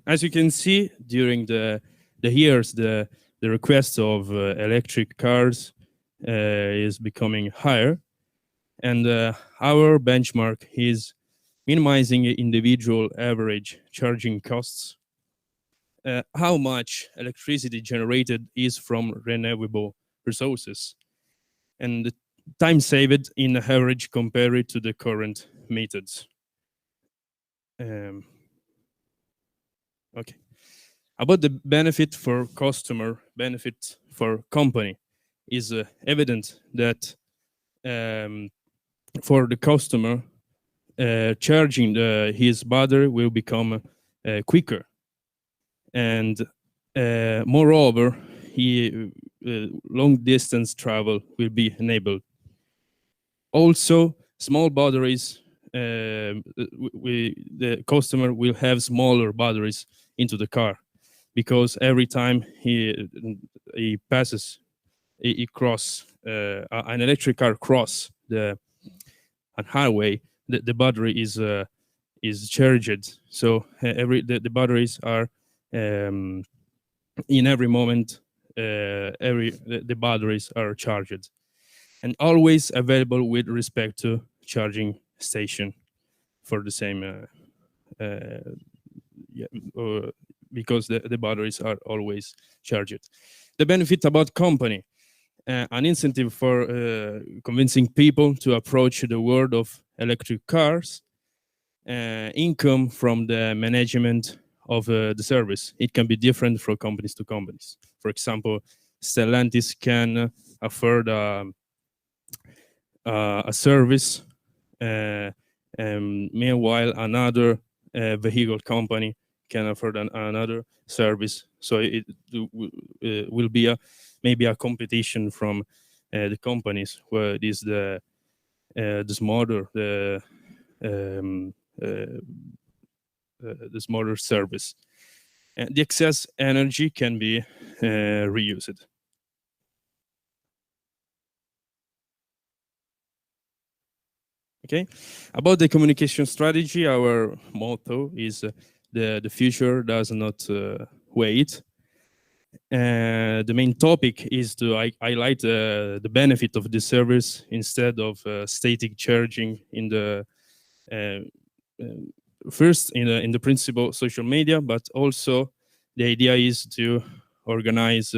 As you can see, during the years, the request of electric cars is becoming higher, and our benchmark is minimizing individual average charging costs. How much electricity generated is from renewable resources, and the time saved in average compared to the current methods. Okay. About the benefit for customer, benefit for company, is evident that for the customer, charging his battery will become quicker, and moreover, long distance travel will be enabled. Also, small batteries, the customer will have smaller batteries into the car, because every time he passes, he cross an electric car cross a highway, the battery is charged. So the batteries are in every moment, the batteries are charged, and always available with respect to charging station for the same because the batteries are always charged. The benefit about company, an incentive for convincing people to approach the world of electric cars, income from the management of the service. It can be different from companies to companies. For example, Stellantis can afford a service, and meanwhile another vehicle company can afford another service. So it will be maybe a competition from the companies, where it is the smarter the smarter service. And the excess energy can be reused. Okay, about the communication strategy, our motto is the future does not wait. The main topic is to highlight the benefit of the service instead of static charging in the first in the principal social media, but also the idea is to organize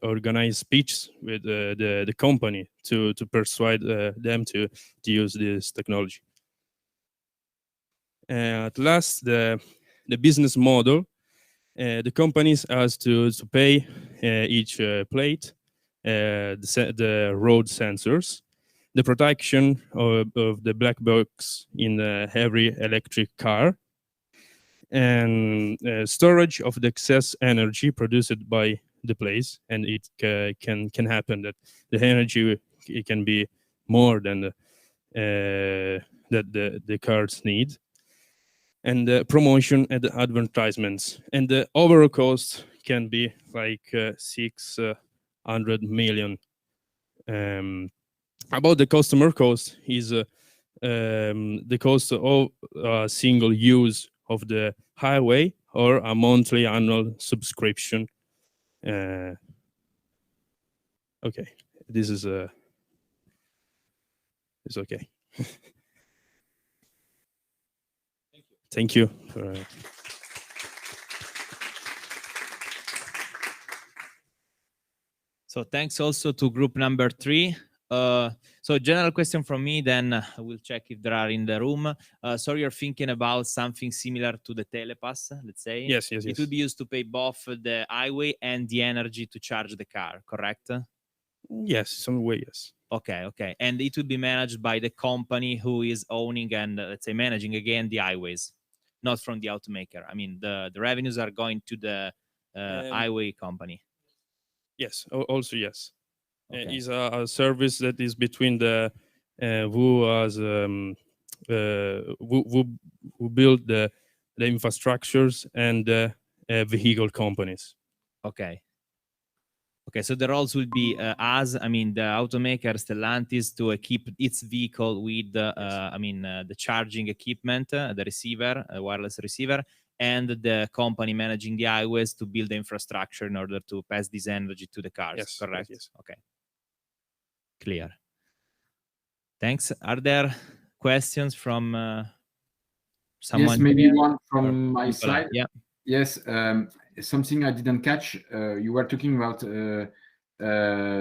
organize speeches with the company to persuade them to use this technology. At last, the business model. The companies has to pay each plate, the road sensors, the protection of the black box in every electric car, and storage of the excess energy produced by the place. And it can happen that the energy it can be more than that the cars need. And the promotion and the advertisements, and the overall cost can be like 600 million. About the customer cost is the cost of a single use of the highway or a monthly annual subscription. Okay, this is it's okay. Thank you. So thanks also to group number 3. So general question from me, then I will check if there are in the room. So you're thinking about something similar to the telepass, let's say? Yes. It would be used to pay both the highway and the energy to charge the car, correct? Yes, some way, yes. Okay. And it would be managed by the company who is owning and, let's say, managing again the highways, not from the automaker. I mean, the revenues are going to the highway company. Yes, also yes. Okay. Is a service that is between the who build the infrastructures and the vehicle companies. Okay, so the roles will be as, I mean, the automaker Stellantis to equip its vehicle with, the charging equipment, the receiver, wireless receiver, and the company managing the highways to build the infrastructure in order to pass this energy to the cars, Yes, correct? yes. Okay. Clear. Thanks. Are there questions from someone? Yes, maybe here? one Or from my Nicola? side. Yeah. Yes, something I didn't catch. You were talking about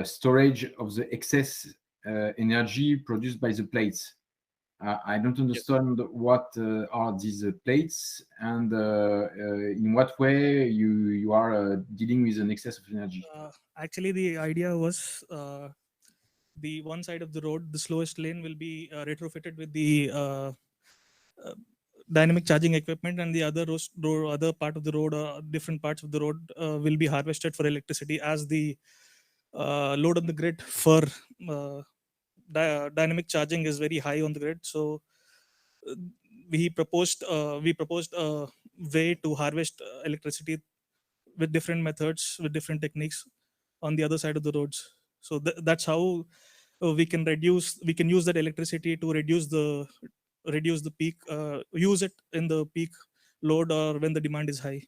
storage of the excess energy produced by the plates. I don't understand what are these plates and in what way you are dealing with an excess of energy. Actually, the idea was the one side of the road, the slowest lane, will be retrofitted with the dynamic charging equipment, and the other part of the road, different parts of the road, will be harvested for electricity as the load on the grid for dynamic charging is very high on the grid. So we proposed a way to harvest electricity with different methods, with different techniques on the other side of the roads. So that's how we can use that electricity to reduce the peak, use it in the peak load or when the demand is high.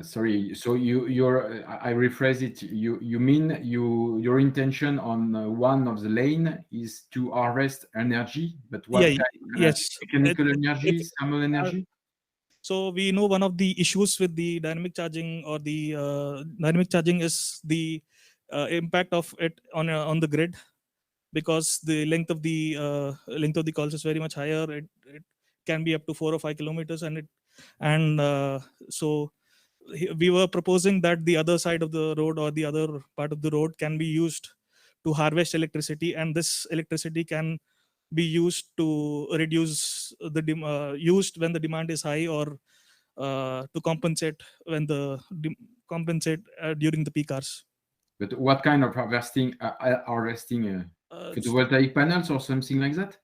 Sorry, so I rephrase it. You mean your intention on one of the lane is to harvest energy, but what kind? Yes. Mechanical energy, thermal energy. So we know one of the issues with the dynamic charging or the dynamic charging is the impact of it on the grid, because the length of the coils is very much higher. It can be up to 4 or 5 kilometers, so we were proposing that the other side of the road or the other part of the road can be used to harvest electricity, and this electricity can be used to reduce used when the demand is high, or to compensate when compensate during the peak hours. But what kind of harvesting? Photovoltaic panels or something like that?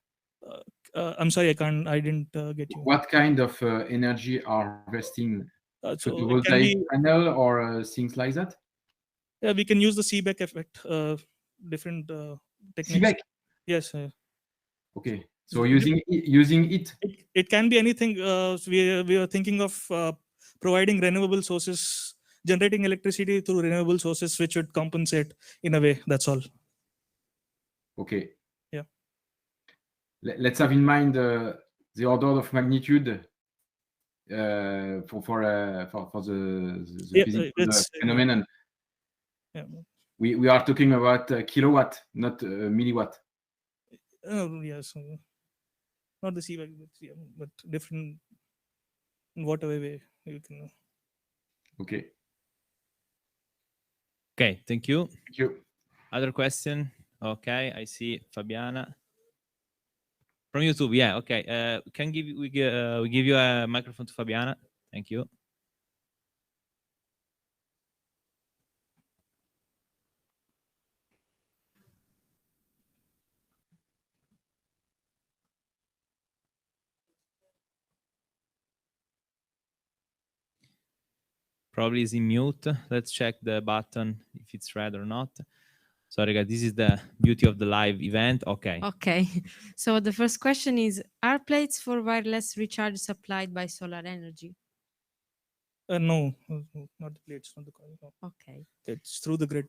I'm sorry, I didn't get you. What kind of energy harvesting? So it Photovoltaic can be, panel or things like that? yeah, we can use the Seebeck effect, different techniques. Seebeck? Yes. Okay, so using it. It can be anything. We are thinking of providing renewable sources, generating electricity through renewable sources, which would compensate in a way. That's all. Okay. Yeah. Let's have in mind the order of magnitude for the physical phenomenon. Yeah. We are talking about kilowatt, not milliwatt. Yes. Not the Seebeck, but different, in whatever way you can. Okay. Okay, thank you. Thank you. Other question? Okay, I see Fabiana. From YouTube, yeah, okay. We give you a microphone to Fabiana. Thank you. Probably is in mute. Let's check the button if it's red or not. Sorry, guys, this is the beauty of the live event. Okay. Okay. So the first question is, are plates for wireless recharge supplied by solar energy? No, not the plates, not the coil. No. Okay. It's through the grid.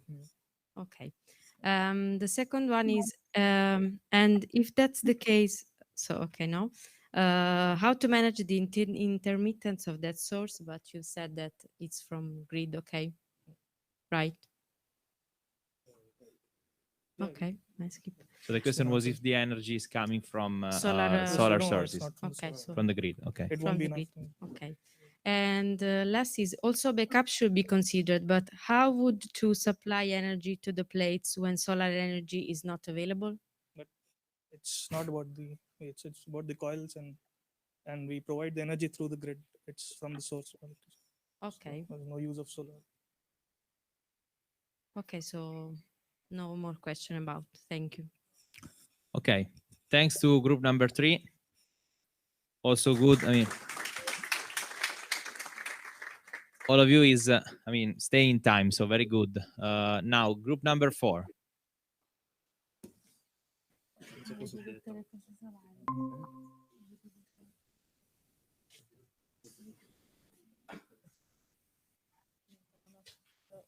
Okay. The second one is, and if that's the case, so okay, now, how to manage the intermittence of that source? But you said that it's from grid, okay, right? Okay, I skip. So the question was if the energy is coming from Solar solar No, it's sources not from Okay, solar. so from the grid. Okay. It from won't be the enough. grid. Okay. And last is also backup should be considered, but how would to supply energy to the plates when solar energy is not available? But it's not about the it's about the coils, and we provide the energy through the grid. It's from the source. Okay. So there's no use of solar. Okay, so no more question about. Thank you. Okay. Thanks to group number 3. Also good. I mean, all of you is, I mean, stay in time. So very good. Now, group number 4.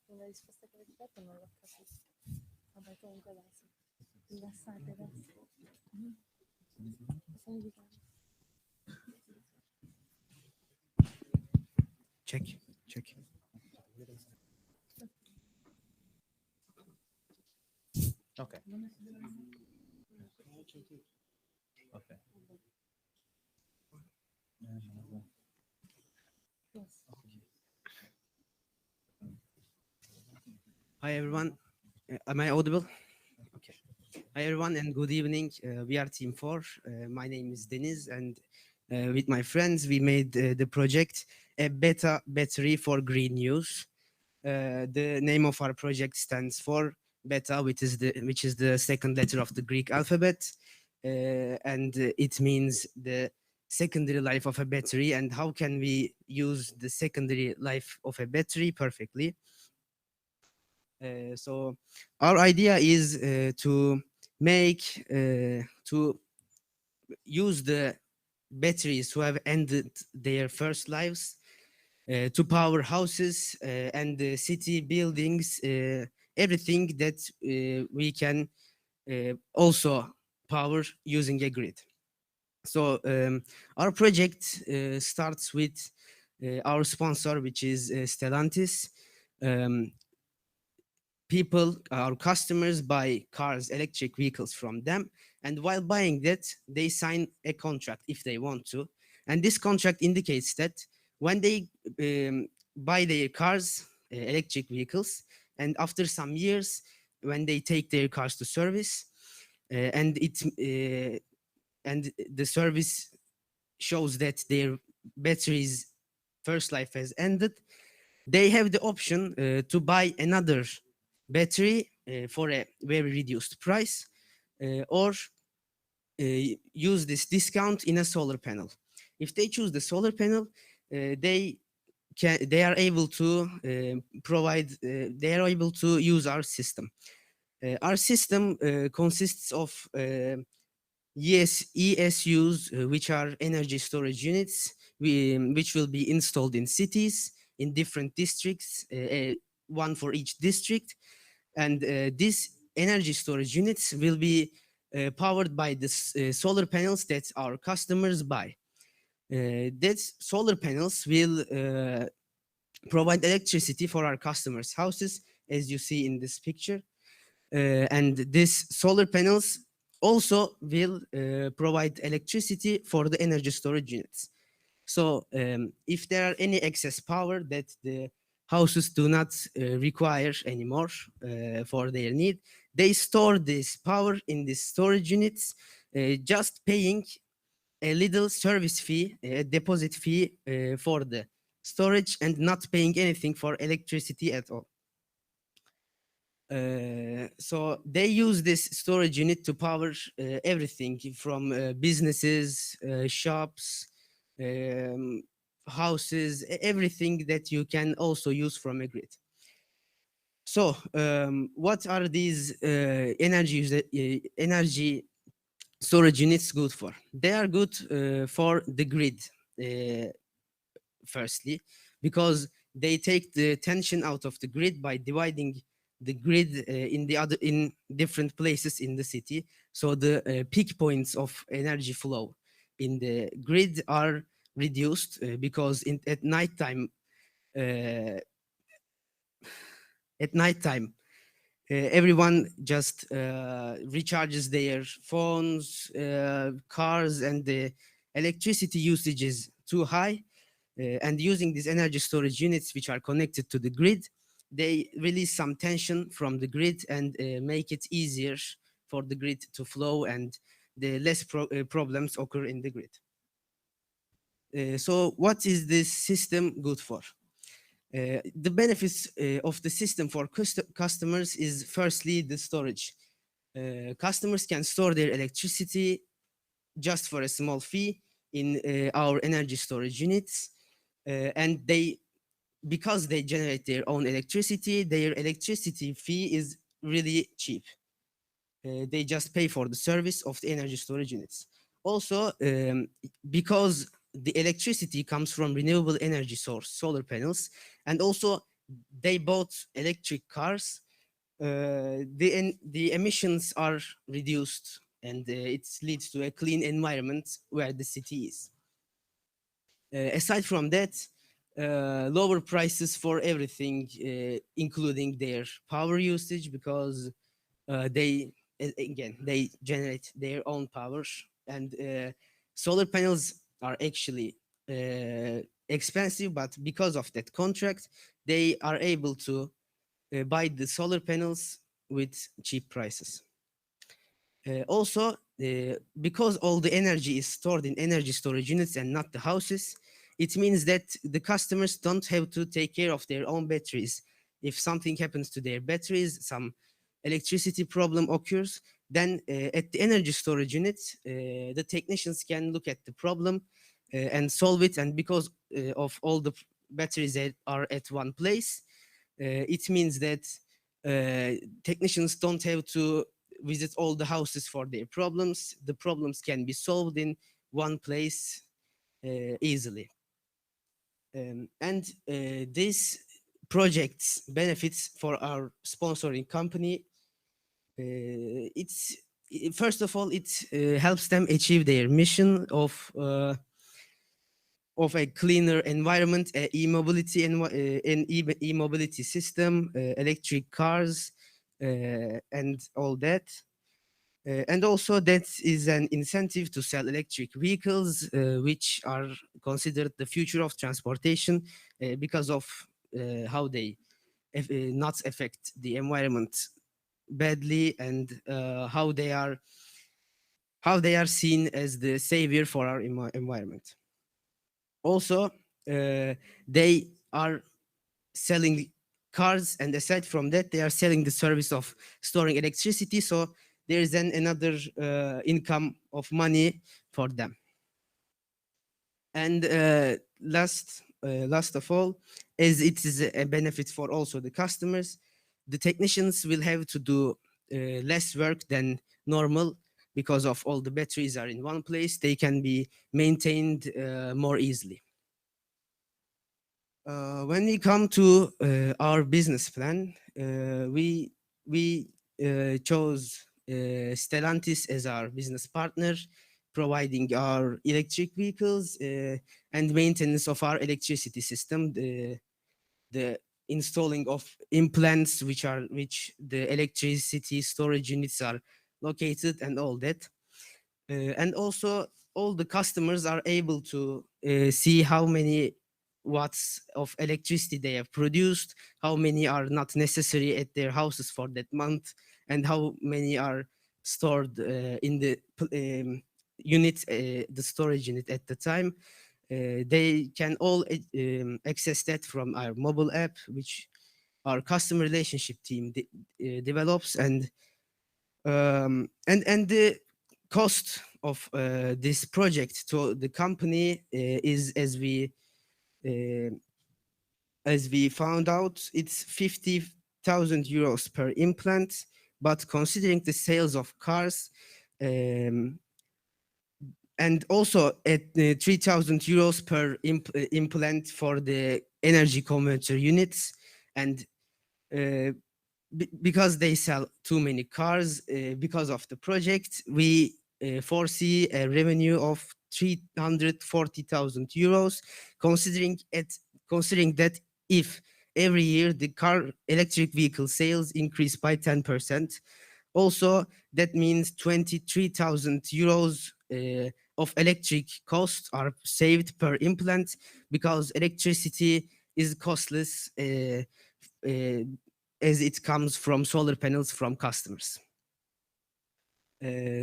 Una risposta che avete dato non l'ho capito. Vabbè, comunque adesso. Rilassate adesso. Cosa mi dica? Check, check. Okay. Okay. Hi everyone, am I audible? Okay. Hi everyone and good evening. We are Team 4. My name is Deniz, and with my friends we made the project a beta battery for green use. The name of our project stands for beta, which is the second letter of the Greek alphabet, and it means the secondary life of a battery. And how can we use the secondary life of a battery perfectly? So our idea is to use the batteries who have ended their first lives to power houses and city buildings, everything that we can also power using a grid. So our project starts with our sponsor, which is Stellantis. People, our customers, buy cars, electric vehicles from them, and while buying that, they sign a contract if they want to. And this contract indicates that when they buy their cars, electric vehicles, and after some years, when they take their cars to service, and the service shows that their battery's first life has ended, they have the option to buy another battery for a very reduced price, or use this discount in a solar panel. If they choose the solar panel, they are able to use our system. Our system consists of ESUs, which are energy storage units, which will be installed in cities, in different districts, one for each district. And these energy storage units will be powered by the solar panels that our customers buy. These solar panels will provide electricity for our customers' houses, as you see in this picture. And these solar panels also will provide electricity for the energy storage units. So if there are any excess power that the houses do not require anymore for their need, they store this power in these storage units, just paying a little service fee, a deposit fee for the storage, and not paying anything for electricity at all. So they use this storage unit to power everything from businesses, shops, houses, everything that you can also use from a grid. So what are these energy storage units good for? They are good for the grid, firstly, because they take the tension out of the grid by dividing the grid in different places in the city. So the peak points of energy flow in the grid are reduced because at nighttime, everyone just recharges their phones, cars, and the electricity usage is too high. And using these energy storage units, which are connected to the grid, they release some tension from the grid and make it easier for the grid to flow, and the less problems occur in the grid. So what is this system good for? The benefits of the system for customers is firstly the storage. Customers can store their electricity just for a small fee in our energy storage units, and because they generate their own electricity, their electricity fee is really cheap. They just pay for the service of the energy storage units. Also, because the electricity comes from renewable energy source, solar panels, and also they bought electric cars, the emissions are reduced, and it leads to a clean environment where the city is. Aside from that, lower prices for everything, including their power usage, because they generate their own power, and solar panels are actually expensive, but because of that contract, they are able to buy the solar panels with cheap prices. Also, because all the energy is stored in energy storage units and not the houses, it means that the customers don't have to take care of their own batteries. If something happens to their batteries, some electricity problem occurs, then at the energy storage unit, the technicians can look at the problem and solve it. And because of all the batteries that are at one place, it means that technicians don't have to visit all the houses for their problems. The problems can be solved in one place easily. And this project's benefits for our sponsoring company, first of all, it helps them achieve their mission of a cleaner environment, e-mobility, and e-mobility system, electric cars, and all that. And also that is an incentive to sell electric vehicles, which are considered the future of transportation because of how they not affect the environment badly, and how they are seen as the savior for our environment. Also, they are selling cars, and aside from that, they are selling the service of storing electricity. So there is another income of money for them. And last of all, as it is a benefit for also the customers, the technicians will have to do less work than normal because of all the batteries are in one place. They can be maintained more easily. When we come to our business plan, we chose Stellantis as our business partner, providing our electric vehicles and maintenance of our electricity system, the installing of implants which the electricity storage units are located, and all that. And also all the customers are able to see how many watts of electricity they have produced, how many are not necessary at their houses for that month, and how many are stored in the unit, the storage unit at the time. They can all access that from our mobile app, which our customer relationship team develops, and the cost of this project to the company is, as we found out, it's 3,000 euros per implant, but considering the sales of cars, and also at 3,000 euros per implant for the energy converter units, and because they sell too many cars, because of the project, we foresee a revenue of 340,000 euros, considering that if every year the electric vehicle sales increase by 10%, also that means 23,000 euros of electric costs are saved per implant, because electricity is costless as it comes from solar panels from customers.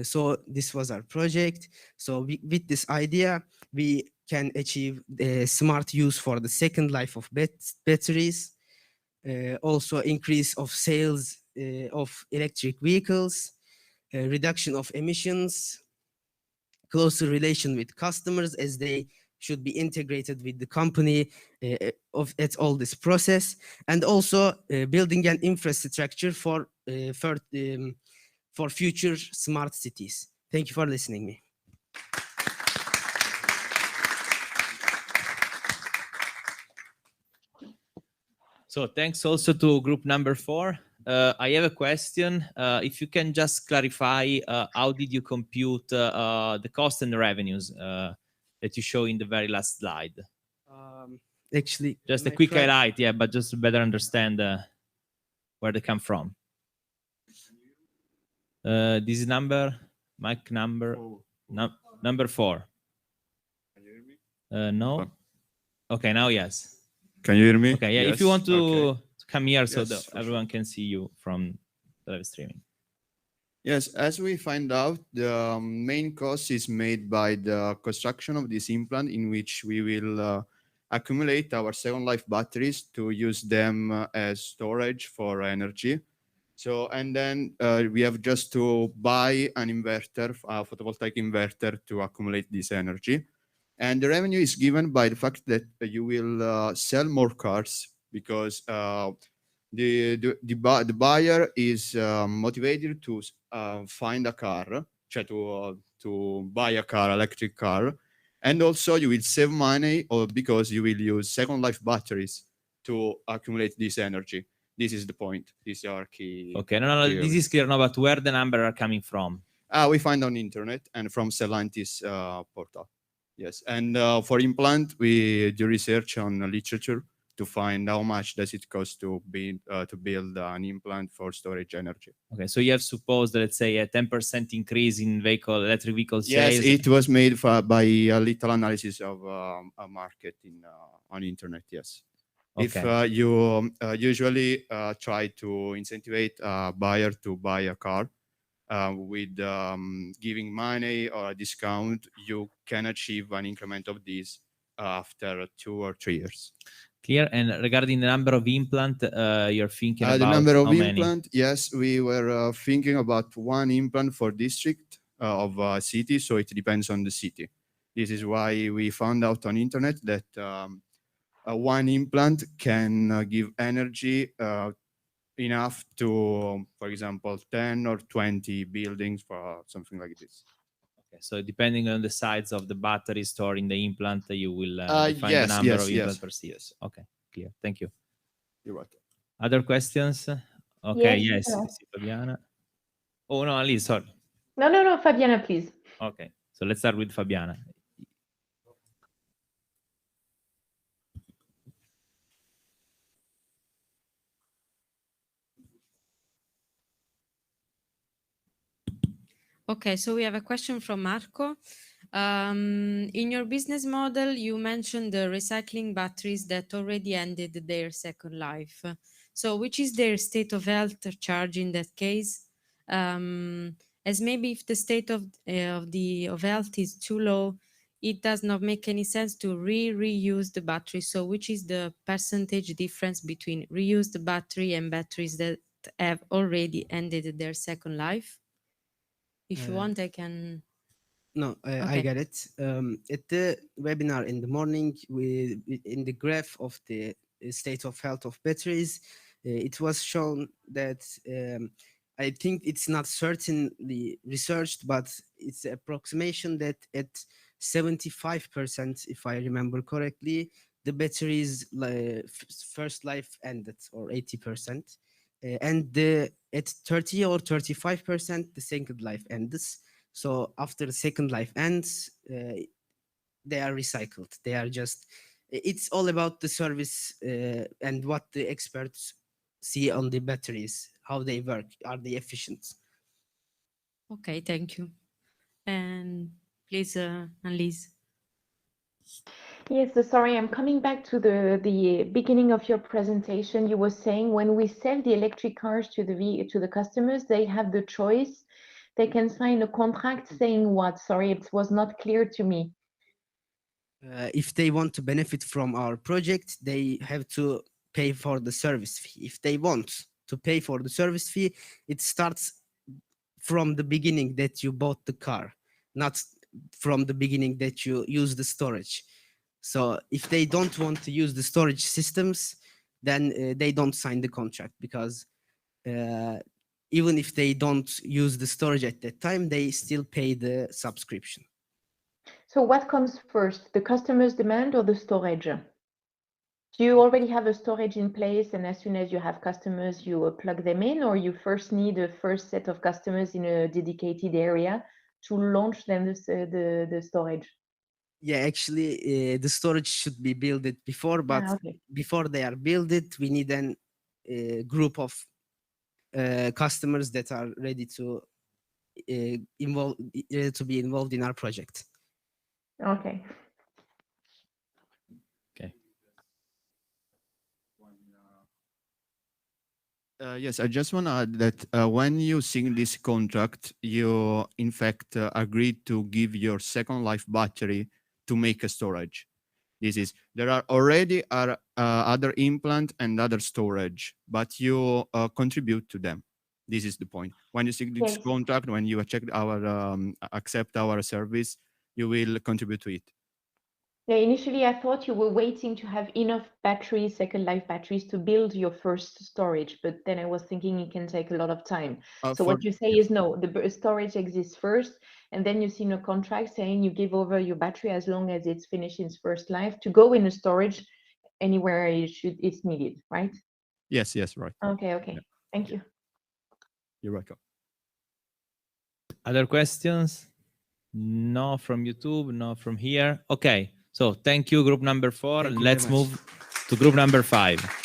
So this was our project. So with this idea, we can achieve smart use for the second life of batteries, also increase of sales of electric vehicles, reduction of emissions, closer relation with customers as they should be integrated with the company at all this process, and also building an infrastructure for future smart cities. Thank you for listening me. So thanks also to group number 4. I have a question. If you can just clarify, how did you compute the cost and the revenues that you show in the very last slide? Actually, just a quick highlight, yeah, but just to better understand where they come from. This number, mic number, number 4. No? Okay, now yes. Can you hear me? Okay, yeah, Yes? if you want to Okay. come here so Yes, that for everyone can see you from the live streaming. Yes, as we find out, the main cost is made by the construction of this implant, in which we will accumulate our second life batteries to use them as storage for energy. So, and then we have just to buy an inverter, a photovoltaic inverter, to accumulate this energy. And the revenue is given by the fact that you will sell more cars, because the buyer is motivated to find a car, to buy a car, electric car, and also you will save money, or because you will use second life batteries to accumulate this energy. This is the point. These are key. Okay, no, this is clear now, but where the number are coming from? We find on internet and from Stellantis portal. Yes, and for implant, we do research on literature to find how much does it cost to build an implant for storage energy. Okay, so you have supposed, let's say, a 10% increase in electric vehicle sales. Yes, it was made by a little analysis of a market on internet. Yes. Okay. If you usually try to incentivize a buyer to buy a car with giving money or a discount, you can achieve an increment of this after 2 or 3 years. Clear. And regarding the number of implant, you're thinking about the number of how many? implant, yes, we were thinking about 1 implant for district of a city, so it depends on the city. This is why we found out on internet that 1 implant can give energy enough to, for example, 10 or 20 buildings, for something like this. Okay, so depending on the size of the battery stored in the implant, you will define yes, the number yes, of yes. implant per series. Yes. Okay, clear. Thank you. You're welcome. Other questions? Okay, yes, Yes. Fabiana. Oh, no, Alice, sorry. No, Fabiana, please. Okay, so let's start with Fabiana. Okay, so we have a question from Marco. In your business model, you mentioned the recycling batteries that already ended their second life. So which is their state of health charge in that case? As maybe if the state of health is too low, it does not make any sense to reuse the battery. So which is the percentage difference between reused battery and batteries that have already ended their second life? If you want, I can. No, I get it. At the webinar in the morning, in the graph of the state of health of batteries, it was shown that I think it's not certainly researched, but it's an approximation that at 75%, if I remember correctly, the battery's first life ended, or 80%. And at 30 or 35%, the second life ends. So after the second life ends, they are recycled. They are just, it's all about the service and what the experts see on the batteries, how they work, are they efficient? Okay, thank you. And please, Annelise. Yes, so sorry, I'm coming back to the beginning of your presentation. You were saying when we sell the electric cars to the customers, they have the choice. They can sign a contract saying what? Sorry, it was not clear to me. If they want to benefit from our project, they have to pay for the service fee. If they want to pay for the service fee, it starts from the beginning that you bought the car, not from the beginning that you use the storage. So if they don't want to use the storage systems, then they don't sign the contract, because even if they don't use the storage at that time, they still pay the subscription. So what comes first, the customer's demand or the storage? Do you already have a storage in place, and as soon as you have customers, you plug them in, or you first need a first set of customers in a dedicated area to launch then the storage? Yeah, actually, the storage should be built before, but okay. before they are built, we need a group of customers that are ready to be involved in our project. Okay. Yes, I just want to add that when you sign this contract, you in fact agreed to give your second life battery to make a storage. There are already other implant and other storage, but you contribute to them. This is the point. When you sign this contract, when you accept our service, you will contribute to it. Yeah, initially I thought you were waiting to have enough batteries, second life batteries, to build your first storage, but then I was thinking it can take a lot of time. So what you say is no, the storage exists first, and then you sign a contract saying you give over your battery as long as it's finished its first life to go in a storage anywhere it's needed, right? Yes, right. Okay. Thank you. You're welcome. Other questions? No from YouTube, no from here. Okay, so thank you, group number 4. Thank And you very let's much. move to group number 5.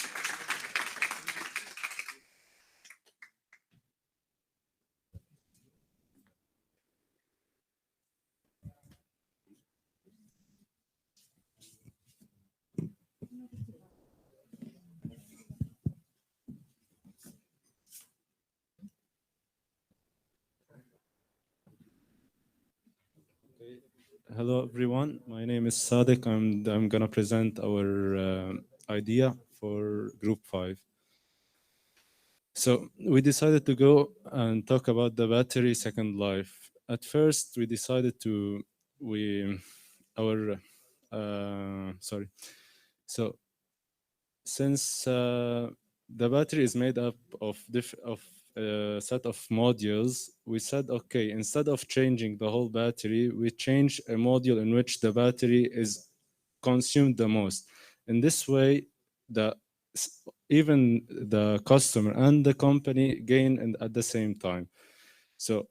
Hello, everyone. My name is Sadek, and I'm going to present our idea for Group 5. So we decided to go and talk about the battery second life. At first, we decided since the battery is made up of a set of modules, we said, okay, instead of changing the whole battery, we change a module in which the battery is consumed the most. In this way, even the customer and the company gain at the same time. So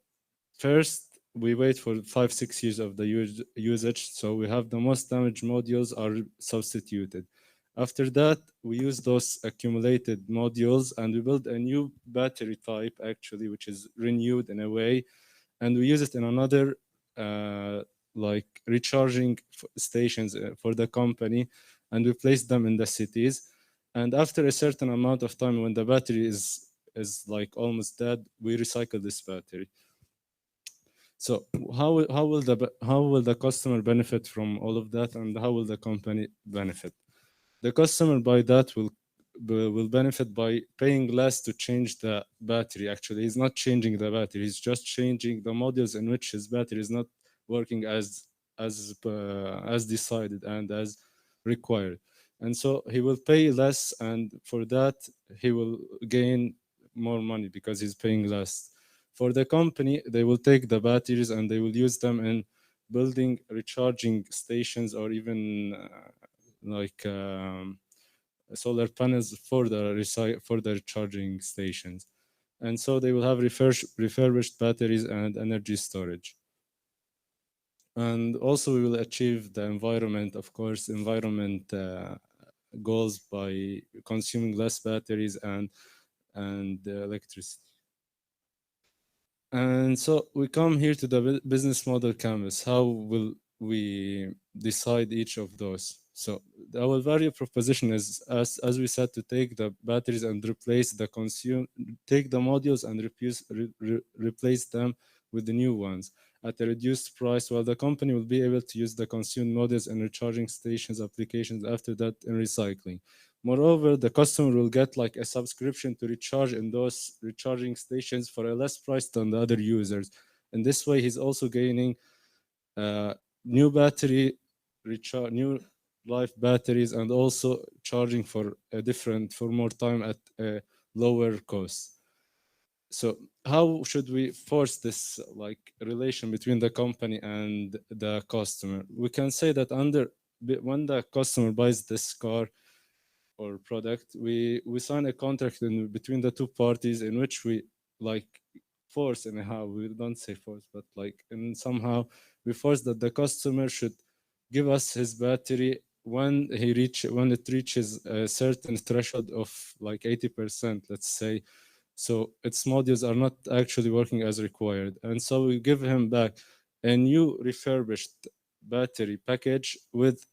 first, we wait for 5-6 years of the usage, so we have the most damaged modules are substituted. After that, we use those accumulated modules and we build a new battery type, actually, which is renewed in a way, and we use it in another like recharging stations for the company, and we place them in the cities. And after a certain amount of time, when the battery is like almost dead, we recycle this battery. So how will the customer benefit from all of that, and how will the company benefit? The customer by that will benefit by paying less to change the battery. Actually, he's not changing the battery; he's just changing the modules in which his battery is not working as decided and as required. And so he will pay less, and for that he will gain more money because he's paying less. For the company, they will take the batteries and they will use them in building recharging stations, or even solar panels for the recharging stations. And so they will have refurbished batteries and energy storage. And also we will achieve the environment, of course, environment goals by consuming less batteries and electricity. And so we come here to the business model canvas. How will we decide each of those? So our value proposition is, as we said, to take the batteries and replace the take the modules and replace them with the new ones at a reduced price, while the company will be able to use the consumed modules and recharging stations applications after that in recycling. Moreover, the customer will get like a subscription to recharge in those recharging stations for a less price than the other users. And this way, he's also gaining new battery, new life batteries, and also charging for more time at a lower cost. So how should we force this like relation between the company and the customer? We can say that when the customer buys this car or product, we sign a contract between the two parties in which we like force, anyhow, we don't say force, but like in somehow we force that the customer should give us his battery when it reaches a certain threshold of like 80%, let's say. So its modules are not actually working as required. And so we give him back a new refurbished battery package with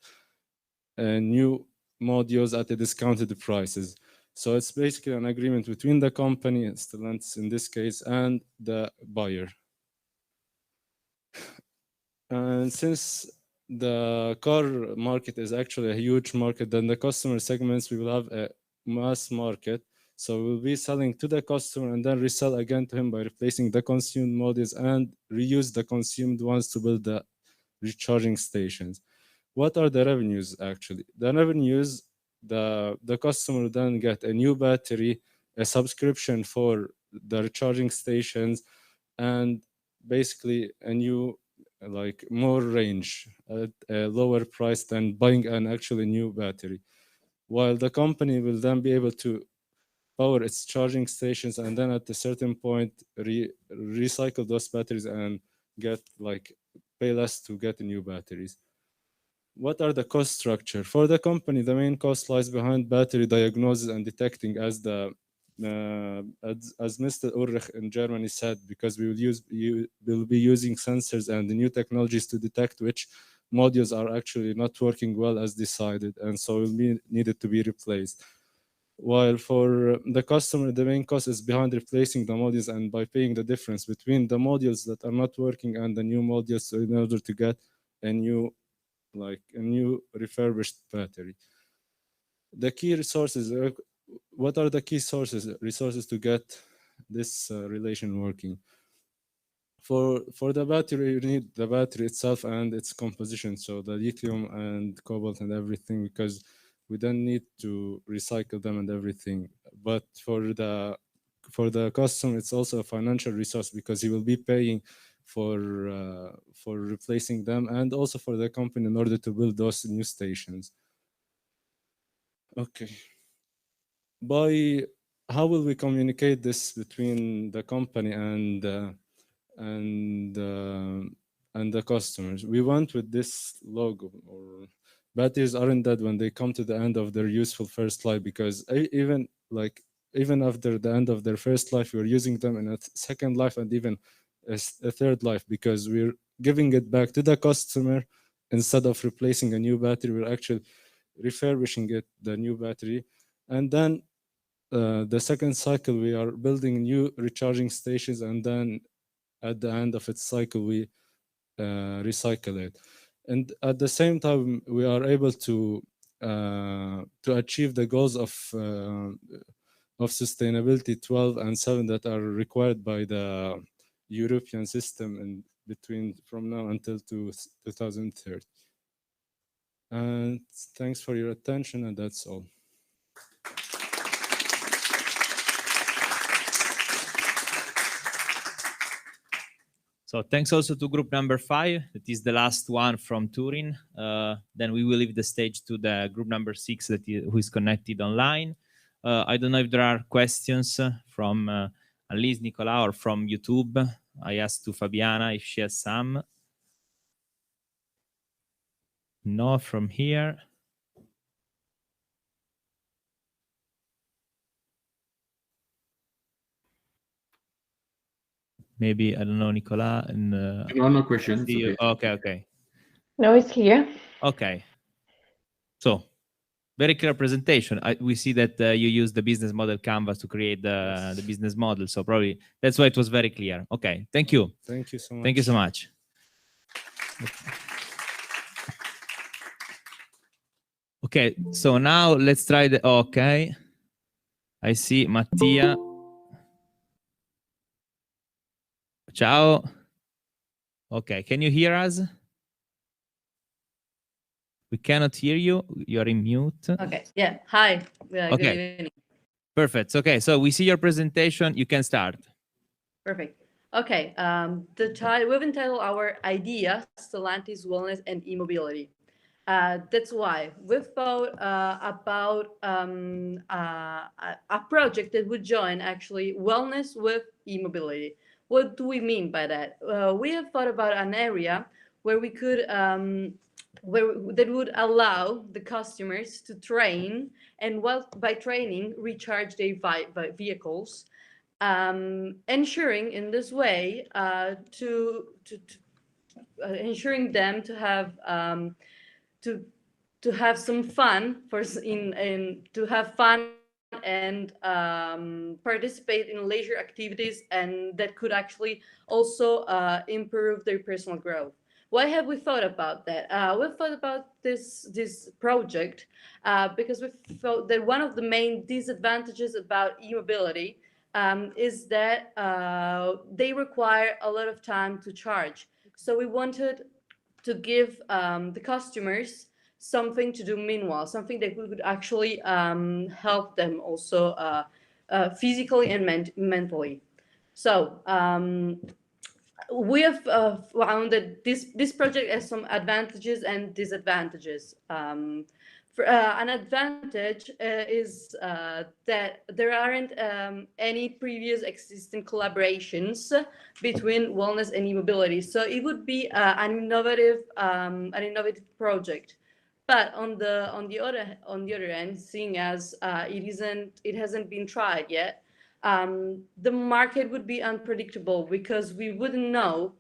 a new modules at a discounted prices. So it's basically an agreement between the company, Stellantis in this case, and the buyer. And since the car market is actually a huge market, then the customer segments, we will have a mass market. So we'll be selling to the customer and then resell again to him by replacing the consumed modules and reuse the consumed ones to build the recharging stations. What are the revenues actually? The revenues, the customer then get a new battery, a subscription for the recharging stations, and basically a new like more range at a lower price than buying an actually new battery. While the company will then be able to power its charging stations and then at a certain point recycle those batteries and get like pay less to get new batteries. What are the cost structure? For the company, the main cost lies behind battery diagnosis and detecting, as Mr. Ulrich in Germany said, because we will be using sensors and the new technologies to detect which modules are actually not working well as decided, and so will be needed to be replaced. While for the customer, the main cost is behind replacing the modules and by paying the difference between the modules that are not working and the new modules in order to get a new refurbished battery. The key resources, what are the key resources to get this relation working? For the battery, you need the battery itself and its composition, so the lithium and cobalt and everything, because we don't need to recycle them and everything. But for the customer, it's also a financial resource because he will be paying for replacing them, and also for the company in order to build those new stations. Okay. How will we communicate this between the company and the customers? We went with this logo, or batteries aren't dead when they come to the end of their useful first life, because even after the end of their first life, we're using them in a second life and even a third life, because we're giving it back to the customer. Instead of replacing a new battery, we're actually refurbishing the new battery. And then the second cycle, we are building new recharging stations, and then at the end of its cycle, we recycle it. And at the same time, we are able to achieve the goals of sustainability 12 and 7 that are required by the European system from now until 2030. And thanks for your attention, and that's all. So thanks also to group number 5, that is the last one from Turin. Then we will leave the stage to the group number 6 who is connected online. I don't know if there are questions from Alice, Nicola, or from YouTube. I asked to Fabiana if she has some. No, from here. Maybe, I don't know, Nicola. And, no questions. Okay. Okay. No, it's clear. Okay. So, very clear presentation. We see that you use the business model canvas to create the business model. So probably that's why it was very clear. Okay, thank you. Thank you so much. Thank you so much. Okay, so now let's try the, okay. I see Mattia. Ciao. Okay, can you hear us? We cannot hear you. You're in mute. Okay, yeah, hi. Okay. Good evening. Perfect. Okay, so we see your presentation. You can start. Perfect. Okay, we've entitled our idea Stellantis, Wellness, and E-Mobility. That's why we've thought about a project that would join actually wellness with e-mobility. What do we mean by that? We have thought about an area where we could that would allow the customers to train, and by training recharge their vehicles, ensuring in this way ensuring them to have to have some fun to have fun and participate in leisure activities, and that could actually also improve their personal growth. Why have we thought about that? We've thought about this project because we felt that one of the main disadvantages about e-mobility is that they require a lot of time to charge. So we wanted to give the customers something to do meanwhile, something that could actually help them also physically and mentally. So we have found that this project has some advantages and disadvantages. An advantage is that there aren't any previous existing collaborations between wellness and e-mobility, so it would be an innovative project. But on the other end, seeing as it hasn't been tried yet, the market would be unpredictable because we wouldn't know.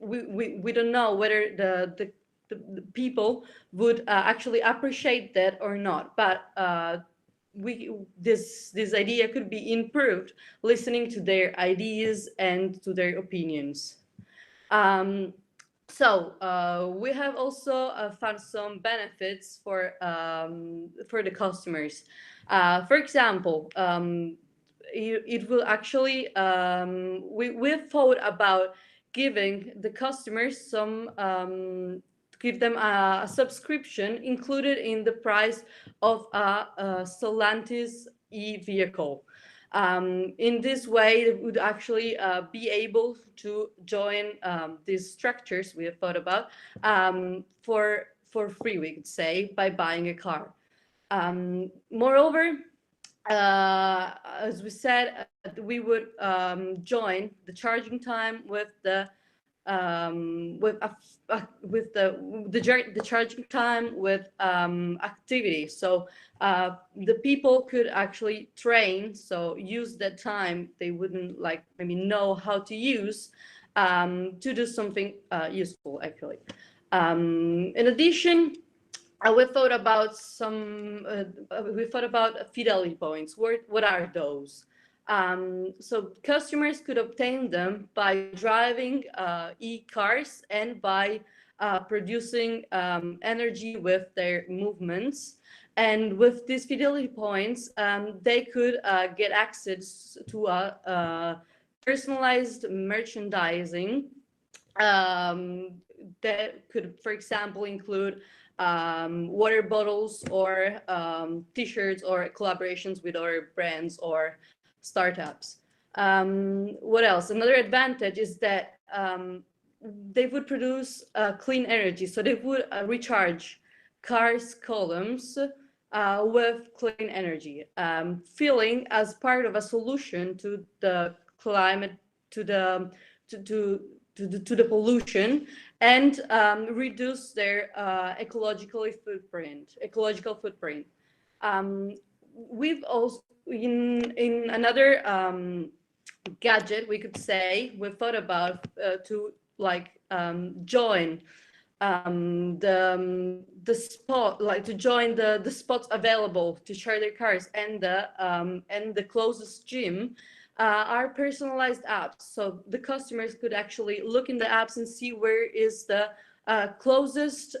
We don't know whether the people would actually appreciate that or not. But this idea could be improved listening to their ideas and to their opinions. So we have also found some benefits for the customers. For example, it will actually we've thought about giving the customers some give them a subscription included in the price of a Stellantis e-vehicle. In this way, they would actually be able to join these structures we have thought about for free, we could say, by buying a car. Moreover, as we said, we would join the charging time with the charging time with activity. So the people could actually train, so use that time they wouldn't maybe know how to use to do something useful actually. In addition, we thought about fidelity points. What are those? So customers could obtain them by driving e-cars and by producing energy with their movements. And with these fidelity points, they could get access to a personalized merchandising that could, for example, include water bottles or t-shirts or collaborations with other brands or startups. What else? Another advantage is that they would produce clean energy. So they would recharge cars' columns with clean energy, feeling as part of a solution to the climate, to the to the pollution, and reduce their ecological footprint. We've also in another gadget, we could say, we thought about to like join the spot, like to join the spots available to share their cars and the closest gym are personalized apps. So the customers could actually look in the apps and see where is the closest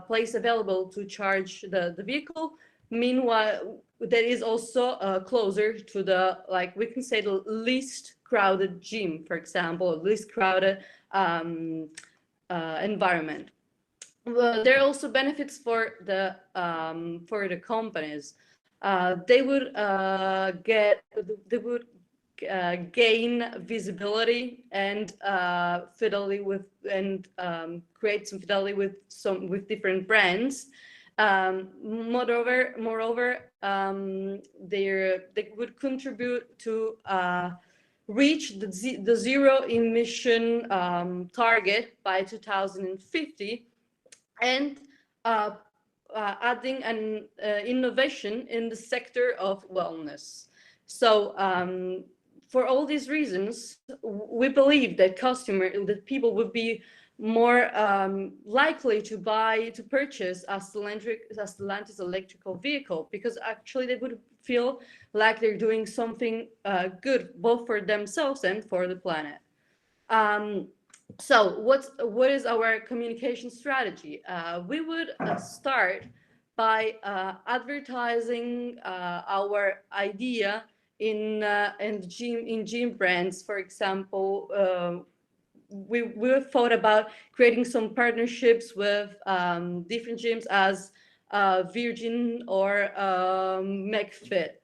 place available to charge the vehicle. Meanwhile, that is also closer to the, like we can say, the least crowded gym, for example, least crowded environment. Well, there are also benefits for the companies. They would gain visibility and fidelity with, and create some fidelity with different brands. Moreover, they would contribute to reach the zero emission target by 2050, and adding an innovation in the sector of wellness. So for all these reasons, we believe that people would be more likely to purchase a Stellantis electrical vehicle, because actually they would feel like they're doing something good both for themselves and for the planet. So what is our communication strategy? We would start by advertising our idea in gym brands. For example, we thought about creating some partnerships with different gyms as Virgin or McFit.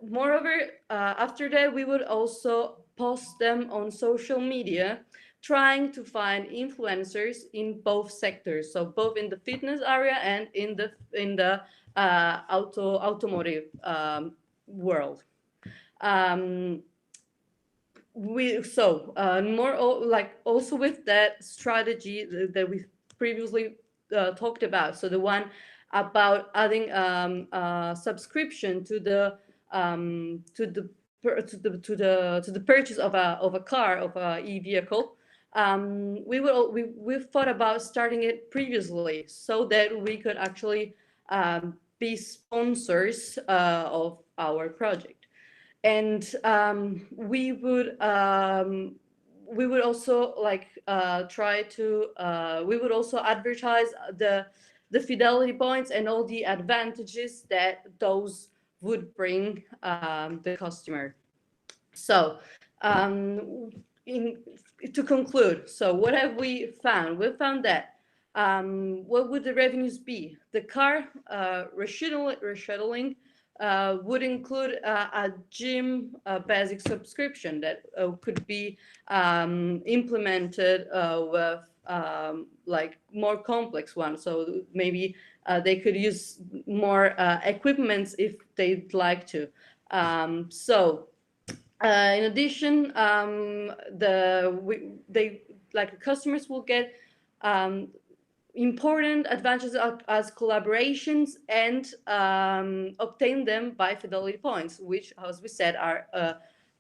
Moreover, after that, we would also post them on social media, trying to find influencers in both sectors, so both in the fitness area and in the automotive world. Also with that strategy that we previously talked about, so the one about adding subscription to the purchase of a car, of a e-vehicle, we thought about starting it previously so that we could actually be sponsors of our project. And we would also we would also advertise the fidelity points and all the advantages that those would bring the customer. So to conclude, so what have we found? We found that what would the revenues be? The car reshuttling would include a gym basic subscription that could be implemented with like more complex ones. So maybe they could use more equipments if they'd like to. In addition, customers will get important advantages as collaborations and obtain them by fidelity points, which, as we said, are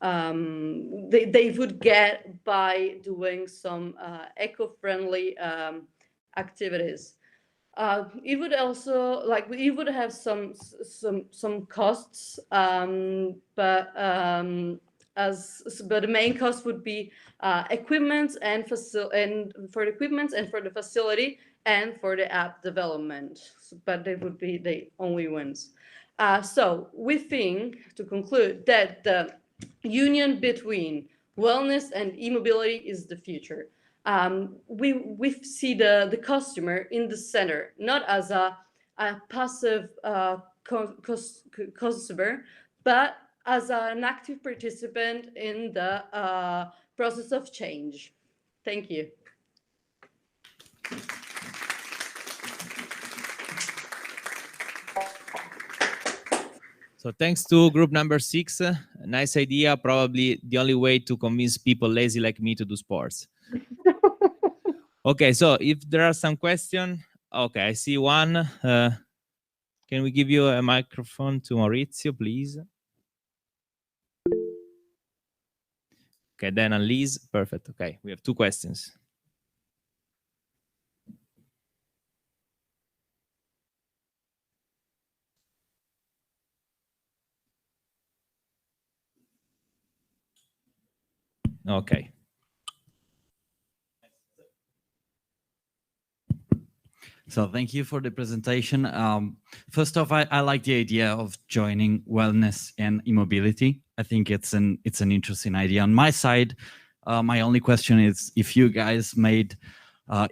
they would get by doing some eco-friendly activities. It would also it would have some costs, but the main cost would be equipment and for the equipment and for the facility and for the app development. But they would be the only ones. So we think, to conclude, that the union between wellness and e-mobility is the future. we see the customer in the center, not as a passive customer, but as an active participant in the process of change. Thank you. So thanks to group number 6, nice idea, probably the only way to convince people lazy like me to do sports. Okay, so if there are some questions, okay, I see one. Can we give you a microphone to Maurizio, please? Okay, then Annelise, perfect. Okay, we have 2 questions. Okay. So thank you for the presentation. First off, I like the idea of joining wellness and e-mobility. I think it's an interesting idea. On my side, my only question is if you guys made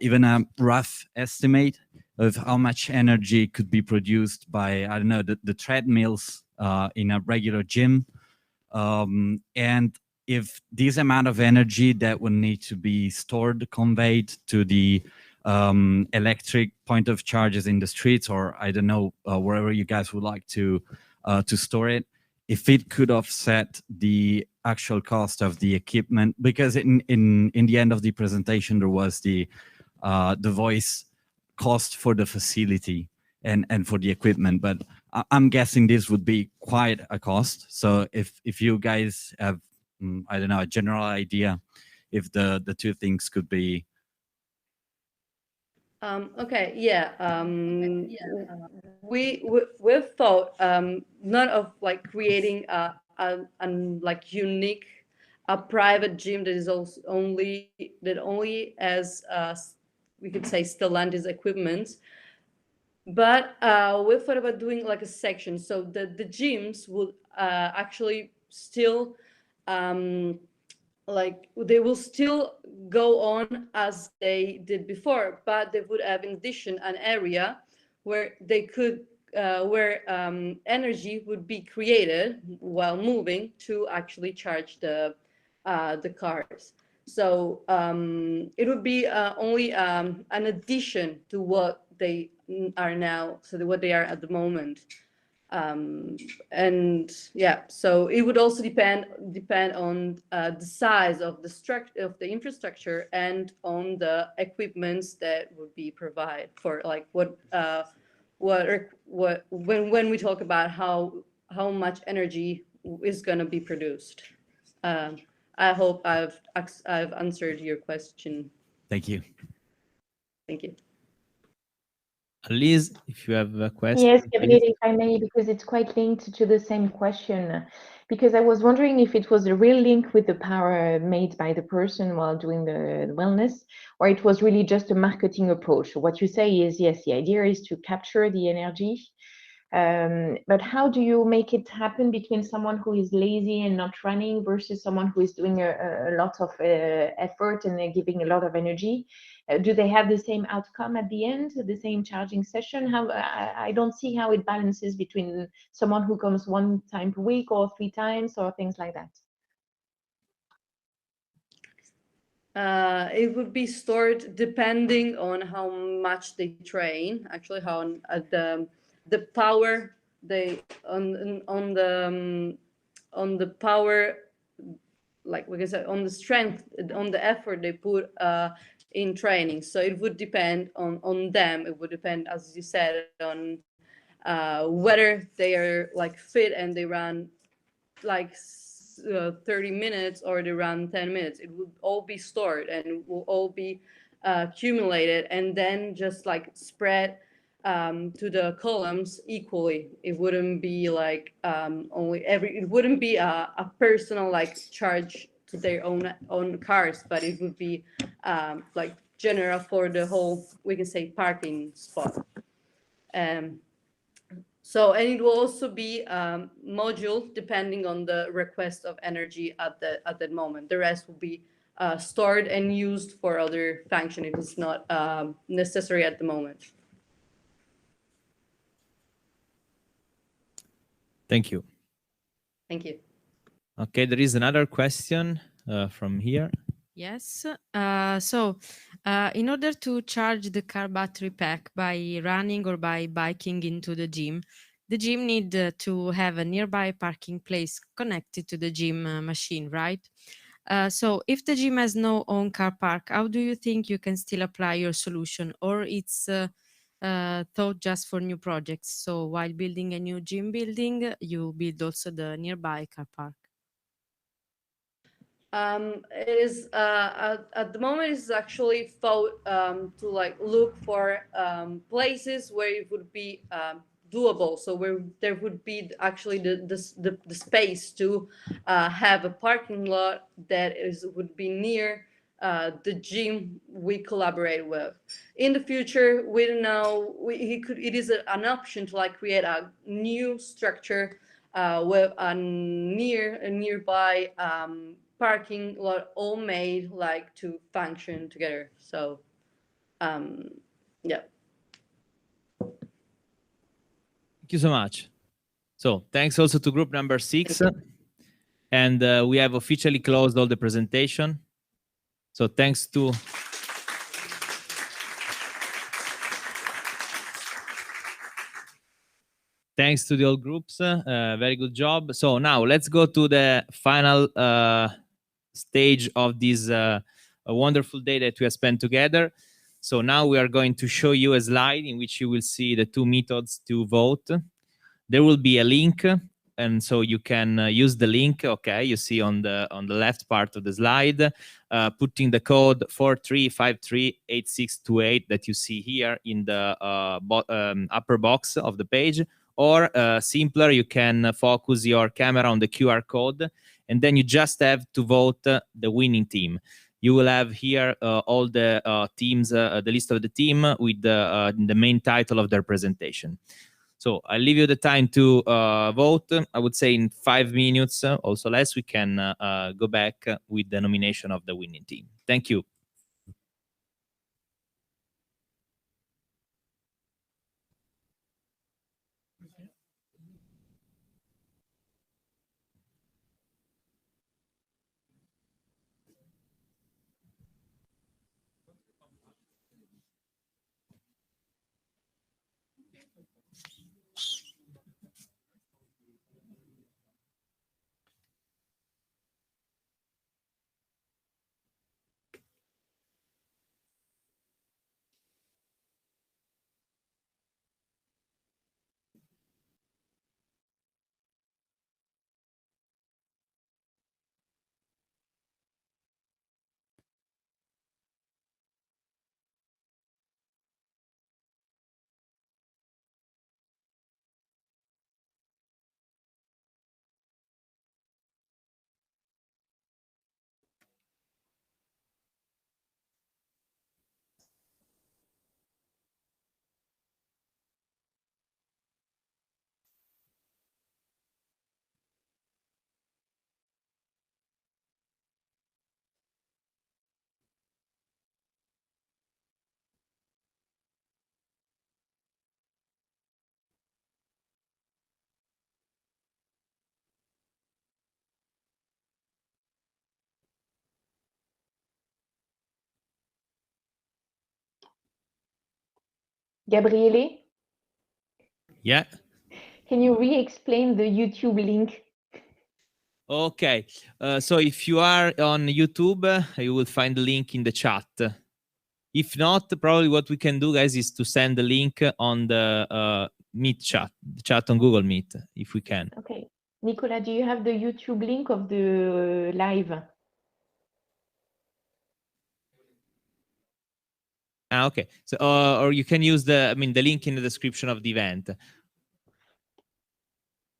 even a rough estimate of how much energy could be produced by, I don't know, the treadmills in a regular gym, and if this amount of energy that would need to be stored, conveyed to the electric point of charges in the streets, or I don't know, wherever you guys would like to store it, if it could offset the actual cost of the equipment, because in the end of the presentation there was the voice cost for the facility and for the equipment, but I'm guessing this would be quite a cost. So if you guys have I don't know, a general idea if the 2 things could be. Okay, yeah. We've thought not of like creating a like unique private gym that is also only has we could say Stellantis equipment, but we thought about doing like a section so the gyms would actually still like they will still go on as they did before, but they would have in addition an area where they could where energy would be created while moving to actually charge the cars. So it would be only an addition to what they are now, so what they are at the moment. And yeah, so it would also depend on the size of the structure of the infrastructure and on the equipments that would be provided for like what when we talk about how much energy is going to be produced. I hope I've answered your question. Thank you. Thank you. Liz, if you have a question. Yes, Gabriele, if I may, because it's quite linked to the same question. Because I was wondering if it was a real link with the power made by the person while doing the wellness, or it was really just a marketing approach. What you say is, yes, the idea is to capture the energy. But how do you make it happen between someone who is lazy and not running versus someone who is doing a lot of effort and giving a lot of energy? Do they have the same outcome at the end, the same charging session? How I don't see how it balances between someone who comes 1 time per week or 3 times or things like that. It would be stored depending on how much they train. Actually, how the power they on the power, like we can say, on the strength, on the effort they put in training. So it would depend on them. It would depend, as you said, on whether they are like fit and they run like 30 minutes or they run 10 minutes. It would all be stored and it will all be accumulated and then just like spread to the columns equally. It wouldn't be like it wouldn't be a personal like charge to their own cars, but it would be like general for the whole, we can say, parking spot. So, and it will also be module depending on the request of energy at that moment. The rest will be stored and used for other function if it's not necessary at the moment. Thank you. Thank you. Okay, there is another question from here. Yes. In order to charge the car battery pack by running or by biking into the gym need to have a nearby parking place connected to the gym machine, right? So if the gym has no own car park, how do you think you can still apply your solution, or it's thought just for new projects? So while building a new gym building, you build also the nearby car park. It is at the moment it's actually thought to like look for places where it would be doable, so where there would be actually the space to have a parking lot that would be near the gym we collaborate with. In the future, we don't know, it is an option to like create a new structure with a nearby parking lot, all made like to function together. So yeah. Thank you so much. So thanks also to group number 6. And we have officially closed all the presentation. So thanks to the all groups. Very good job. So now let's go to the final stage of this a wonderful day that we have spent together. So now we are going to show you a slide in which you will see the two methods to vote. There will be a link, and so you can use the link. Okay, you see on the left part of the slide, putting the code 43538628 that you see here in the upper box of the page. Or simpler, you can focus your camera on the QR code, and then you just have to vote the winning team. You will have here all the teams, the list of the team with the main title of their presentation. So I'll leave you the time to vote. I would say in 5 minutes, also less, we can go back with the nomination of the winning team. Thank you. Gabriele? Yeah. Can you re-explain the YouTube link? Okay. So if you are on YouTube, you will find the link in the chat. If not, probably what we can do, guys, is to send the link on the Meet chat, the chat on Google Meet, if we can. Okay. Nicola, do you have the YouTube link of the live? Okay. So, or you can use the link in the description of the event.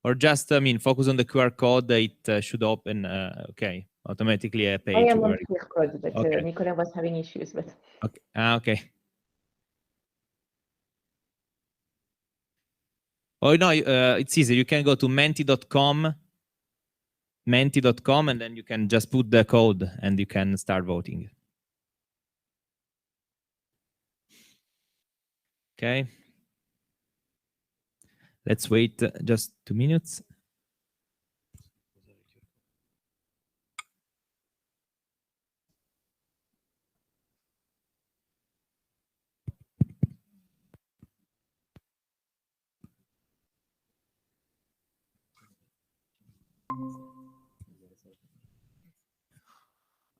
Or just, focus on the QR code. It should open, okay, automatically a page. I am on QR code, but okay. Nicola was having issues. But Okay. Okay. Oh no, it's easy. You can go to menti.com menti.com, and then you can just put the code and you can start voting. Okay. Let's wait just 2 minutes.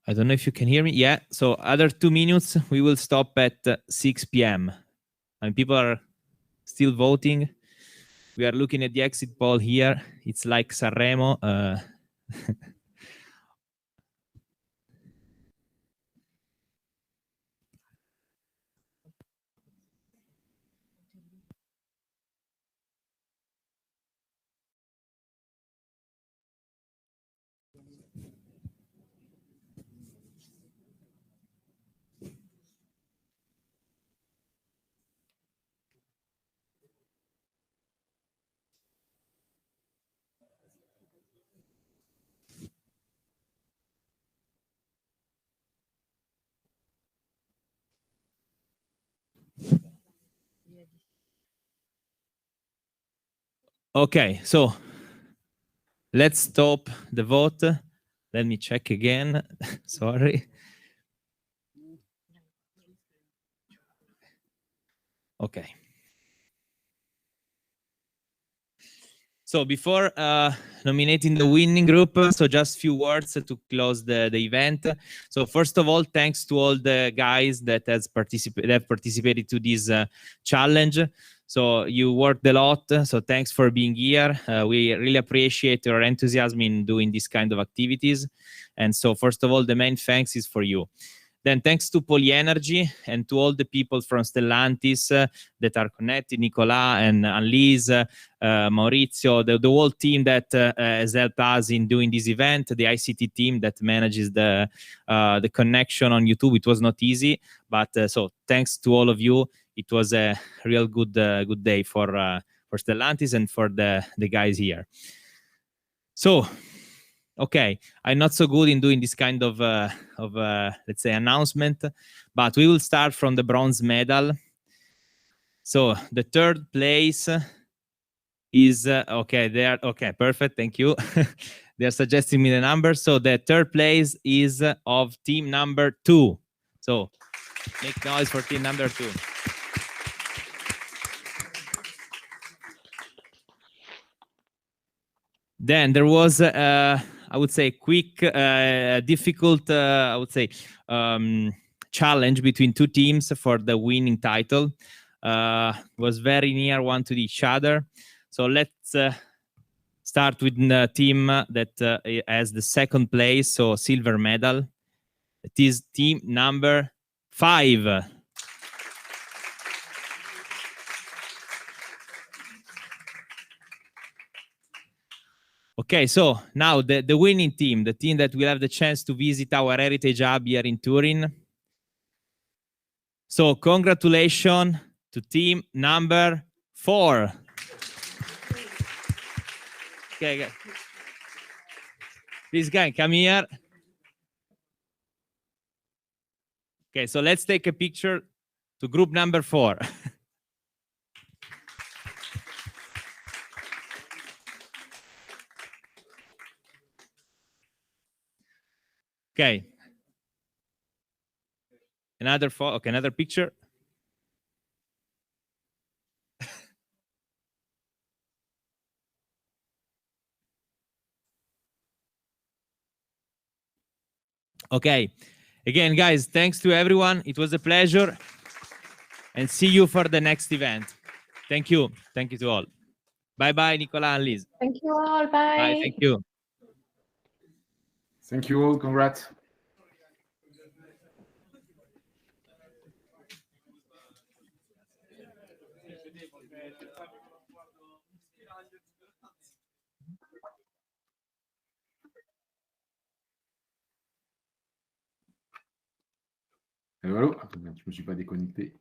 I don't know if you can hear me. Yeah. So other 2 minutes, we will stop at 6 p.m. And people are still voting. We are looking at the exit poll here. It's like Sanremo. Okay, so let's stop the vote. Let me check again. Sorry. Okay. So before nominating the winning group, so just a few words to close the event. So first of all, thanks to all the guys that have participated to this challenge. So you worked a lot. So thanks for being here. We really appreciate your enthusiasm in doing this kind of activities. And so first of all, the main thanks is for you. Then thanks to PoliENERGY and to all the people from Stellantis that are connected, Nicola and Annelise, Maurizio, the whole team that has helped us in doing this event, the ICT team that manages the connection on YouTube. It was not easy, but so thanks to all of you. It was a real good day for Stellantis and for the guys here. So, okay, I'm not so good in doing this kind of let's say announcement, but we will start from the bronze medal. So the third place is okay. There, okay, perfect. Thank you. They are suggesting me the number. So the third place is of team number 2. So make noise for team number 2. Then there was, I would say, quick, difficult, I would say, challenge between two teams for the winning title. Was very near one to each other. So let's start with the team that has the second place, so silver medal. It is team number 5. Okay, so now the winning team, the team that will have the chance to visit our Heritage Hub here in Turin. So congratulations to team number 4. Okay, please guys, come here. Okay, so let's take a picture to group number 4. Okay. Another okay, another picture. Okay. Again, guys, thanks to everyone. It was a pleasure. And see you for the next event. Thank you. Thank you to all. Bye-bye, Nicola and Liz. Thank you all. Bye. Bye. Thank you. Thank you all. Congrats. Allô, allô. Attends, je me suis pas déconnecté.